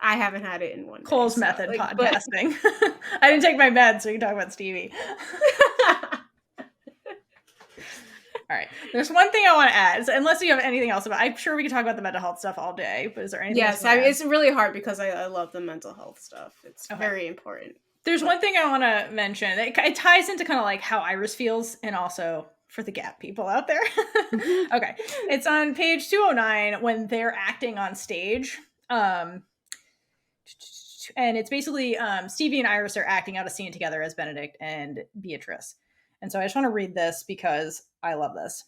I haven't had it in 1 day. Cole's method podcasting. I didn't take my meds, so you can talk about Stevie. All right. There's one thing I want to add. So unless you have anything else about, I'm sure we could talk about the mental health stuff all day, but is there anything else? Yes, I mean, it's really hard because I love the mental health stuff. It's very important. There's one thing I want to mention. It ties into kind of like how Iris feels, and also for the Gap people out there. Okay. It's on page 209 when they're acting on stage. And it's basically Stevie and Iris are acting out a scene together as Benedict and Beatrice. And so I just want to read this because I love this.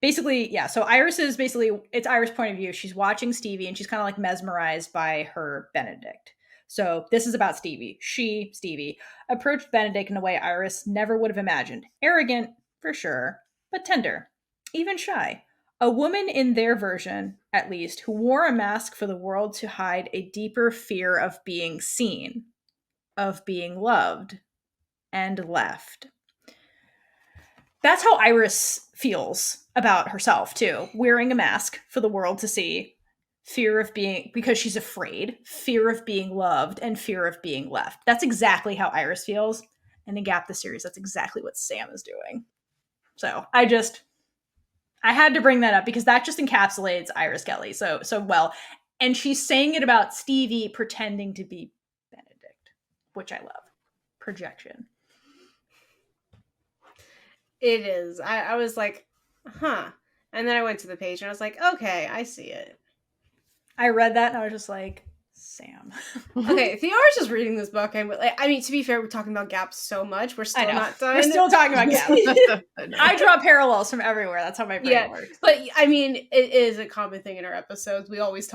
Basically, yeah. So Iris is it's Iris' point of view. She's watching Stevie and she's kind of like mesmerized by her Benedict. So this is about Stevie. Stevie, approached Benedict in a way Iris never would have imagined. Arrogant, for sure, but tender, even shy. A woman in their version, at least, who wore a mask for the world to hide a deeper fear of being seen, of being loved, and left. That's how Iris feels about herself, too. Wearing a mask for the world to see. Fear of being, because she's afraid, fear of being loved, and fear of being left. That's exactly how Iris feels. And in Gap, the series, that's exactly what Sam is doing. So I had to bring that up because that just encapsulates Iris Kelly so well. And she's saying it about Stevie pretending to be Benedict, which I love. Projection. It is. I was like, huh. And then I went to the page and I was like, okay, I see it. I read that and I was just like, Sam. Okay, Theora's just reading this book. I mean, to be fair, we're talking about Gap so much. We're still not done. We're still talking about Gap. I draw parallels from everywhere. That's how my brain works. But I mean, it is a common thing in our episodes. We always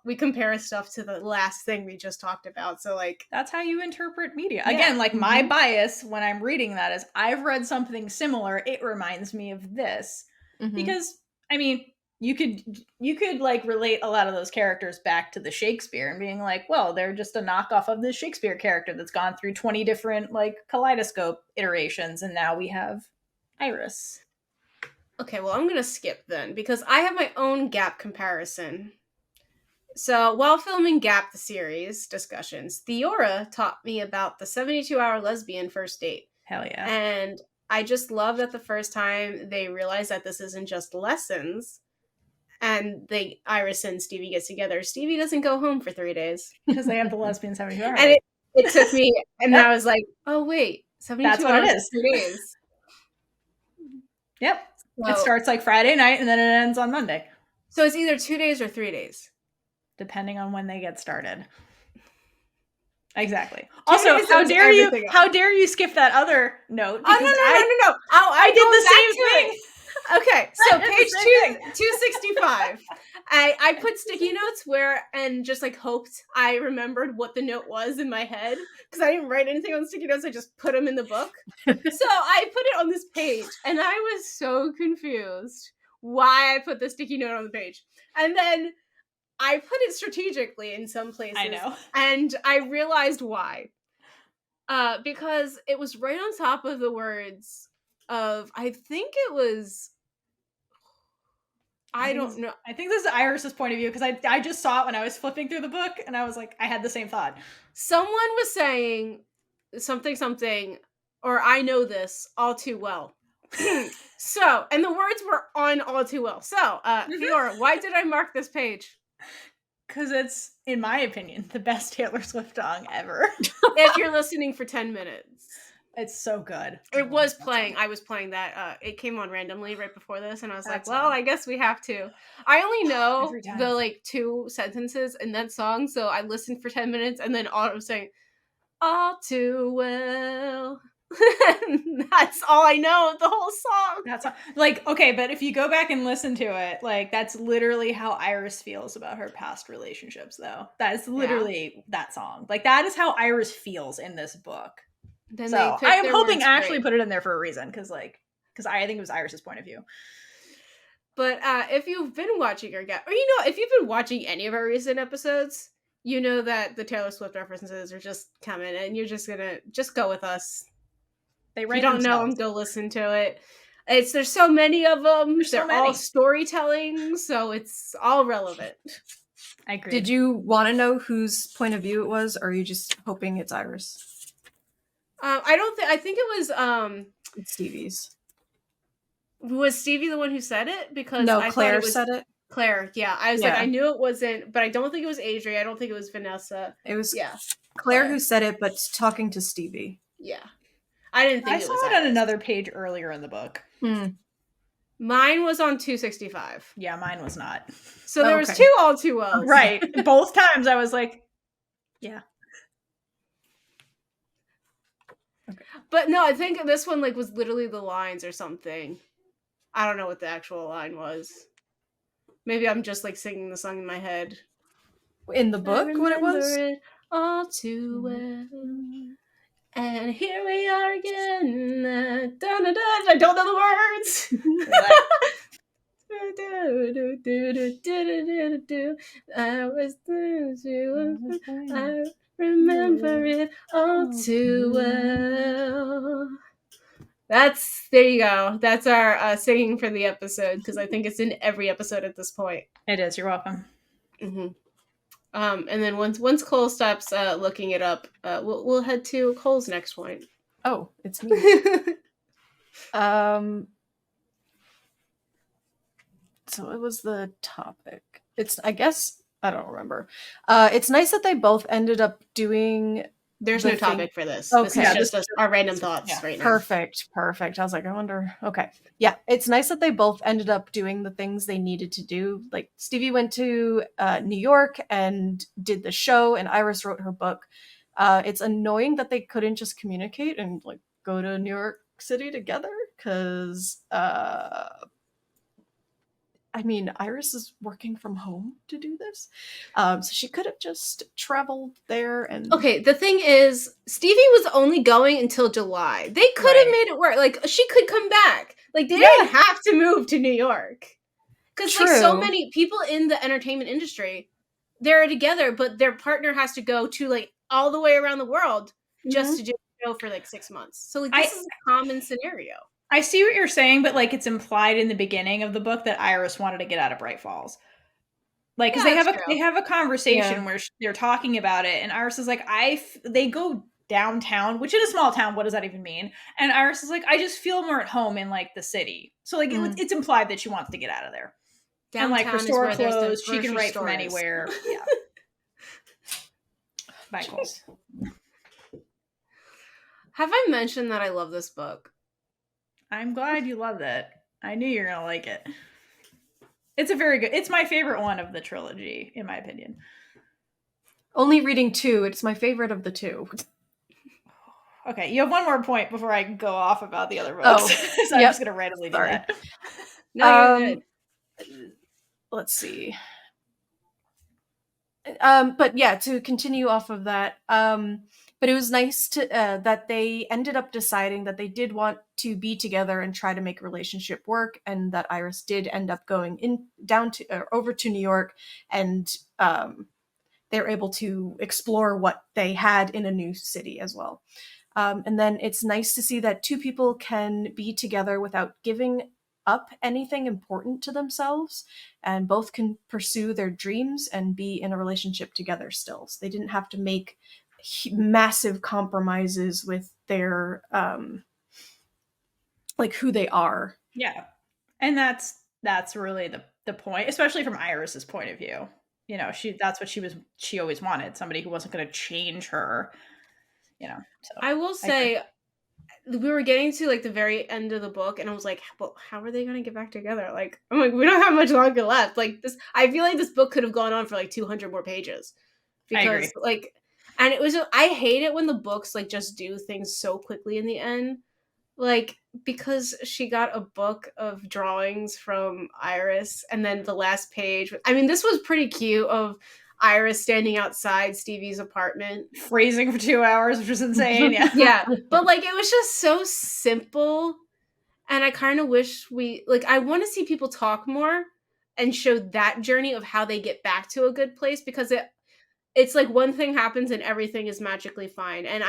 we compare stuff to the last thing we just talked about. So like, that's how you interpret media. Yeah. Again, like my bias when I'm reading that is I've read something similar. It reminds me of this because I mean, you could like relate a lot of those characters back to the Shakespeare and being like, well, they're just a knockoff of the Shakespeare character that's gone through 20 different like kaleidoscope iterations. And now we have Iris. Okay, well, I'm going to skip then because I have my own Gap comparison. So while filming Gap, the series discussions, Theora taught me about the 72-hour lesbian first date. Hell yeah. And I just love that the first time they realized that this isn't just lessons. And Iris and Stevie get together. Stevie doesn't go home for 3 days. Because they have the lesbian 72 hours. And it took me, and I was like, oh, wait, 72 hours is 3 days. Yep. So, it starts like Friday night, and then it ends on Monday. So it's either 2 days or 3 days. Depending on when they get started. Exactly. Also, how dare you skip that other note? Oh, no. I did the same thing. Okay, so page 265. I put sticky notes and just like hoped I remembered what the note was in my head because I didn't write anything on sticky notes. I just put them in the book. So I put it on this page and I was so confused why I put the sticky note on the page. And then I put it strategically in some places. I know. And I realized why. Because it was right on top of the words of, I think it was, I don't know. I think this is Iris's point of view, because I just saw it when I was flipping through the book, and I was like, I had the same thought. Someone was saying something, or I know this all too well. So, and the words were on all too well. So, Theora, why did I mark this page? Because it's, in my opinion, the best Taylor Swift song ever. If you're listening for 10 minutes. It's so good. It was playing. I was playing that. It came on randomly right before this, and I was like, well, I guess we have to. I only know the like 2 sentences in that song, so I listened for 10 minutes, and then all I was saying, all too well. That's all I know of the whole song. That's like, okay, but if you go back and listen to it, like, that's literally how Iris feels about her past relationships, though. That is literally that song. Like, that is how Iris feels in this book. Then so I'm hoping Ashley put it in there for a reason, because I think it was Iris's point of view. But if you've been watching or if you've been watching any of our recent episodes, you know that the Taylor Swift references are just coming, and you're just gonna go with us. They write. If you don't know them, go listen to it. There's so many of them. They're all storytelling, so it's all relevant. I agree. Did you want to know whose point of view it was, or are you just hoping it's Iris? I think it was It's Stevie's. Was Stevie the one who said it? Because no, Claire said it. Claire, yeah. I was like, I knew it wasn't, but I don't think it was Adri. I don't think it was Vanessa. It was Claire who said it, but talking to Stevie. Yeah. I didn't think I saw it on another page earlier in the book. Mine was on 265. Yeah, mine was not. So there was 2 all too well. Right. Both times I was like, yeah. Okay. But no, I think this one like was literally the lines or something. I don't know what the actual line was. Maybe I'm just like singing the song in my head. In the book, what it was? It all too well. And here we are again. I don't know the words. I remember it all too well. There you go. That's our singing for the episode, because I think it's in every episode at this point. It is. You're welcome. Mm-hmm. And then once Cole stops looking it up, we'll head to Cole's next point. Oh, it's me. So it was the topic. I guess I don't remember. It's nice that they both ended up doing. There's no topic for this. Okay. This is just our random thoughts right now. Perfect. I was like, I wonder. Okay. Yeah, it's nice that they both ended up doing the things they needed to do. Like, Stevie went to New York and did the show, and Iris wrote her book. It's annoying that they couldn't just communicate and like go to New York City together, because I mean, Iris is working from home to do this. So she could have just traveled there and... Okay, the thing is, Stevie was only going until July. They could have made it work. Like, she could come back. Like, they didn't have to move to New York. Because, like, so many people in the entertainment industry, they're together, but their partner has to go to, like, all the way around the world just to do a show for, like, 6 months. So, like, this is a common scenario. I see what you're saying, but like, it's implied in the beginning of the book that Iris wanted to get out of Brightfalls. Like, because they have a conversation where they're talking about it, and Iris is like, they go downtown, which in a small town, what does that even mean? And Iris is like, I just feel more at home in like the city. So like, it's implied that she wants to get out of there. Downtown, and like, her store closed, she can write from anywhere. Yeah. Bye, Cole. Have I mentioned that I love this book? I'm glad you love it. I knew you were gonna like it. It's my favorite one of the trilogy, in my opinion. Only reading 2, it's my favorite of the 2. Okay, you have one more point before I go off about the other books. So I'm just gonna randomly do that. No, you're good. Let's see. But yeah, to continue off of that, But it was nice to that they ended up deciding that they did want to be together and try to make a relationship work, and that Iris did end up going in down to over to New York, and they were able to explore what they had in a new city as well. And then it's nice to see that two people can be together without giving up anything important to themselves, and both can pursue their dreams and be in a relationship together still. So they didn't have to make massive compromises with their like who they are. Yeah. And that's really the point, especially from Iris's point of view. You know, that's what she always wanted, somebody who wasn't going to change her, you know. So I will say we were getting to like the very end of the book, and I was like, well, how are they going to get back together? Like, I'm like, we don't have much longer left. Like this, I feel like this book could have gone on for like 200 more pages, because like, and it was, I hate it when the books like just do things so quickly in the end. Like, because she got a book of drawings from Iris, and then the last page, I mean, this was pretty cute, of Iris standing outside Stevie's apartment. Phrasing for 2 hours, which was insane. Yeah. Yeah. But like, it was just so simple. And I kind of wish I want to see people talk more and show that journey of how they get back to a good place, because it's like one thing happens and everything is magically fine. And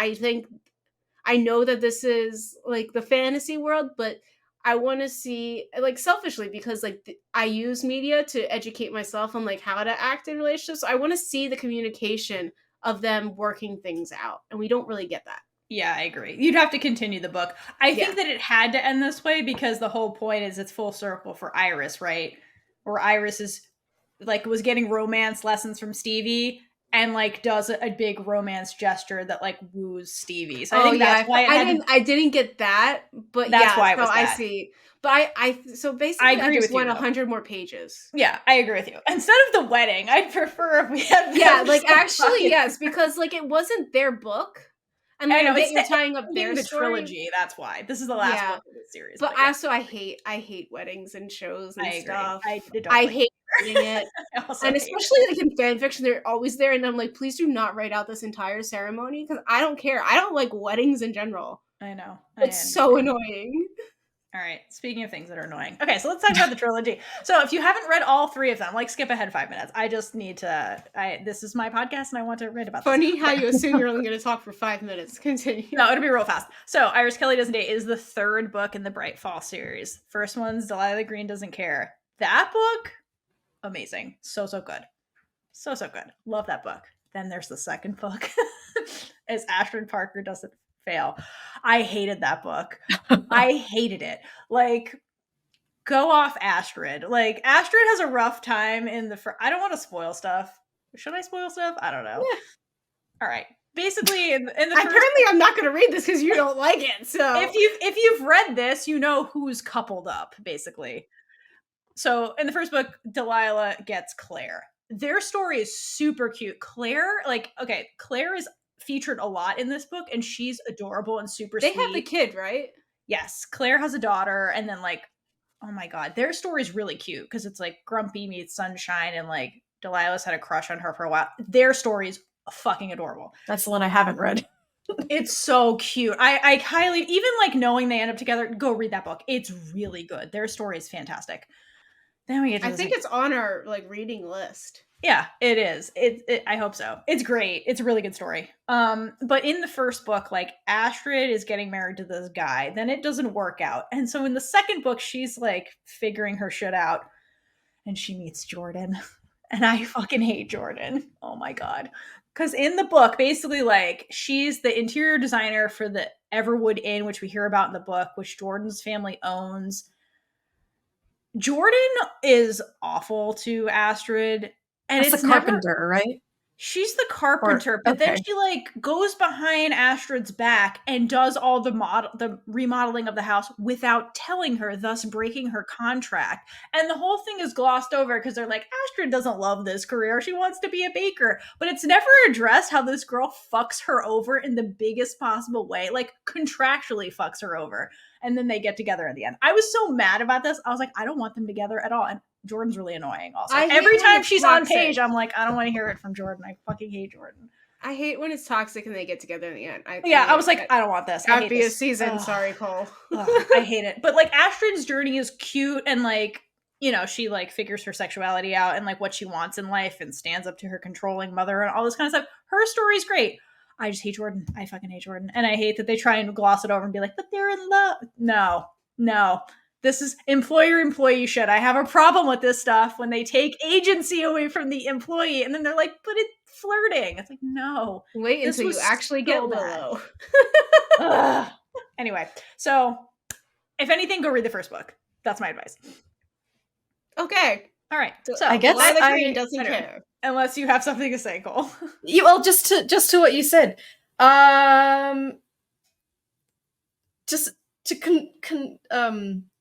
I know that this is like the fantasy world, but I want to see, like, selfishly, because like I use media to educate myself on like how to act in relationships. So I want to see the communication of them working things out, and we don't really get that. Yeah, I agree. You'd have to continue the book. I think that it had to end this way because the whole point is it's full circle for Iris, right? Where Iris is like was getting romance lessons from Stevie, and like does a big romance gesture that like woos Stevie. So I think that's why I didn't get that, but that's why it was I see. But so basically I just want 100 more pages. Yeah, I agree with you. Instead of the wedding, I'd prefer if we had actually yes, because like it wasn't their book. And I know you're tying up their the story. Trilogy. That's why this is the last book of the series. But also, I hate weddings and shows and stuff. I hate reading it, and especially like in fan fiction, they're always there. And I'm like, please do not write out this entire ceremony, because I don't care. I don't like weddings in general. I know it's so annoying. All right. Speaking of things that are annoying. Okay, so let's talk about the trilogy. So if you haven't read all 3 of them, like skip ahead 5 minutes. I just need to, this is my podcast and I want to read about Funny how you assume you're only going to talk for 5 minutes. Continue. No, it'll be real fast. So Iris Kelly Doesn't Date is the 3rd book in the Brightfalls series. First one's Delilah Green Doesn't Care. That book, amazing. So good. So good. Love that book. Then there's the 2nd book. As Ashford Parker Doesn't Fail. I hated that book. I hated it. Like, go off Astrid. Like, Astrid has a rough time in the I don't want to spoil stuff. Should I spoil stuff? I don't know. Yeah. All right. Basically, in the apparently I'm not going to read this because you don't like it. So if you've read this, you know who's coupled up, basically. So in the first book, Delilah gets Claire. Their story is super cute. Claire is featured a lot in this book, and she's adorable and super sweet. They have the kid, right? Yes. Claire has a daughter, and then like, oh my god, their story is really cute because it's like Grumpy meets Sunshine, and like Delilah's had a crush on her for a while. Their story is fucking adorable. That's the one I haven't read. It's so cute. I highly, even like knowing they end up together, go read that book. It's really good. Their story is fantastic. Then we get to I think it's on our like reading list. Yeah, it is. I hope so. It's great. It's a really good story. But in the first book, like Astrid is getting married to this guy, then it doesn't work out. And so in the 2nd book, she's like figuring her shit out, and she meets Jordan. And I fucking hate Jordan. Oh my god. Because in the book, basically, like, she's the interior designer for the Everwood Inn, which we hear about in the book, which Jordan's family owns. Jordan is awful to Astrid. And it's the carpenter, right? She's the carpenter, but then she like goes behind Astrid's back and does all the remodeling of the house without telling her, thus breaking her contract. And the whole thing is glossed over because they're like, Astrid doesn't love this career. She wants to be a baker. But it's never addressed how this girl fucks her over in the biggest possible way, like contractually fucks her over. And then they get together in the end. I was so mad about this. I was like, I don't want them together at all. And Jordan's really annoying also. Every time she's on page, I'm like, I don't want to hear it from Jordan. I fucking hate Jordan. I hate when it's toxic and they get together in the end. I was like, I don't want this. I Can't hate be this. a season. Sorry, Cole. I hate it. But like Astrid's journey is cute and like, you know, she like figures her sexuality out and like what she wants in life and stands up to her controlling mother and all this kind of stuff. Her story's great. I just hate Jordan. I fucking hate Jordan. And I hate that they try and gloss it over and be like, but they're in love. No. This is employer-employee shit. I have a problem with this stuff when they take agency away from the employee and then they're like, but it's flirting. It's like, no. Wait until you actually get Willow. Anyway, so if anything, go read the first book. That's my advice. Okay. All right. So I guess Green doesn't care. Unless you have something to say, Cole. Well, just to what you said. Just to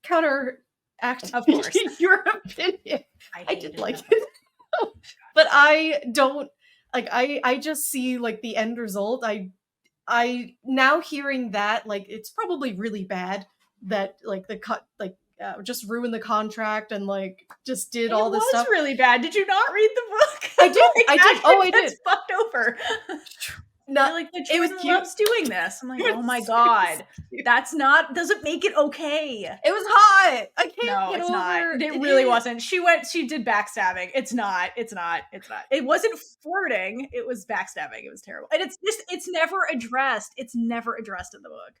counteract Of course. your opinion. I did like it. it. But I don't like I just see like the end result. I now hearing that like it's probably really bad that like the cut like just ruined the contract and like just did all this stuff. It was really bad. Did you not read the book? I did. I did. Oh, I did. It's fucked over. No, like it was loves doing this. I'm like, oh my god, that's not doesn't make it okay. It was hot. I can't. No, get it's over not. It really wasn't. She did backstabbing. It's not. It wasn't flirting. It was backstabbing. It was terrible, and it's never addressed. It's never addressed in the book.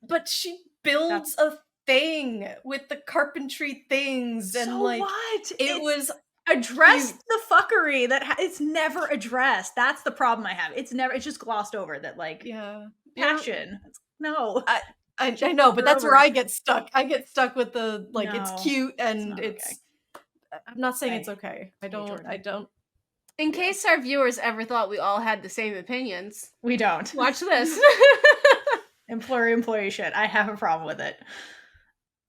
But she builds a thing with the carpentry things, and so like what? It was. Address the fuckery that it's never addressed. That's the problem I have. It's just glossed over that like passion. No, I know, but that's where I get stuck. I get stuck with the like it's cute and it's okay. I'm not saying it's okay. I don't. In case our viewers ever thought we all had the same opinions, we don't. Watch this. Employee shit. I have a problem with it.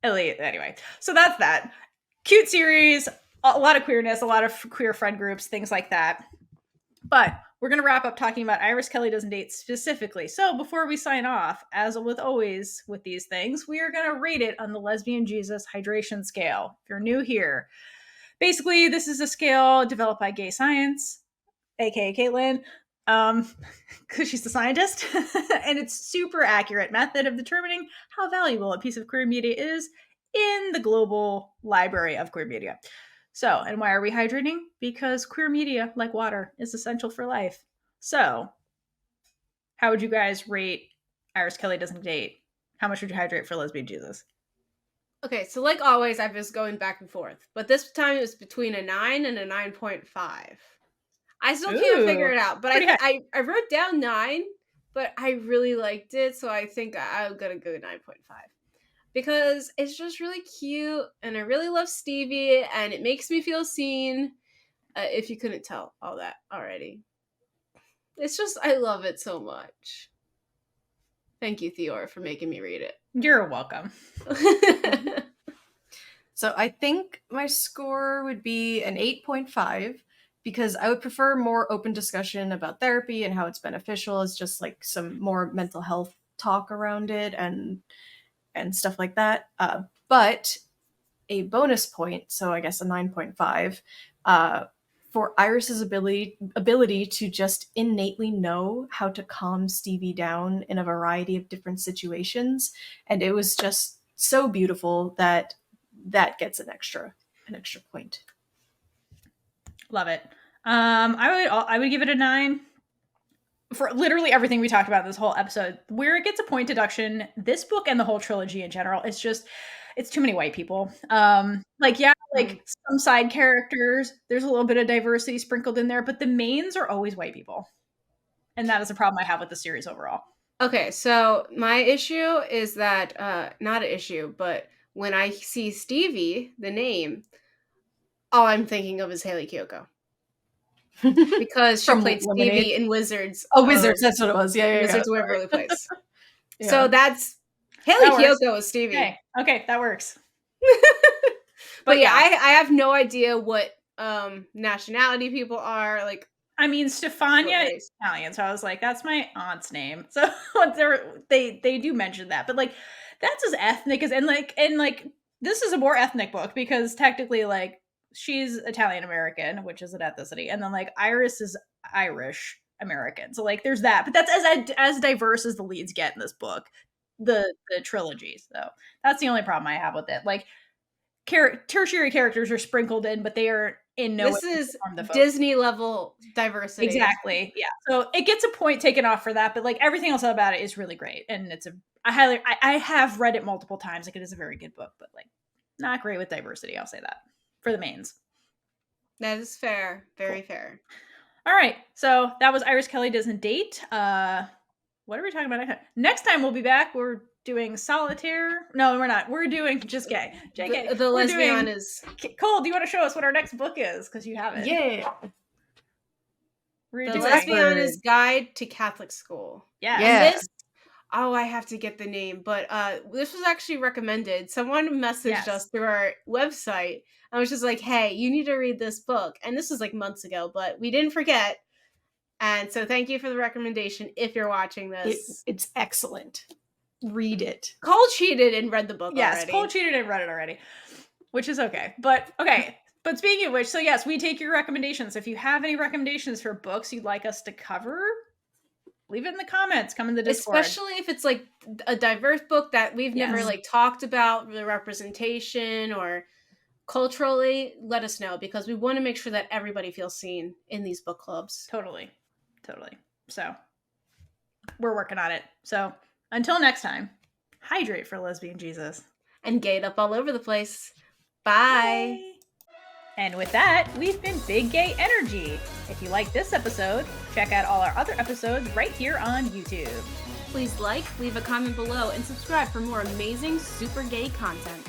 Anyway, so that's that. Cute series. A lot of queerness, a lot of queer friend groups, things like that. But we're going to wrap up talking about Iris Kelly Doesn't Date specifically. So before we sign off, as with always with these things, we are going to rate it on the Lesbian Jesus Hydration Scale. If you're new here, basically this is a scale developed by Gay Science, aka Kaitlynn, because she's the scientist, and it's super accurate method of determining how valuable a piece of queer media is in the global library of queer media. So, and why are we hydrating? Because queer media, like water, is essential for life. So, how would you guys rate Iris Kelly Doesn't Date? How much would you hydrate for Lesbian Jesus? Okay, so like always, I was going back and forth. But this time it was between a 9 and a 9.5. I still can't figure it out. But I wrote down 9, but I really liked it. So I think I'm going to go 9.5. Because it's just really cute, and I really love Stevie, and it makes me feel seen, if you couldn't tell all that already. It's just, I love it so much. Thank you, Theora, for making me read it. You're welcome. So I think my score would be an 8.5, because I would prefer more open discussion about therapy and how it's beneficial. It's just like some more mental health talk around it, and stuff like that. But a bonus point, so I guess a 9.5, for Iris's ability to just innately know how to calm Stevie down in a variety of different situations. And it was just so beautiful that gets an extra point. Love it. I would give it a 9. For literally everything we talked about in this whole episode. Where it gets a point deduction, this book and the whole trilogy in general, it's too many white people. Some side characters, there's a little bit of diversity sprinkled in there, but the mains are always white people. And that is a problem I have with the series overall. Okay, so my issue is that, not an issue, but when I see Stevie, the name, all I'm thinking of is Haley Kiyoko. Because she played Lemonade. Stevie in Wizards. Oh, Wizards, that's what it was. Yeah. Wizards of Waverly Place. Yeah. So that's Haley Kiyoko is Stevie. Okay, that works. But yeah, I have no idea what nationality people are. Like, I mean, Stefania is Italian, so I was like, that's my aunt's name. So they do mention that, but like, that's as ethnic as and this is a more ethnic book because technically, like, she's Italian American, which is an ethnicity, and then like Iris is Irish, American. So like there's that, but that's as diverse as the leads get in this book, the trilogy. So that's the only problem I have with it. Like tertiary characters are sprinkled in, but they are in no way This is form the focus. Disney level diversity. Exactly. Yeah. So it gets a point taken off for that, but like everything else about it is really great. And it's I have read it multiple times. Like it is a very good book, but like not great with diversity. I'll say that for the mains. That is fair. Very fair. All right. So that was Iris Kelly Doesn't Date. What are we talking about next time? Next time we'll be back. We're doing Solitaire. No, we're not. We're doing Just Gay. JK. The lesbian is... Cole, do you want to show us what our next book is? Because you have it. Yeah. The Lesbiana's Guide to Catholic School. Yeah. Yeah. This, I have to get the name, but this was actually recommended. Someone messaged us through our website. I was just like, hey, you need to read this book. And this was like months ago, but we didn't forget. And so thank you for the recommendation if you're watching this. It's excellent. Read it. Cole cheated and read the book already. Yes, Cole cheated and read it already, which is okay. But okay. But speaking of which, so yes, we take your recommendations. If you have any recommendations for books you'd like us to cover, leave it in the comments. Come in the Discord. Especially if it's like a diverse book that we've never like talked about, the representation or culturally, let us know because we want to make sure that everybody feels seen in these book clubs. Totally. So we're working on it. So until next time, hydrate for lesbian Jesus. And gayed up all over the place. Bye. Bye. And with that, we've been Big Gay Energy. If you like this episode, check out all our other episodes right here on YouTube. Please like, leave a comment below, and subscribe for more amazing super gay content.